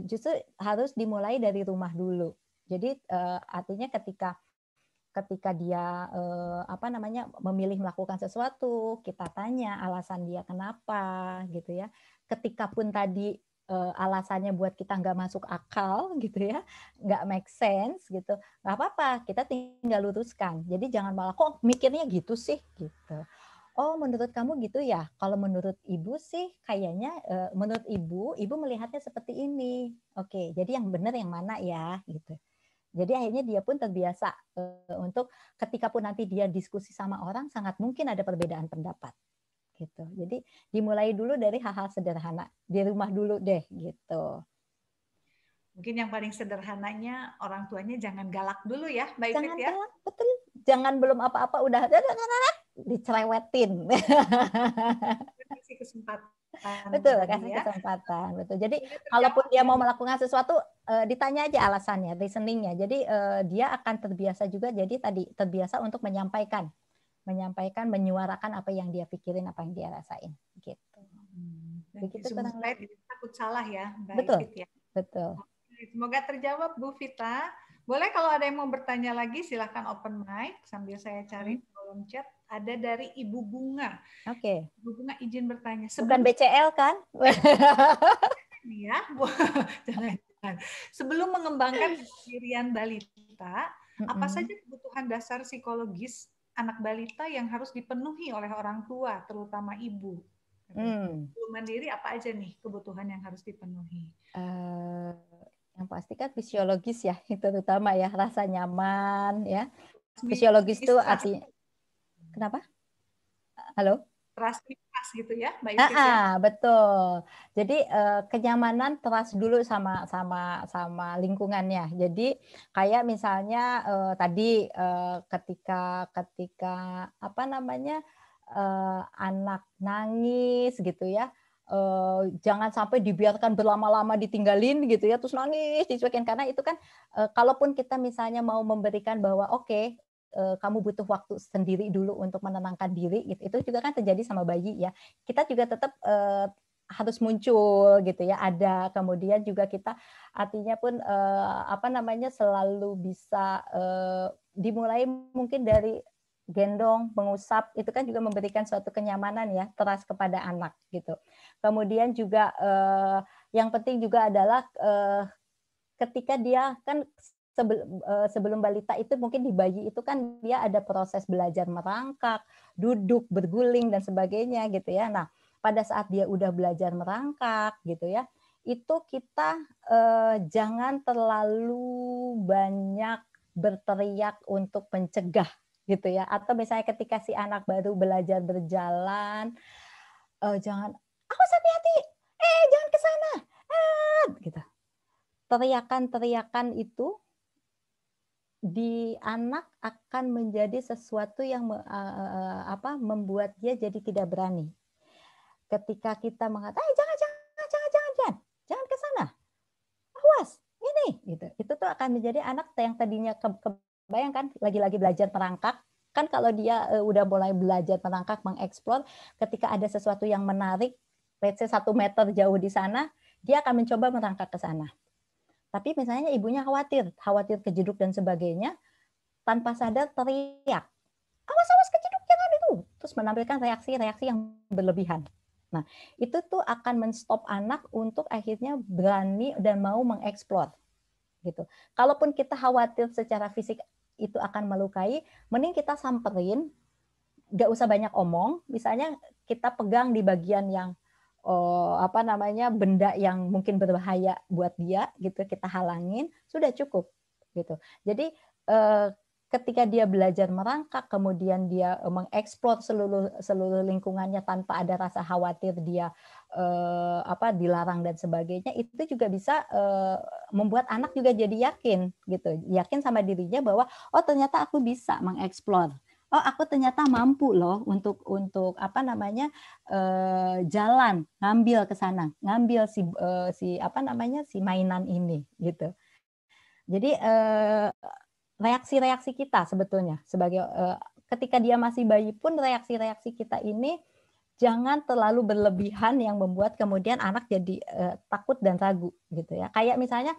Speaker 2: justru harus dimulai dari rumah dulu. Jadi artinya ketika dia memilih melakukan sesuatu, kita tanya alasan dia kenapa gitu ya. Ketika pun tadi alasannya buat kita nggak masuk akal gitu ya, nggak make sense gitu, nggak apa-apa, kita tinggal luruskan. Jadi jangan malah kok mikirnya gitu sih gitu. Oh, menurut kamu gitu ya? Kalau menurut ibu sih kayaknya menurut ibu melihatnya seperti ini. Oke, jadi yang benar yang mana ya gitu. Jadi akhirnya dia pun terbiasa untuk ketika pun nanti dia diskusi sama orang, sangat mungkin ada perbedaan pendapat gitu. Jadi dimulai dulu dari hal-hal sederhana di rumah dulu deh gitu.
Speaker 1: Mungkin yang paling sederhananya orang tuanya jangan galak dulu ya, Mbak Ipit ya.
Speaker 2: Jangan galak, betul. Jangan belum apa-apa udah dicerewetin.
Speaker 1: Kasih kesempatan.
Speaker 2: Betul, kasih kesempatan. Betul. Jadi kalaupun dia mau melakukan sesuatu, ditanya aja alasannya, reasoningnya. Jadi dia akan terbiasa juga. Jadi tadi terbiasa untuk menyampaikan, menyuarakan apa yang dia pikirin, apa yang dia rasain, gitu. Begitu
Speaker 1: supaya tidak takut salah ya, Mbak
Speaker 2: betul,
Speaker 1: Ipit ya.
Speaker 2: Betul.
Speaker 1: Semoga terjawab Bu Vita. Boleh kalau ada yang mau bertanya lagi, silahkan open mic sambil saya cari di kolom chat. Ada dari Ibu Bunga.
Speaker 2: Oke.
Speaker 1: Ibu Bunga izin bertanya.
Speaker 2: Bukan BCL kan?
Speaker 1: Ya, jangan. Sebelum mengembangkan kemandirian balita, apa saja kebutuhan dasar psikologis anak balita yang harus dipenuhi oleh orang tua, terutama ibu? Sebelum mandiri apa aja nih kebutuhan yang harus dipenuhi?
Speaker 2: Yang pasti kan fisiologis ya, itu terutama ya, rasa nyaman ya. Fisiologis itu artinya kenapa? Halo?
Speaker 1: Trust gitu ya, Mbak Ipit ya?
Speaker 2: Betul. Jadi kenyamanan trust dulu sama lingkungannya. Jadi kayak misalnya tadi ketika apa namanya anak nangis gitu ya, jangan sampai dibiarkan berlama-lama ditinggalin gitu ya, terus nangis dicuekin, karena itu kan kalaupun kita misalnya mau memberikan bahwa oke, kamu butuh waktu sendiri dulu untuk menenangkan diri, gitu. Itu juga kan terjadi sama bayi ya. Kita juga tetap harus muncul gitu ya. Ada kemudian juga kita artinya pun selalu bisa dimulai mungkin dari gendong, mengusap, itu kan juga memberikan suatu kenyamanan ya, trust kepada anak gitu. Kemudian juga yang penting juga adalah ketika dia kan sebelum balita itu mungkin di bayi itu kan dia ada proses belajar merangkak, duduk, berguling dan sebagainya gitu ya. Nah, pada saat dia udah belajar merangkak gitu ya, itu kita jangan terlalu banyak berteriak untuk mencegah gitu ya. Atau misalnya ketika si anak baru belajar berjalan, jangan, awas hati-hati, jangan ke sana, gitu. Teriakan-teriakan itu di anak akan menjadi sesuatu yang membuat dia jadi tidak berani. Ketika kita mengatakan, jangan ke sana, awas, ini, gitu. Itu tuh akan menjadi anak yang tadinya kebayangkan lagi-lagi belajar merangkak, kan kalau dia udah mulai belajar merangkak, mengeksplor, ketika ada sesuatu yang menarik, let's say 1 meter jauh di sana, dia akan mencoba merangkak ke sana. Tapi misalnya ibunya khawatir kejeduk dan sebagainya, tanpa sadar teriak, awas kejeduk, jangan itu, terus menampilkan reaksi-reaksi yang berlebihan. Nah, itu tuh akan menstop anak untuk akhirnya berani dan mau mengeksplor, gitu. Kalaupun kita khawatir secara fisik itu akan melukai, mending kita samperin, nggak usah banyak omong, misalnya kita pegang di bagian yang benda yang mungkin berbahaya buat dia, gitu, kita halangin, sudah cukup, gitu. Jadi ketika dia belajar merangkak, kemudian dia mengeksplor seluruh lingkungannya tanpa ada rasa khawatir dia dilarang dan sebagainya, itu juga bisa membuat anak juga jadi yakin, gitu, yakin sama dirinya bahwa ternyata aku bisa mengeksplor. Aku ternyata mampu loh untuk jalan, ngambil ke sana, ngambil si mainan ini, gitu. Jadi reaksi-reaksi kita sebetulnya sebagai ketika dia masih bayi pun, reaksi-reaksi kita ini jangan terlalu berlebihan yang membuat kemudian anak jadi takut dan ragu, gitu ya. Kayak misalnya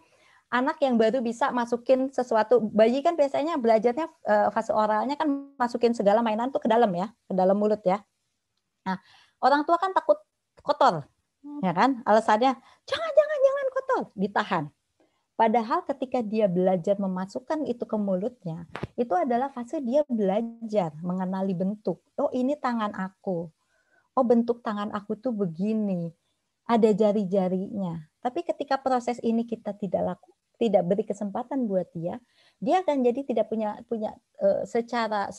Speaker 2: anak yang baru bisa masukin sesuatu, bayi kan biasanya belajarnya fase oralnya kan masukin segala mainan tuh ke dalam ya, ke dalam mulut ya. Nah, orang tua kan takut kotor, ya kan? Alasannya jangan kotor, ditahan. Padahal ketika dia belajar memasukkan itu ke mulutnya, itu adalah fase dia belajar mengenali bentuk. Oh, ini tangan aku. Oh, bentuk tangan aku tuh begini. Ada jari-jarinya. Tapi ketika proses ini kita tidak beri kesempatan buat dia akan jadi tidak punya secara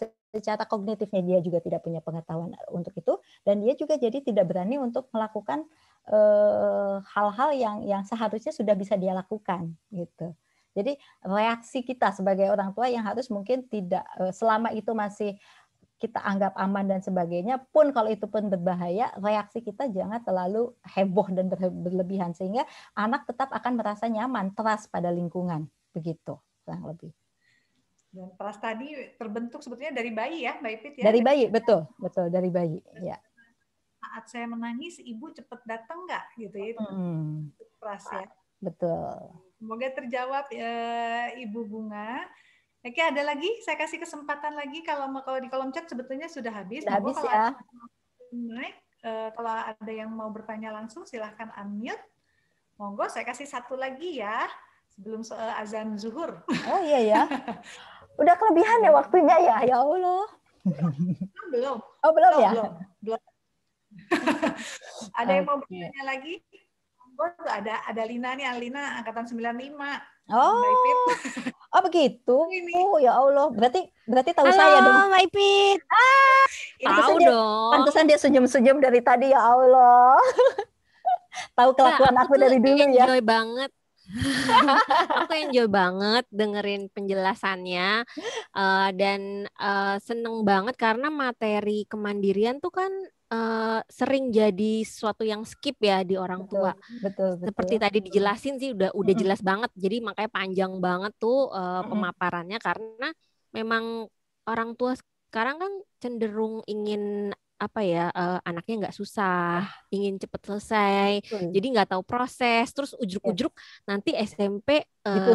Speaker 2: kognitifnya dia juga tidak punya pengetahuan untuk itu, dan dia juga jadi tidak berani untuk melakukan hal-hal yang seharusnya sudah bisa dia lakukan, gitu. Jadi reaksi kita sebagai orang tua yang harus mungkin tidak selama itu masih kita anggap aman dan sebagainya, pun kalau itu pun berbahaya, reaksi kita jangan terlalu heboh dan berlebihan, sehingga anak tetap akan merasa nyaman, trust pada lingkungan, begitu kurang lebih.
Speaker 1: Dan trust tadi terbentuk sebetulnya dari bayi ya, Mbak Ipit ya?
Speaker 2: Dari bayi, betul dari bayi. Ya.
Speaker 1: Saat saya menangis, ibu cepat datang nggak, gitu ya? Trust ya.
Speaker 2: Betul.
Speaker 1: Semoga terjawab Ibu Bunga. Oke, ada lagi? Saya kasih kesempatan lagi kalau di kolom chat sebetulnya sudah habis.
Speaker 2: Sudah habis ya.
Speaker 1: Kalau ada yang mau bertanya langsung silahkan unmute. Monggo, saya kasih satu lagi ya sebelum azan zuhur.
Speaker 2: Oh iya ya. Udah kelebihan ya waktunya ya. Ya Allah.
Speaker 1: Belum.
Speaker 2: Oh belum ya.
Speaker 1: Belum. Ada yang mau bertanya lagi? Ada Lina nih, Alina angkatan 95.
Speaker 2: Oh begitu. Ya Allah, berarti tahu. Halo,
Speaker 5: saya
Speaker 2: dong.
Speaker 5: Halo Mbak Ipit. Tahu dong.
Speaker 2: Pantesan dia senyum-senyum dari tadi, ya Allah. Tahu kelakuan aku dari dulu ya.
Speaker 5: Enjoy banget. Aku enjoy banget dengerin penjelasannya dan seneng banget karena materi kemandirian tuh kan sering jadi sesuatu yang skip ya di orang tua.
Speaker 2: Betul.
Speaker 5: Seperti tadi dijelasin sih udah jelas banget. Jadi makanya panjang banget tuh pemaparannya, karena memang orang tua sekarang kan cenderung ingin anaknya nggak susah, ingin cepet selesai, jadi nggak tahu proses, terus ujuk-ujuk nanti SMP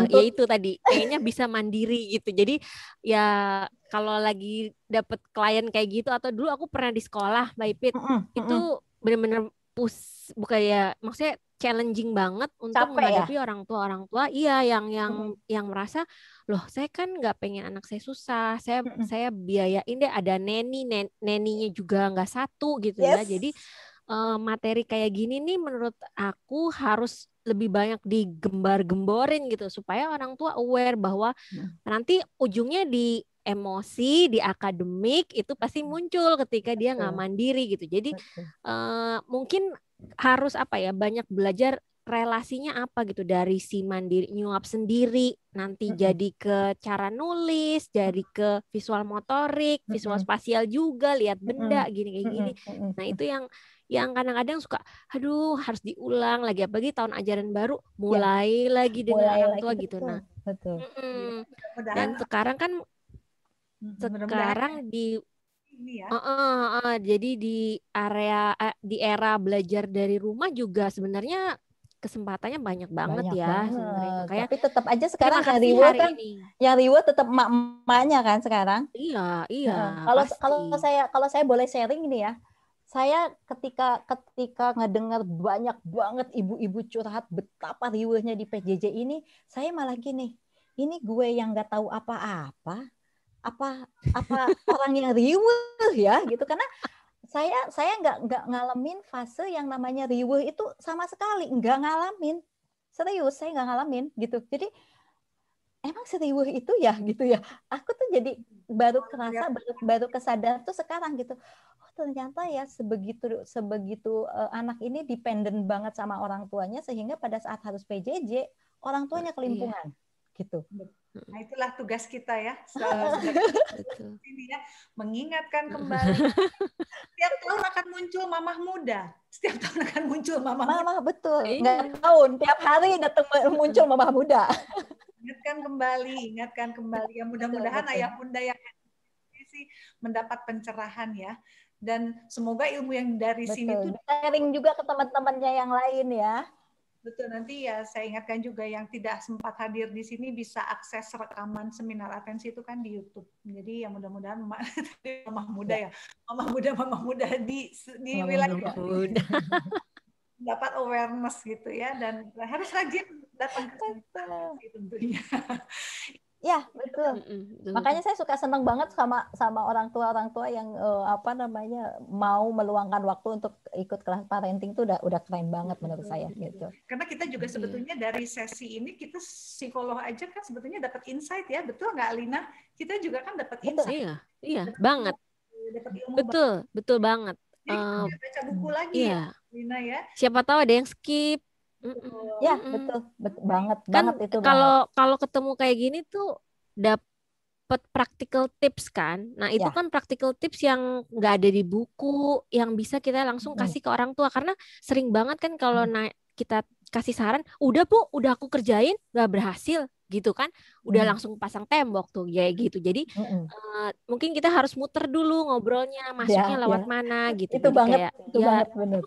Speaker 5: ya itu tadi kayaknya bisa mandiri gitu. Jadi ya kalau lagi dapet klien kayak gitu, atau dulu aku pernah di sekolah Mbak Ipit, itu benar-benar maksudnya challenging banget untuk menghadapi orang tua yang merasa, loh saya kan nggak pengen anak saya susah, saya biayain deh, ada neninya juga nggak satu gitu ya. Jadi materi kayak gini nih menurut aku harus lebih banyak digembar-gemborin gitu supaya orang tua aware bahwa nanti ujungnya di emosi, di akademik itu pasti muncul ketika dia nggak mandiri gitu. Jadi mungkin harus apa ya, banyak belajar relasinya apa gitu dari si mandiri nyuap sendiri nanti jadi ke cara nulis, jadi ke visual motorik, visual spasial juga, lihat benda gini kayak gini. Nah, itu yang kadang-kadang suka aduh harus diulang lagi, apalagi tahun ajaran baru mulai lagi dengan orang tua gitu. Nah, dan sekarang kan di ini ya. Jadi di era belajar dari rumah juga sebenarnya kesempatannya banyak banget ya sebenarnya. Makanya
Speaker 2: tapi tetap aja sekarang yang reward tetap emak-emaknya kan sekarang.
Speaker 5: Iya.
Speaker 2: Kalau saya boleh sharing ini ya. Saya ketika ngedengar banyak banget ibu-ibu curhat betapa riwehnya di PJJ ini, saya malah gini, ini gue yang nggak tahu apa-apa, apa orang yang riweh ya gitu, karena saya nggak ngalamin fase yang namanya riweh itu sama sekali, nggak ngalamin, serius saya nggak ngalamin gitu. Jadi emang seriweh itu ya gitu ya. Aku tuh jadi baru kerasa, baru kesadar tuh sekarang gitu. Oh ternyata ya sebegitu anak ini dependen banget sama orang tuanya sehingga pada saat harus PJJ orang tuanya kelimpungan gitu.
Speaker 1: Nah itulah tugas kita ya, ini ya, mengingatkan kembali. Setiap tahun akan muncul mamah muda. Setiap tahun akan muncul mamah muda.
Speaker 2: Betul. Nggak tahun, tiap hari datang muncul mamah muda.
Speaker 1: Ingatkan kembali. Ya mudah-mudahan ayah bunda yang sih mendapat pencerahan ya. Dan semoga ilmu yang dari sini tuh
Speaker 2: sharing juga ke teman-temannya yang lain ya.
Speaker 1: Betul, nanti ya saya ingatkan juga yang tidak sempat hadir di sini bisa akses rekaman seminar atensi itu kan di YouTube. Jadi ya mudah-mudahan mamah muda mamah muda di wilayah dapat awareness gitu ya, dan harus rajin datang ke sini tentunya.
Speaker 2: Ya betul. Makanya saya suka senang banget sama orang tua yang mau meluangkan waktu untuk ikut kelas parenting itu udah keren banget menurut saya gitu.
Speaker 1: Karena kita juga sebetulnya dari sesi ini kita psikolog aja kan sebetulnya dapat insight ya, betul nggak Alina? Kita juga kan dapat insight.
Speaker 5: Iya banget. Betul banget.
Speaker 1: Baca buku lagi ya, Alina ya.
Speaker 5: Siapa tahu ada yang skip.
Speaker 2: Ya betul banget
Speaker 5: kan
Speaker 2: itu.
Speaker 5: Kalau ketemu kayak gini tuh dapat practical tips kan. Nah itu kan practical tips yang nggak ada di buku, yang bisa kita langsung kasih ke orang tua. Karena sering banget kan kalau kita kasih saran, udah Bu, udah aku kerjain nggak berhasil gitu kan, udah langsung pasang tembok tuh kayak gitu. Jadi mungkin kita harus muter dulu ngobrolnya, masuknya lewat mana gitu.
Speaker 2: Itu
Speaker 5: jadi
Speaker 2: banget,
Speaker 5: kayak
Speaker 2: itu banget bener.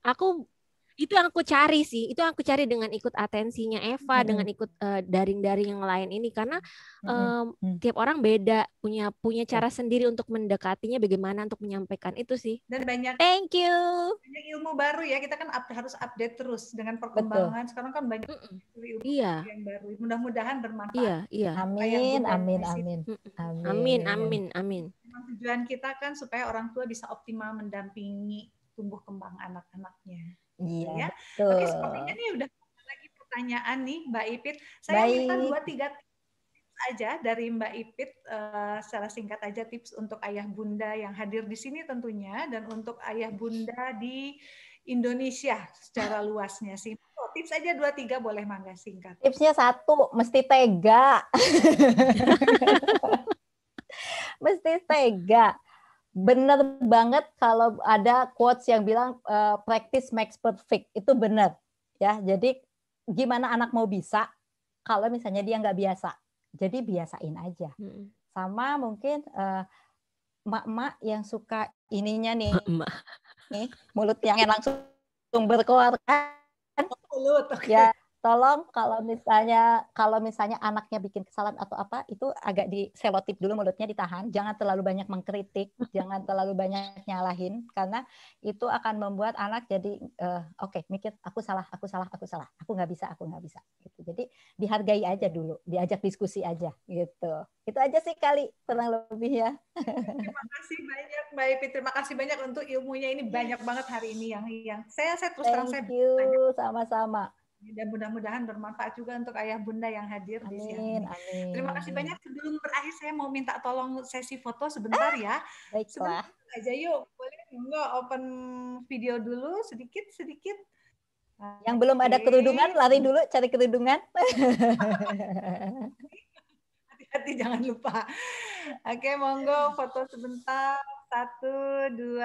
Speaker 5: Aku itu yang aku cari sih, itu yang aku cari dengan ikut atensinya Eva, dengan ikut daring-daring yang lain ini, karena tiap orang beda, punya cara sendiri untuk mendekatinya, bagaimana untuk menyampaikan itu sih.
Speaker 1: Dan banyak
Speaker 5: thank you,
Speaker 1: banyak ilmu baru ya, kita kan harus update terus dengan perkembangan. Sekarang kan banyak ilmu yang baru, mudah-mudahan bermanfaat.
Speaker 5: Iya. Amin.
Speaker 1: Tujuan kita kan supaya orang tua bisa optimal mendampingi tumbuh kembang anak-anaknya.
Speaker 2: Iya,
Speaker 1: ya. Oke, sepertinya nih udah lagi pertanyaan nih Mbak Ipit. Saya minta 2-3 tips aja dari Mbak Ipit, secara singkat aja tips untuk ayah bunda yang hadir di sini tentunya, dan untuk ayah bunda di Indonesia secara luasnya sih. Tips aja 2-3 boleh, mangga singkat.
Speaker 2: Tipsnya 1, mesti tega. Mesti tega. Bener banget kalau ada quotes yang bilang practice makes perfect, itu bener ya. Jadi gimana anak mau bisa kalau misalnya dia nggak biasa, jadi biasain aja. Sama mungkin emak-emak yang suka ininya nih, mulut yang langsung berkeluar kan, ya tolong kalau misalnya anaknya bikin kesalahan atau apa, itu agak diselotip dulu mulutnya, ditahan, jangan terlalu banyak mengkritik, jangan terlalu banyak nyalahin, karena itu akan membuat anak jadi mikir aku salah, aku nggak bisa gitu. Jadi dihargai aja dulu, diajak diskusi aja gitu. Itu aja sih kali kurang lebih ya.
Speaker 1: Terima kasih banyak Mbak Ipit, terima kasih banyak untuk ilmunya, ini banyak banget hari ini yang saya terus terang
Speaker 2: sama-sama.
Speaker 1: Dan mudah-mudahan bermanfaat juga untuk ayah bunda yang hadir di siang
Speaker 2: Amin,
Speaker 1: ini. Terima kasih
Speaker 2: amin.
Speaker 1: banyak. Sebelum berakhir saya mau minta tolong sesi foto sebentar ya.
Speaker 2: Baiklah.
Speaker 1: Sebentar aja yuk. Boleh nggak open video dulu sedikit.
Speaker 2: Yang belum ada kerudungan, lari dulu cari kerudungan.
Speaker 1: Hati-hati jangan lupa. Oke, monggo foto sebentar. 1, 2.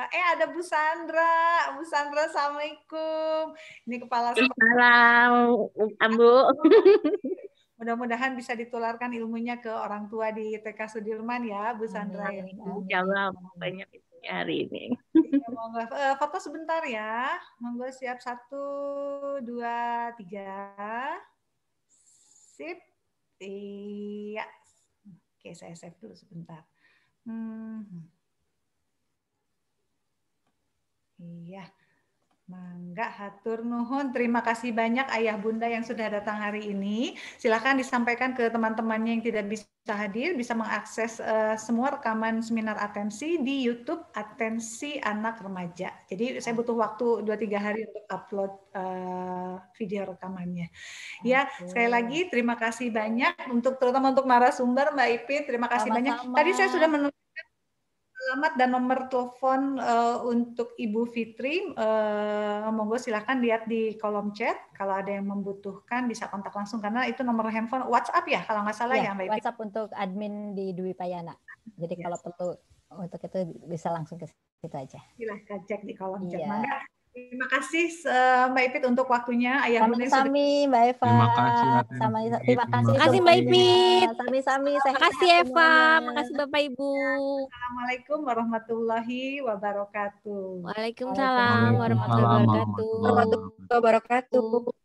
Speaker 1: Ada Bu Sandra. Bu Sandra, assalamualaikum. Ini kepala sekolah.
Speaker 6: Salam, Bu.
Speaker 1: Mudah-mudahan bisa ditularkan ilmunya ke orang tua di TK Sudirman ya, Bu Sandra.
Speaker 2: Amin,
Speaker 6: Insya Allah banyak ilmunya hari ini.
Speaker 1: Ya, monggo. Foto sebentar ya. Monggo siap 1, 2, 3. Sip. Iya. Oke, saya save dulu sebentar. Iya. Mangga hatur nuhun. Terima kasih banyak ayah bunda yang sudah datang hari ini. Silakan disampaikan ke teman-temannya yang tidak bisa hadir, bisa mengakses semua rekaman seminar atensi di YouTube Atensi Anak Remaja. Jadi saya butuh waktu 2-3 hari untuk upload video rekamannya. Ya, sekali lagi terima kasih banyak terutama untuk narasumber Mbak Ipit. Terima kasih banyak. Tadi saya sudah menulis alamat dan nomor telepon untuk Ibu Fitri. Monggo silahkan lihat di kolom chat. Kalau ada yang membutuhkan bisa kontak langsung karena itu nomor handphone WhatsApp ya kalau nggak salah ya Mbak Ipit.
Speaker 2: WhatsApp untuk admin di Dwi Payana. Jadi kalau perlu untuk itu bisa langsung ke situ aja.
Speaker 1: Silahkan cek di kolom chat. Mangga. Terima kasih Mbak Ipit untuk waktunya. Ayah bunda
Speaker 2: Sami-sami Mbak Eva.
Speaker 3: Terima kasih.
Speaker 2: Terima kasih
Speaker 5: Mbak Ipit.
Speaker 2: Sami-sami.
Speaker 5: Terima kasih Eva. Makasih Bapak Ibu.
Speaker 1: Assalamualaikum warahmatullahi wabarakatuh.
Speaker 5: Waalaikumsalam warahmatullahi wabarakatuh.
Speaker 6: Warahmatullahi wabarakatuh.